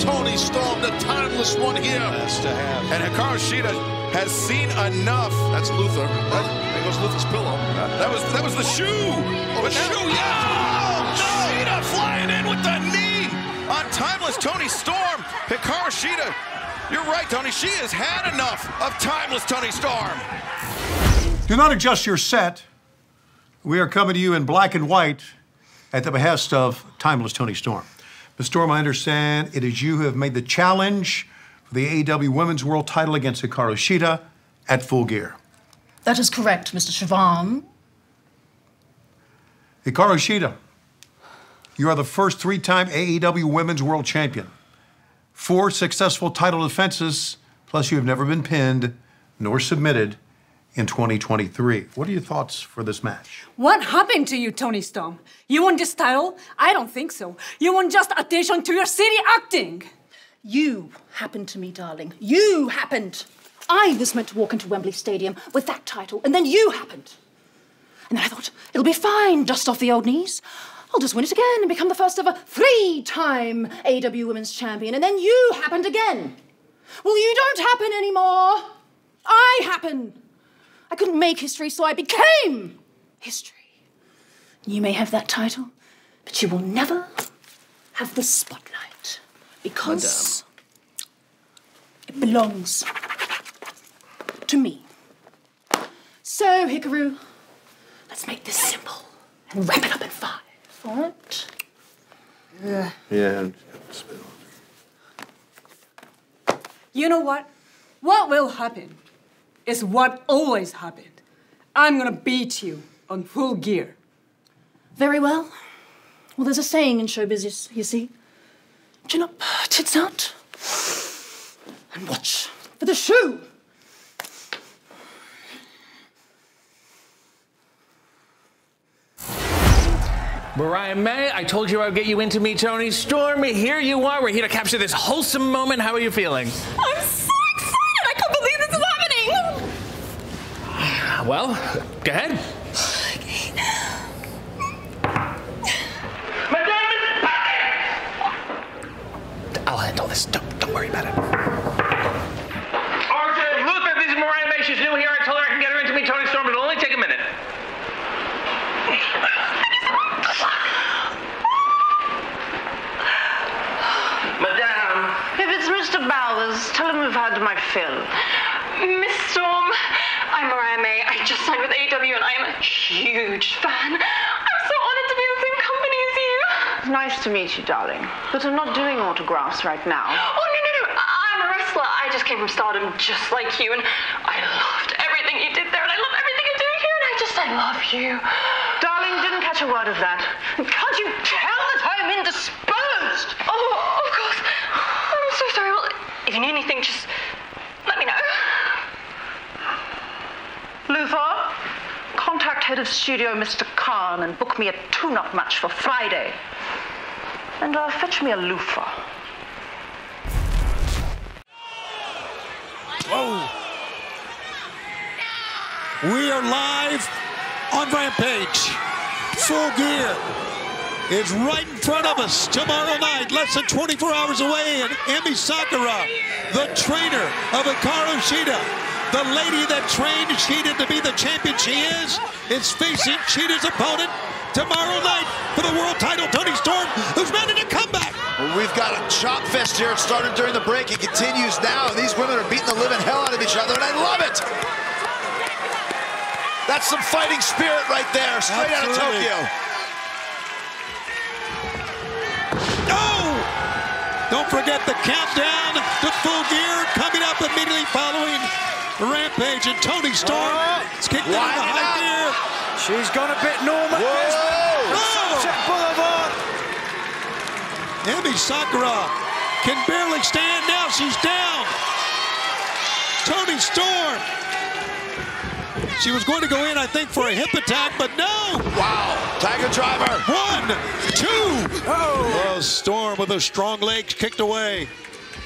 Toni Storm, the timeless one here. Blessed to have. And Hikaru Shida has seen enough. That's Luther. There goes Luther's pillow. That was the shoe. Oh, the shoe, yeah. Shida flying in with the knee on timeless Toni Storm. Hikaru Shida, you're right, Tony. She has had enough of timeless Toni Storm. Do not adjust your set. We are coming to you in black and white at the behest of timeless Toni Storm. Ms. Storm, I understand it is you who have made the challenge for the AEW Women's World title against Hikaru Shida at Full Gear. That is correct, Mr. Siobhan. Hikaru Shida, you are the first three-time AEW Women's World Champion. 4 successful title defenses, plus you have never been pinned nor submitted in 2023. What are your thoughts for this match? What happened to you, Toni Storm? You won this title? I don't think so. You want just attention to your city acting. You happened to me, darling. You happened. I was meant to walk into Wembley Stadium with that title, and then you happened. And then I thought, it'll be fine, dust off the old knees. I'll just win it again and become the first ever 3-time AEW Women's Champion, and then you happened again. Well, you don't happen anymore. I happen. I couldn't make history, so I became history. You may have that title, but you will never have the spotlight, because it belongs to me. So, Hikaru, let's make this simple and wrap it up in 5. What? Yeah. You know what? What will happen is what always happened. I'm gonna beat you on Full Gear. Very well. Well, there's a saying in show business, you see. Chin up, tits out, and watch for the shoe. Mariah May, I told you I would get you in to meet Toni Storm. Here you are. We're here to capture this wholesome moment. How are you feeling? I'm so excited! I can't believe this is happening! Well, go ahead. I'll handle this. Don't worry about it. Luther, this is Mariah May. She's new here. I told her I can get her in to meet Toni Storm, but it'll only take a minute. Madame, if it's Mr. Bowers, tell him we've had my fill. Miss Storm, I'm Mariah May. I just signed with AEW and I am a huge fan. I'm so Nice to meet you, darling. But I'm not doing autographs right now. Oh, no. I'm a wrestler. I just came from Stardom just like you, and I loved everything you did there, and I love everything you're doing here, and I love you. Darling, didn't catch a word of that. Can't you tell that I'm indisposed? Oh, of course. I'm so sorry. Well, if you need anything, just let me know. Luther, contact head of studio Mr. Khan and book me a tune-up match for Friday. And fetch me a loofah. Whoa. We are live on Rampage. Full Gear is right in front of us tomorrow night, less than 24 hours away, and Emi Sakura, the trainer of Hikaru Shida, the lady that trained Shida to be the champion she is facing Shida's opponent tomorrow night for the world title, Toni Storm, who's mounting a comeback. Well, we've got a chop fest here. It started during the break. It continues now. These women are beating the living hell out of each other, and I love it. That's some fighting spirit right there, straight out of Tokyo. Oh! Don't forget the countdown to Full Gear coming up immediately following Rampage, and Toni Storm is kicked into high gear. She's gone a bit normal. Sunset Boulevard. Emi Sakura can barely stand now. She's down. Toni Storm. She was going to go in, I think, for a hip attack, but no. Wow. Tiger driver. 1, 2. Oh, Storm with those strong legs kicked away.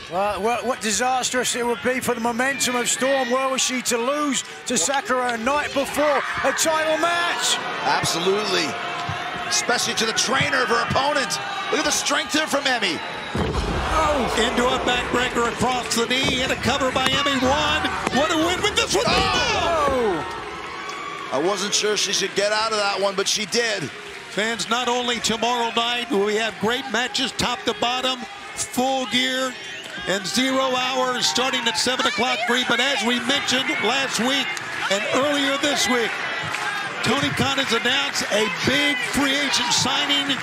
Well, what disastrous it would be for the momentum of Storm were she to lose to Sakura a night before a title match. Absolutely. Especially to the trainer of her opponent. Look at the strength here from Emi. Oh, into a backbreaker across the knee and a cover by Emi. 1. What a win with this one. Oh! I wasn't sure she should get out of that one, but she did. Fans, not only tomorrow night will we have great matches top to bottom, Full Gear, and 0 hours starting at 7 o'clock free. But as we mentioned last week and earlier this week, Tony Khan has announced a big free agent signing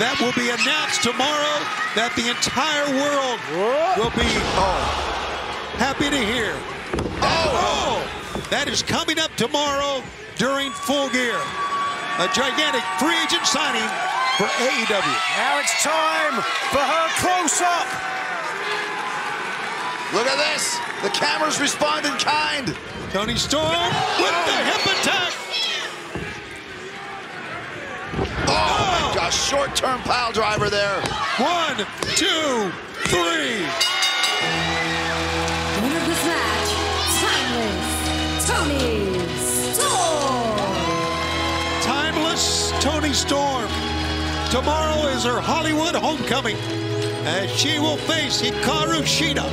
that will be announced tomorrow that the entire world will be happy to hear. That is coming up tomorrow during Full Gear. A gigantic free agent signing for AEW. Now it's time for her close-up. Look at this. The cameras respond in kind. Toni Storm with the hip attack. Oh my gosh, short-term pile driver there. 1, 2, 3. Winner of this match, Timeless Toni Storm. Timeless Toni Storm. Tomorrow is her Hollywood homecoming as she will face Hikaru Shida,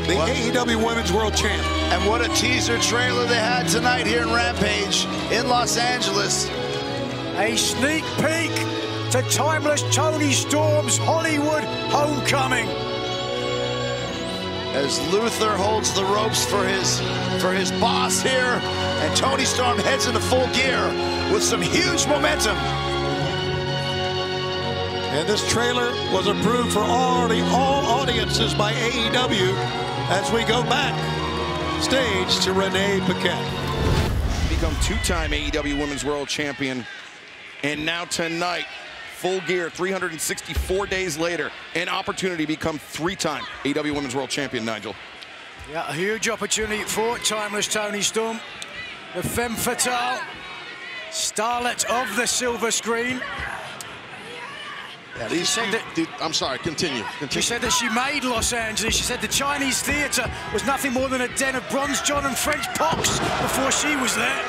the AEW Women's World Champ. And what a teaser trailer they had tonight here in Rampage in Los Angeles. A sneak peek to Timeless Toni Storm's Hollywood homecoming. As Luther holds the ropes for his boss here, and Toni Storm heads into Full Gear with some huge momentum. And this trailer was approved for all audiences by AEW as we go back stage to Renee Paquette. Become two-time AEW Women's World Champion. And now tonight, Full Gear, 364 days later, an opportunity to become 3-time AEW Women's World Champion, Nigel. Yeah, a huge opportunity for Timeless Toni Storm. The femme fatale, starlet of the silver screen. Yeah, I'm sorry, continue. She said that she made Los Angeles. She said the Chinese theater was nothing more than a den of Bronze John and French pox before she was there.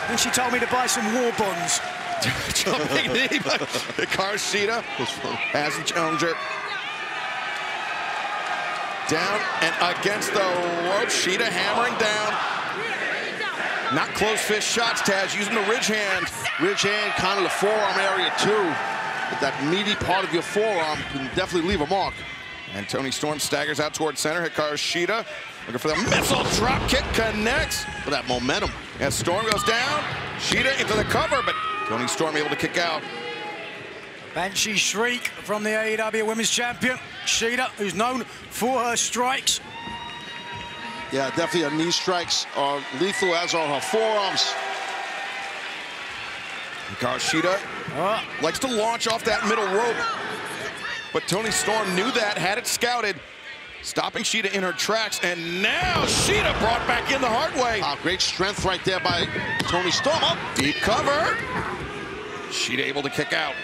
And she told me to buy some war bonds. Jumping knee by Hikaru Shida as a challenger. Down and against the rope. Shida hammering down. Not close fist shots, Taz, using the ridge hand. Ridge hand, kind of the forearm area too. But that meaty part of your forearm can definitely leave a mark. And Toni Storm staggers out towards center. Hikaru Shida looking for the missile drop kick, connects. For that momentum. And Storm goes down. Shida into the cover, but Toni Storm able to kick out. Banshee shriek from the AEW Women's Champion, Shida, who's known for her strikes. Yeah, definitely her knee strikes are lethal, as are her forearms. Shida likes to launch off that middle rope. But Toni Storm knew that, had it scouted, stopping Shida in her tracks, and now Shida brought back in the hard way. Great strength right there by Toni Storm. Up. Deep cover. Shida able to kick out.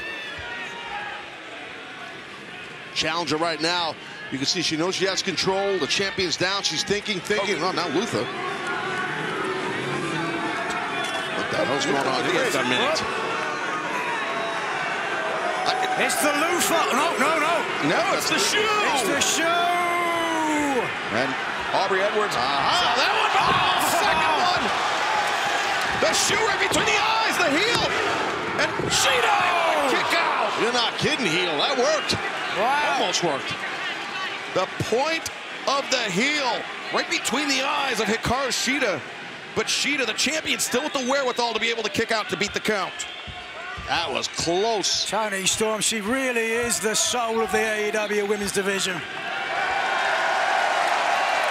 Challenger right now. You can see she knows she has control. The champion's down. She's thinking. Oh, now Luther. What the hell's going on here? Wait a minute. It's the loofah. No, it's the shoe. It's the shoe. And Aubrey Edwards. That one. Second one. The shoe right between the eyes. The heel. And Shida. Kick out. You're not kidding, heel. That worked. Wow. Almost worked. The point of the heel right between the eyes of Hikaru Shida. But Shida, the champion, still with the wherewithal to be able to kick out to beat the count. That was close. Toni Storm, she really is the soul of the AEW Women's Division.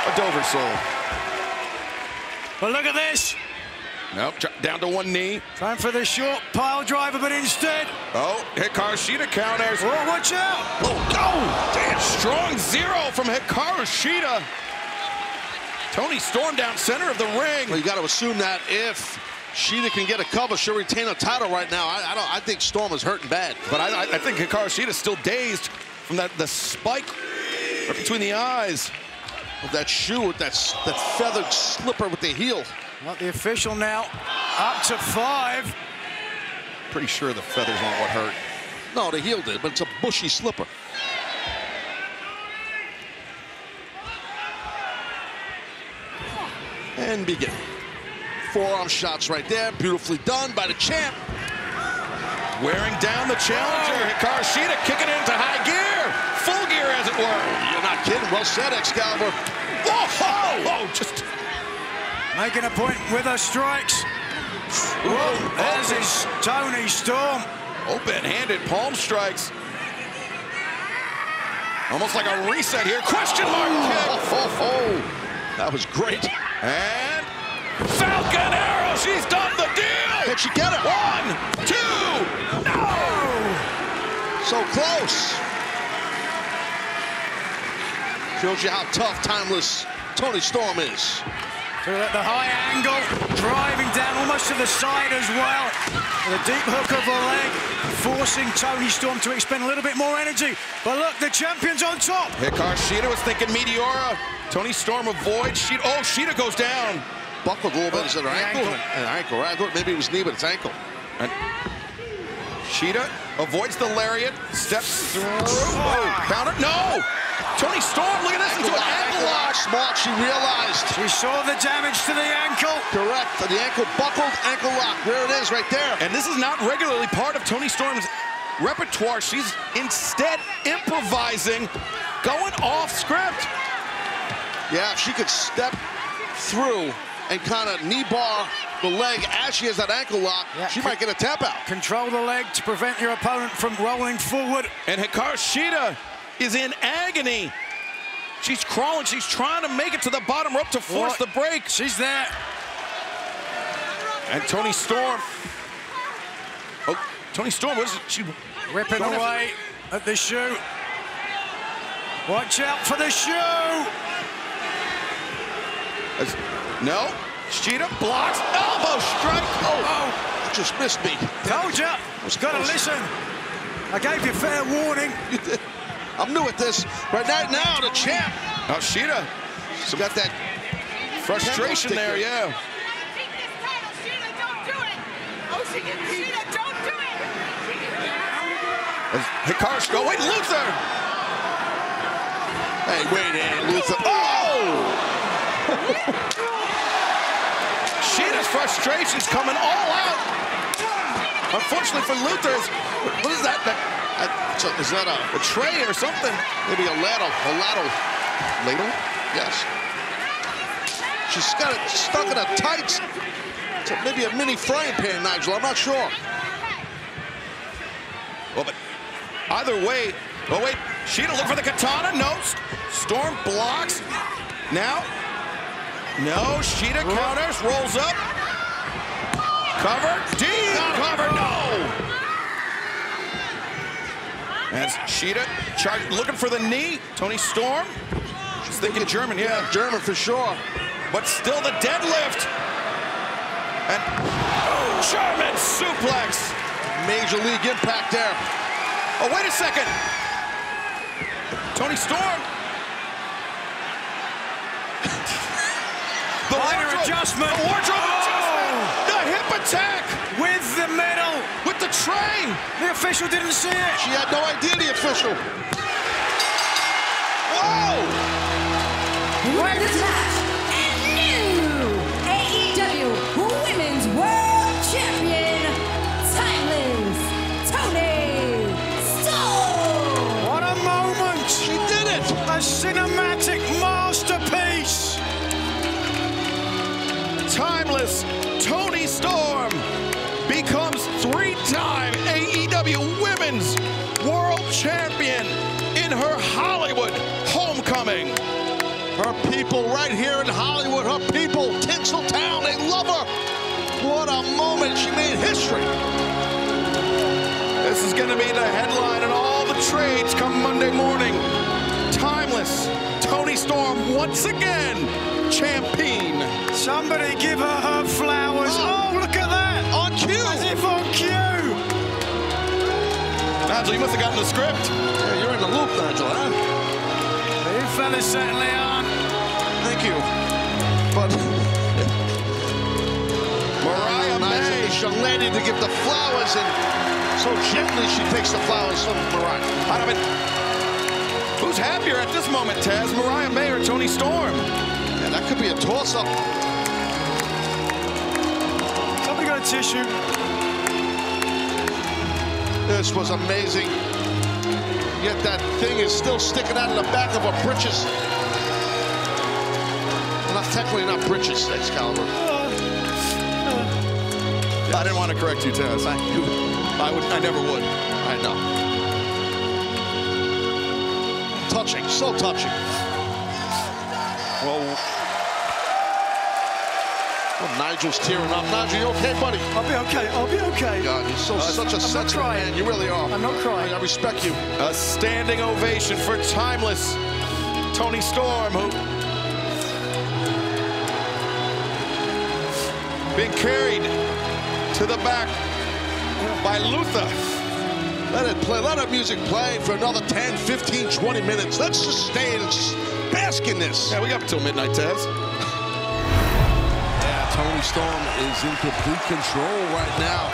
A Dover soul. But look at this. Nope, down to one knee. Trying for the short pile driver, but instead. Oh, Hikaru Shida counters. Oh, watch out. Oh, damn. Strong zero from Hikaru Shida. Toni Storm down center of the ring. Well, you got to assume that if Shida can get a cover, she'll retain her title right now. I think Storm is hurting bad. But I think Hikaru Shida's still dazed from the spike right between the eyes. With that shoe, with that feathered slipper with the heel. Not the official now. Up to 5. Pretty sure the feathers aren't what hurt. No, the heel did, but it's a bushy slipper. And begin. Forearm shots right there. Beautifully done by the champ. Wearing down the challenger. Hikaru Shida kicking it into high gear. Full gear, as it were. You're not kidding. Well said, Excalibur. Whoa! Just making a point with her strikes. Whoa, there's his Toni Storm. Open-handed palm strikes. Almost like a reset here. Question mark kick. That was great. And Falcon Arrow. She's done the deal. Can she get it? 1, 2. No. So close. Shows you how tough, timeless Toni Storm is. The high angle, driving down almost to the side as well. With a deep hook of the leg, forcing Toni Storm to expend a little bit more energy. But look, the champion's on top. Hikaru Shida was thinking Meteora. Toni Storm avoids. Shida goes down. Buckled a little bit. Is it her ankle? An ankle. I thought maybe it was knee, but it's ankle. And Shida avoids the lariat, steps through. Counter. No! Toni Storm, look at this, into an ankle lock. Smart, she realized. She saw the damage to the ankle. Correct, the ankle buckled, ankle lock. There it is right there. And this is not regularly part of Toni Storm's repertoire. She's instead improvising, going off script. Yeah, if she could step through and kind of knee bar the leg as she has that ankle lock, she might get a tap out. Control the leg to prevent your opponent from rolling forward. And Hikaru Shida is in agony. She's crawling. She's trying to make it to the bottom rope to force the break. She's there. And Toni Storm. Oh, Toni Storm, what is it? She ripping away at the shoe. Watch out for the shoe. No. Shida blocks. Elbow strike. Oh, just missed me. Told ya. Got to listen. I gave you fair warning. I'm new at this. Right now, the champ. Oh, Shida. She's got that frustration there, yeah. Hikaru, oh, wait, Luther. Hey, wait, Luther. Shida's frustration's coming all out. Unfortunately for Luther, what is that? Is that a tray or something? Maybe a ladle. Ladle? Yes. She's got it stuck in a tights. Maybe a mini frying pan, Nigel. I'm not sure. Well, but Either way, oh wait, Sheeta look for the katana, no. Storm blocks. Now, no, Sheeta counters, rolls up. Cover, deep cover, no. As Sheeta looking for the knee. Toni Storm. She's thinking German, yeah. German for sure. But still the deadlift. And German suplex. Major league impact there. Oh, wait a second. Toni Storm. The minor adjustment. The wardrobe adjustment. The hip attack. With the medal. With the tray. The official didn't see it. She had no idea, the official. Whoa. Winner this match, and new AEW Women's World Champion, Timeless Toni Storm. What a moment. She did it. A cinematic masterpiece. Timeless Toni Storm becomes three-time AEW Women's World Champion in her Hollywood homecoming. Her people right here in Hollywood, her people, Tinseltown, they love her. What a moment. She made history. This is going to be the headline in all the trades come Monday morning. Timeless Toni Storm once again champion. Somebody give her flowers. Oh, look at that. On cue. As if on cue. Nigel, you must have gotten the script. Yeah, you're in the loop, Nigel, huh? You fellas certainly are. Thank you. But Mariah May. Nice young lady to give the flowers, and so gently she takes the flowers from Mariah. I don't mean, who's happier at this moment, Taz? Mariah May or Toni Storm? Yeah, that could be a toss-up. Somebody got a tissue. This was amazing. Yet that thing is still sticking out of the back of her breeches. Well, technically not breeches, Excalibur. I didn't want to correct you, Taz. I never would. I know. Touching, so touching. Well, Nigel's tearing up. Nigel, you okay, buddy? I'll be okay. I'll be okay. God, you're such a sensitive man. You really are. I'm not crying. I respect you. a standing ovation for timeless Toni Storm, who being carried to the back by Luther. Let it play. Let our music play for another 10, 15, 20 minutes. Let's just stay and just bask in this. Yeah, we got until midnight, Taz. Toni Storm is in complete control right now.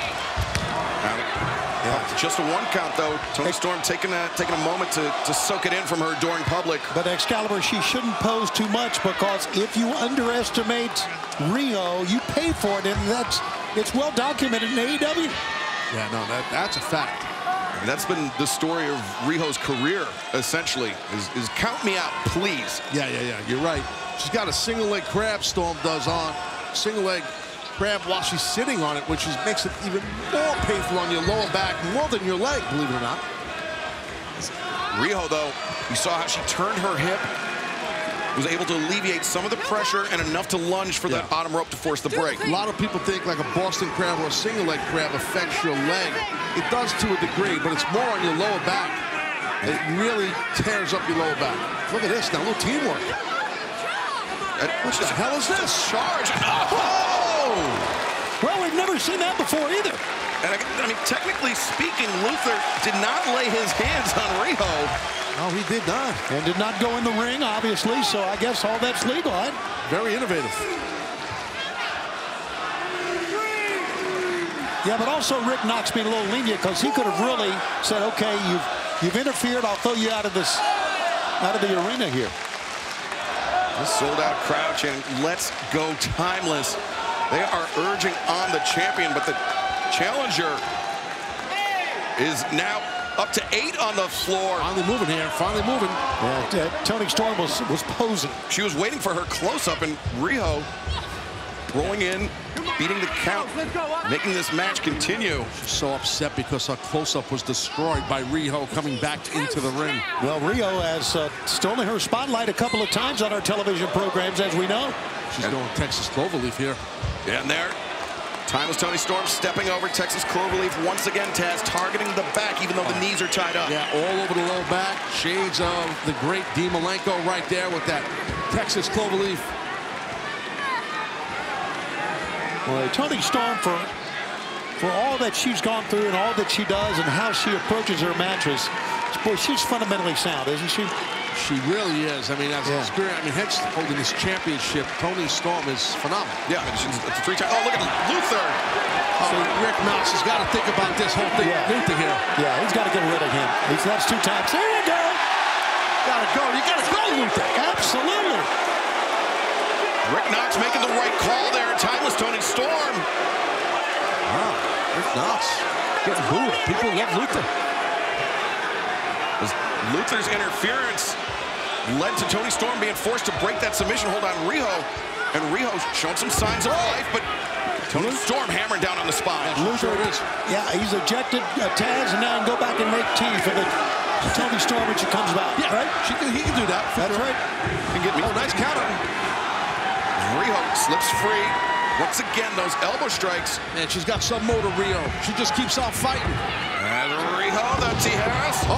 Yeah, just a one count though. Toni Storm taking a moment to soak it in from her adoring public. But Excalibur, she shouldn't pose too much, because if you underestimate Rio, you pay for it, and it's well documented in AEW. Yeah, no, that's a fact. And that's been the story of Riho's career, essentially, is count me out, please. Yeah, you're right. She's got a single leg crab, Storm does on. Single leg grab while she's sitting on it, which makes it even more painful on your lower back, more than your leg, believe it or not. Riho, though, you saw how she turned her hip, was able to alleviate some of the pressure and enough to lunge for the bottom rope to force the break. A lot of people think like a Boston crab or a single leg crab affects your leg. It does to a degree, but it's more on your lower back. It really tears up your lower back. Look at this now, a little teamwork. What the hell is this? Charge. Oh! Well, we've never seen that before either. And I mean, technically speaking, Luther did not lay his hands on Riho. No, he did not. And did not go in the ring, obviously, so I guess all that's legal, right? Very innovative. Yeah, but also Rick Knox being a little lenient, because he could have really said, okay, you've interfered, I'll throw you out of the arena here. This sold-out crowd chanting, "Let's go Timeless." They are urging on the champion, but the challenger is now up to 8 on the floor. Finally moving here, finally moving. Yeah, Toni Storm was posing. She was waiting for her close-up, and Riho rolling in, beating the count, making this match continue. She's so upset because her close-up was destroyed by Riho coming back into the ring. Well, Riho has stolen her spotlight a couple of times on our television programs, as we know. She's going Texas Cloverleaf here. Yeah, and there, Timeless Toni Storm stepping over Texas Cloverleaf once again. Taz targeting the back, even though the knees are tied up. Yeah, all over the low back. Shades of the great Dean Malenko right there with that Texas Cloverleaf. Well, Toni Storm, for all that she's gone through and all that she does and how she approaches her matches, boy, she's fundamentally sound, isn't she? She really is. I mean, as an experience, I mean, hence holding this championship, Toni Storm is phenomenal. Yeah, she's a 3-time. Oh, look at Luther. So Rick Knox has got to think about this whole thing with Luther here. Yeah, he's got to get rid of him. That's 2 times. There you go. Gotta go. You gotta go, Luther. Absolutely. Rick Knox making the right call there. Timeless Toni Storm. Wow, Rick Knox getting booed. People love Luther. Luther's interference led to Toni Storm being forced to break that submission hold on Riho. And Riho showing some signs of life, but Toni Storm hammering down on the spine. Luther, yeah, he's ejected Taz, and now he can go back and make tea for the Toni Storm when she comes back. Yeah, right? He can do that. That's right. Can get me. Oh, nice counter. Riho slips free. Once again, those elbow strikes. And she's got some motor, Riho. She just keeps on fighting. And Riho, the T-Harris.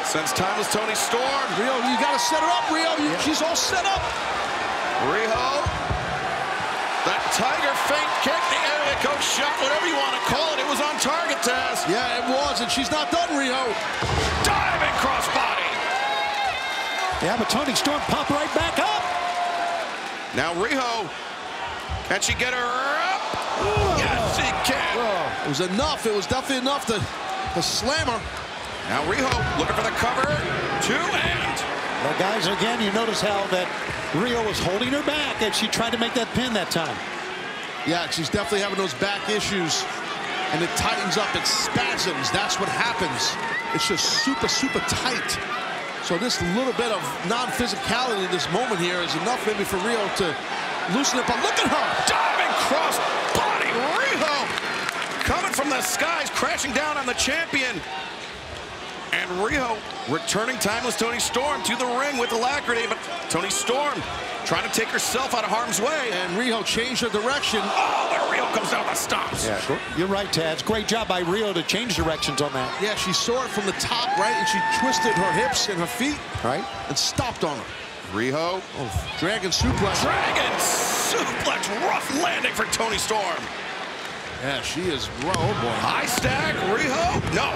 Sends Timeless Toni Storm. Riho, you got to set her up, Riho. She's all set up. Riho. That Tiger feint kick, the Erico shot, whatever you want to call it. It was on target, Taz. Yeah, it was, and she's not done, Riho. Diving crossbody. Yeah, but Toni Storm popped right back up. Now Riho. Can she get her up? Yes, she can. It was enough. It was definitely enough to slam her. Now Riho looking for the cover. 2 and. Well, guys, again, you notice how that Riho was holding her back and she tried to make that pin that time. Yeah, she's definitely having those back issues. And it tightens up. It spasms. That's what happens. It's just super, super tight. So this little bit of non-physicality in this moment here is enough maybe for Riho to loosen it. But look at her. Diving cross body. Riho coming from the skies, crashing down on the champion. And Riho returning Timeless Toni Storm to the ring with alacrity, but Toni Storm trying to take herself out of harm's way. And Riho changed her direction. Oh, but Riho comes down with stomps. Yeah, sure. You're right, Taz. Great job by Riho to change directions on that. Yeah, she saw it from the top, right? And she twisted her hips and her feet. Right. And stopped on her. Riho. Oh, dragon suplex. Dragon suplex. Rough landing for Toni Storm. Yeah, she is, oh boy. High stack, Riho. No.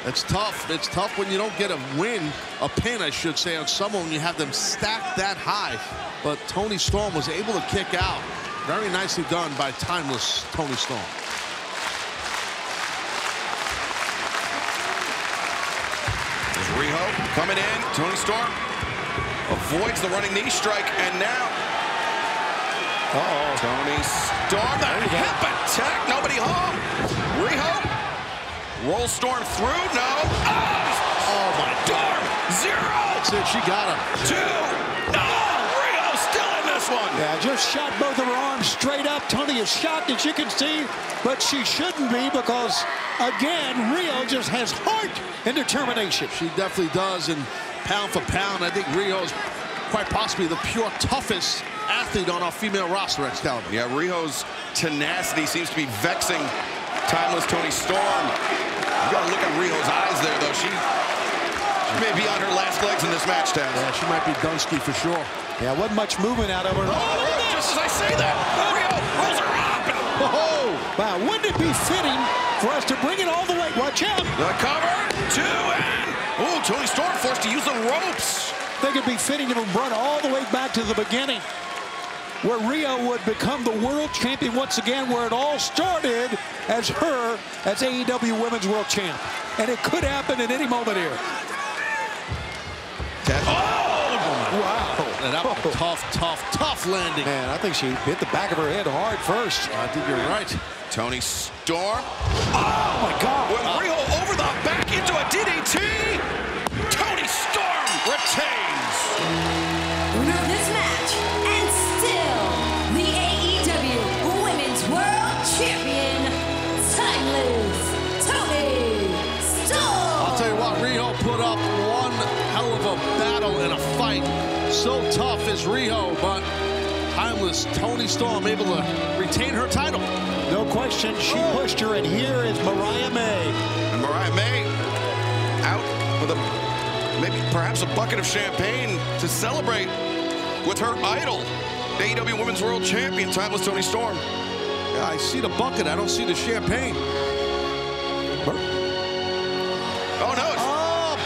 It's tough. It's tough when you don't get a win, a pin, I should say, on someone when you have them stacked that high. But Toni Storm was able to kick out. Very nicely done by Timeless Toni Storm. There's Riho coming in. Toni Storm avoids the running knee strike, and now Toni Storm, the hip attack, nobody home. Riho. Roll Storm through, no. Oh my Storm, 0. That's it, she got him. 2. No, Riho still in this one. Yeah, just shot both of her arms straight up. Toni is shocked, as you can see, but she shouldn't be because, again, Riho just has heart and determination. She definitely does, and pound for pound, I think Riho is quite possibly the pure toughest athlete on our female roster, Excalibur. Yeah, Riho's tenacity seems to be vexing Timeless Toni Storm. You gotta look at Riho's eyes there, though. She may be on her last legs in this match, Taz. Yeah, she might be Dunsky for sure. Yeah, wasn't much movement out of her. Oh, just as I say that, Riho rolls her up. Wow, wouldn't it be fitting for us to bring it all the way? Watch out. The cover, 2 and. Oh, Toni Storm forced to use the ropes. I think it'd be fitting to run all the way back to the beginning, where Riho would become the world champion once again, where it all started as her as AEW Women's World Champ. And it could happen at any moment here. Wow. And that was a tough landing. Man, I think she hit the back of her head hard first. I think you're right. Toni Storm. Oh, my God. With Riho over the back into a DDT. Toni Storm retains. Winner of this match, and still battle and a fight so tough as Riho, but timeless Toni Storm able to retain her title. No question, she pushed her, and here is Mariah May. And Mariah May out with maybe perhaps a bucket of champagne to celebrate with her idol, AEW Women's World Champion, timeless Toni Storm. Yeah, I see the bucket, I don't see the champagne. Oh, no.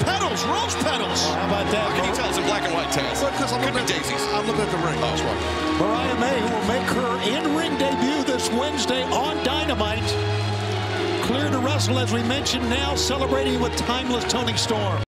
Petals, rose petals. How about that? How can you tell it's in black and white, Taz? Because I'm looking at daisies. I'm looking at the ring. Oh, that's right. Mariah May will make her in-ring debut this Wednesday on Dynamite. Clear to wrestle, as we mentioned, now celebrating with timeless Toni Storm.